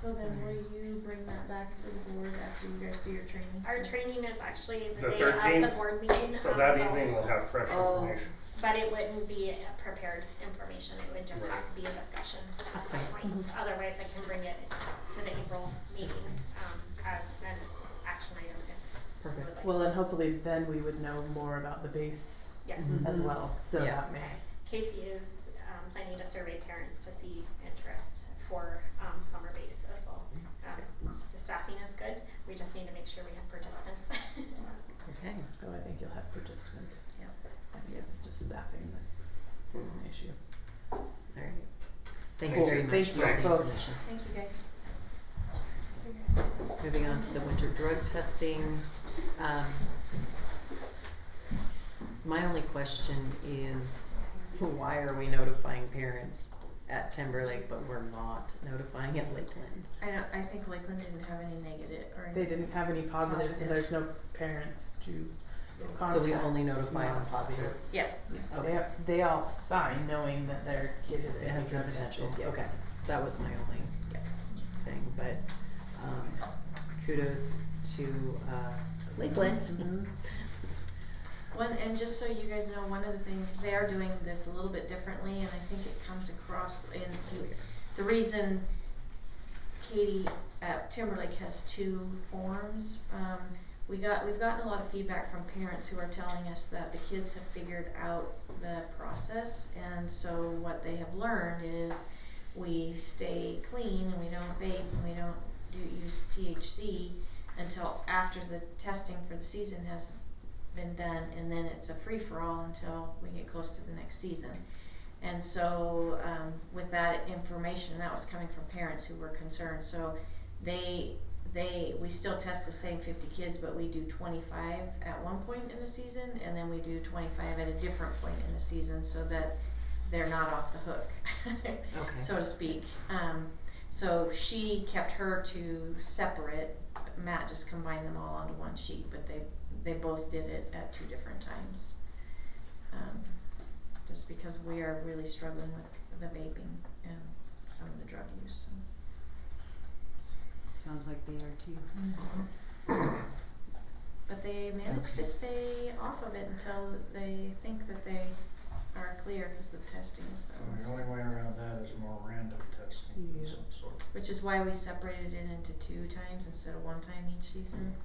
So then will you bring that back to the board after you guys do your training? Our training is actually The the day 13th? of the board meeting. So that evening we'll have fresh Oh. information. But it wouldn't be prepared information, it would just have to be a discussion at that point. Otherwise, I can bring it to the April meeting, as an action item if you would Perfect. like Well, to. and hopefully then we would know more about the base Yes. as well, so Yeah. that may. Casey is, planning to survey parents to see interest for, summer base as well. The staffing is good, we just need to make sure we have participants. Okay. Oh, I think you'll have participants. Yep. I think it's just staffing that's an issue. All right. Thank Cool. you very much Thank for you that both. information. Thank you guys. Moving on to the winter drug testing. My only question is, why are we notifying parents? at Timberlake, but we're not notifying at Lakeland. I think Lakeland didn't have any negative or. They didn't have any positives, and there's no parents to contact. So we only notify on positive? Yeah. Okay. They all sign knowing that their kid is It gonna has be the drug potential, tested. okay, that was my only thing, but, kudos to, Lakeland. Mhm. And just so you guys know, one of the things, they are doing this a little bit differently, and I think it comes across the reason Katie at Timberlake has 2 forms, we've gotten a lot of feedback from parents who are telling us that the kids have figured out the process, and so what they have learned is we stay clean and we don't vape and we don't use THC until after the testing for the season has been done, and then it's a free-for-all until we get close to the next season. And so with that information, that was coming from parents who were concerned, so we still test the same 50 kids, but we do 25 at one point in the season, and then we do 25 at a different point in the season, so that they're not off the hook, Okay. so to speak. So she kept her 2 separate. Matt just combined them all onto one sheet, but they both did it at 2 different times. Just because we are really struggling with the vaping and some of the drug use. Sounds like they are too. But they managed to stay off of it until they think that they are clear because of testing and So stuff. the only way around that is more random testing of Yeah. some sort. Which is why we separated it into 2 times instead of 1 time each season.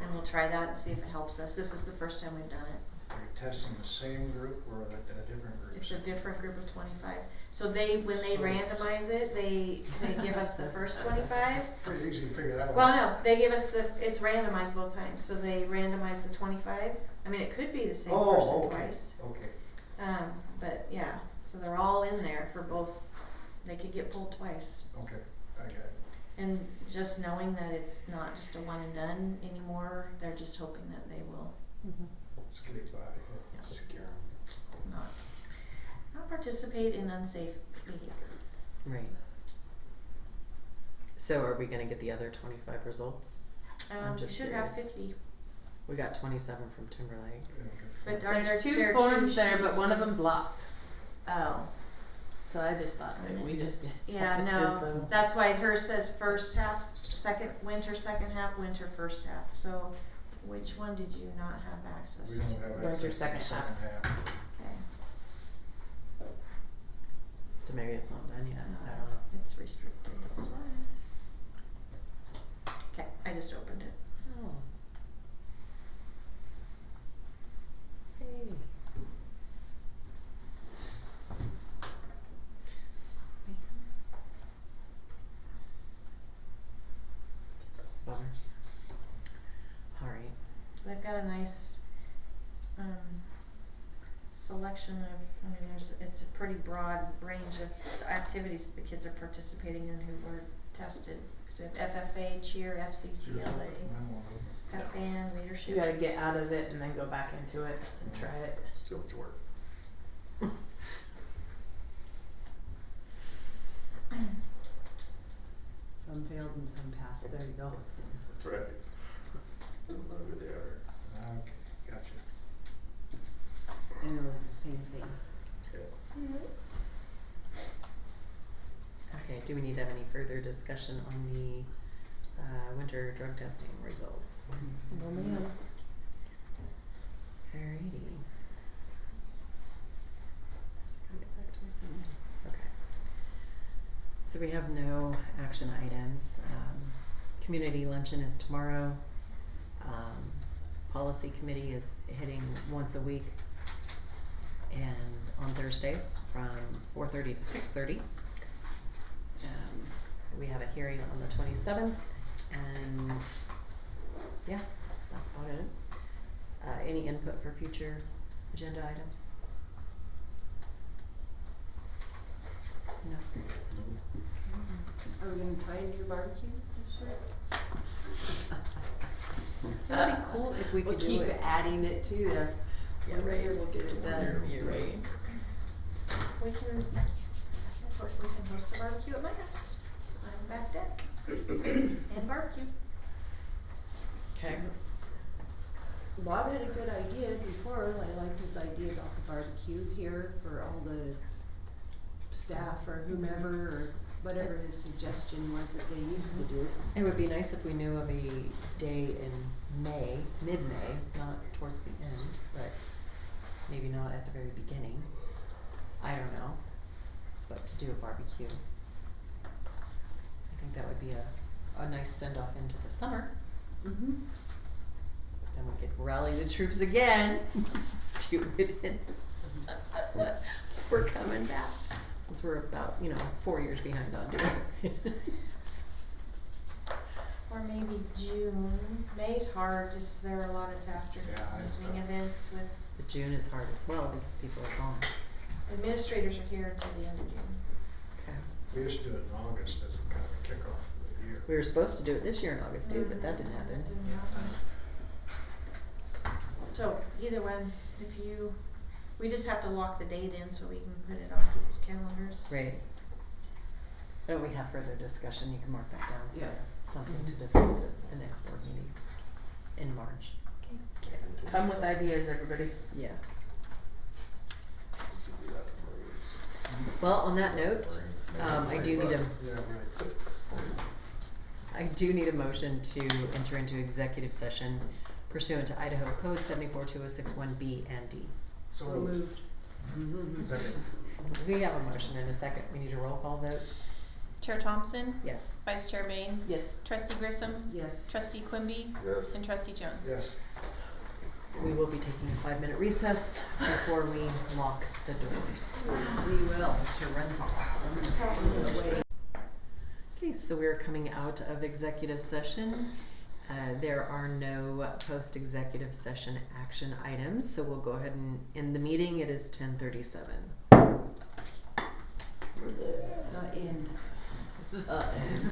And we'll try that and see if it helps us. This is the first time we've done it. Are you testing the same group or a different group? It's a different group of 25. So when they randomize it, they give us the first 25. Pretty easy to figure that one Well, out. no, they give us it's randomized both times. So they randomize the 25. I mean, it could be the same person Oh, okay, twice. okay. But yeah, so they're all in there for both. They could get pulled twice. Okay, I got it. And just knowing that it's not just a one and done anymore, they're just hoping that they will Mhm. Let's get it by it. Scare 'em. not participate in unsafe behavior. Right. So are we gonna get the other 25 results? I'm We just should have curious. 50. We got 27 from Timberlake. But There's there 2 are forms 2 there, but sheets. one of them's locked. Oh. So I just thought that we just Yeah, did no, the- that's why hers says first half, winter second half, winter first half. So which one did you not have access We don't to? have Where's access your to second the half? second half. Okay. So maybe it's not done yet, I don't know. It's restricted. That's why. Okay, I just opened it. Oh. Hey. Bummer. Alright. They've got a nice selection of, I mean, it's a pretty broad range of activities that the kids are participating in who were tested. So we have FFA, cheer, FCCLA, pep band, leadership. You gotta get out of it and then go back into it and try it. Still much work. Some failed and some passed, there you go. That's right. Don't know who they are. Okay, gotcha. And it was the same thing. Okay, do we need to have any further discussion on the winter drug testing results? No ma'am. Alrighty. Okay. So we have no action items. Community luncheon is tomorrow. Policy committee is hitting once a week and on Thursdays from 4:30 to 6:30. We have a hearing on the 27th, and yeah, that's about it. Any input for future agenda items? No. Are we gonna try and do barbecue this year? It'd be cool if we We'll could do keep it. adding it to the, Yeah, right. we'll get it done. You're right. We can course, we can host a barbecue at my house. I'm back deck. And barbecue. Okay. Bob had a good idea before, I liked his idea about the barbecue here for all the staff or whomever, or whatever his suggestion was that they used to do. It would be nice if we knew of a day in May, mid-May, not towards the end, but maybe not at the very beginning. I don't know, but to do a barbecue. I think that would be a nice send-off into the summer. Mm-hmm. Then we could rally the troops again. Do it in. We're coming back. Since we're about, 4 years behind on doing it. Or maybe June. May's hard, just there are a lot of after Yeah, it's evening tough. events with But June is hard as well because people are gone. administrators are here until the end of June. Okay. We used to do it in August as a kind of a kickoff for the year. We were supposed to do it this year in August too, but that didn't happen. Didn't happen. So either one, we just have to lock the date in so we can put it on people's calendars. Right. Why don't we have further discussion? You can mark that down. Yeah. Something to discuss at the next board meeting in March. Okay. Come with ideas, everybody. Yeah. Well, on that note, I do need Yeah, right. a motion to enter into executive session pursuant to Idaho Code 742061B and D. So moved. Second. We have a motion and a second. We need a roll call vote. Chair Thompson, Yes. Vice Chair Bain, Yes. Trustee Grissom, Yes. Trustee Quimby, Yes. and Trustee Jones. Yes. We will be taking a 5-minute recess before we lock the doors. Yes, we will. To rental. Okay, so we're coming out of executive session. There are no post-executive session action items, so we'll go ahead and end the meeting. It is 10:37. The end.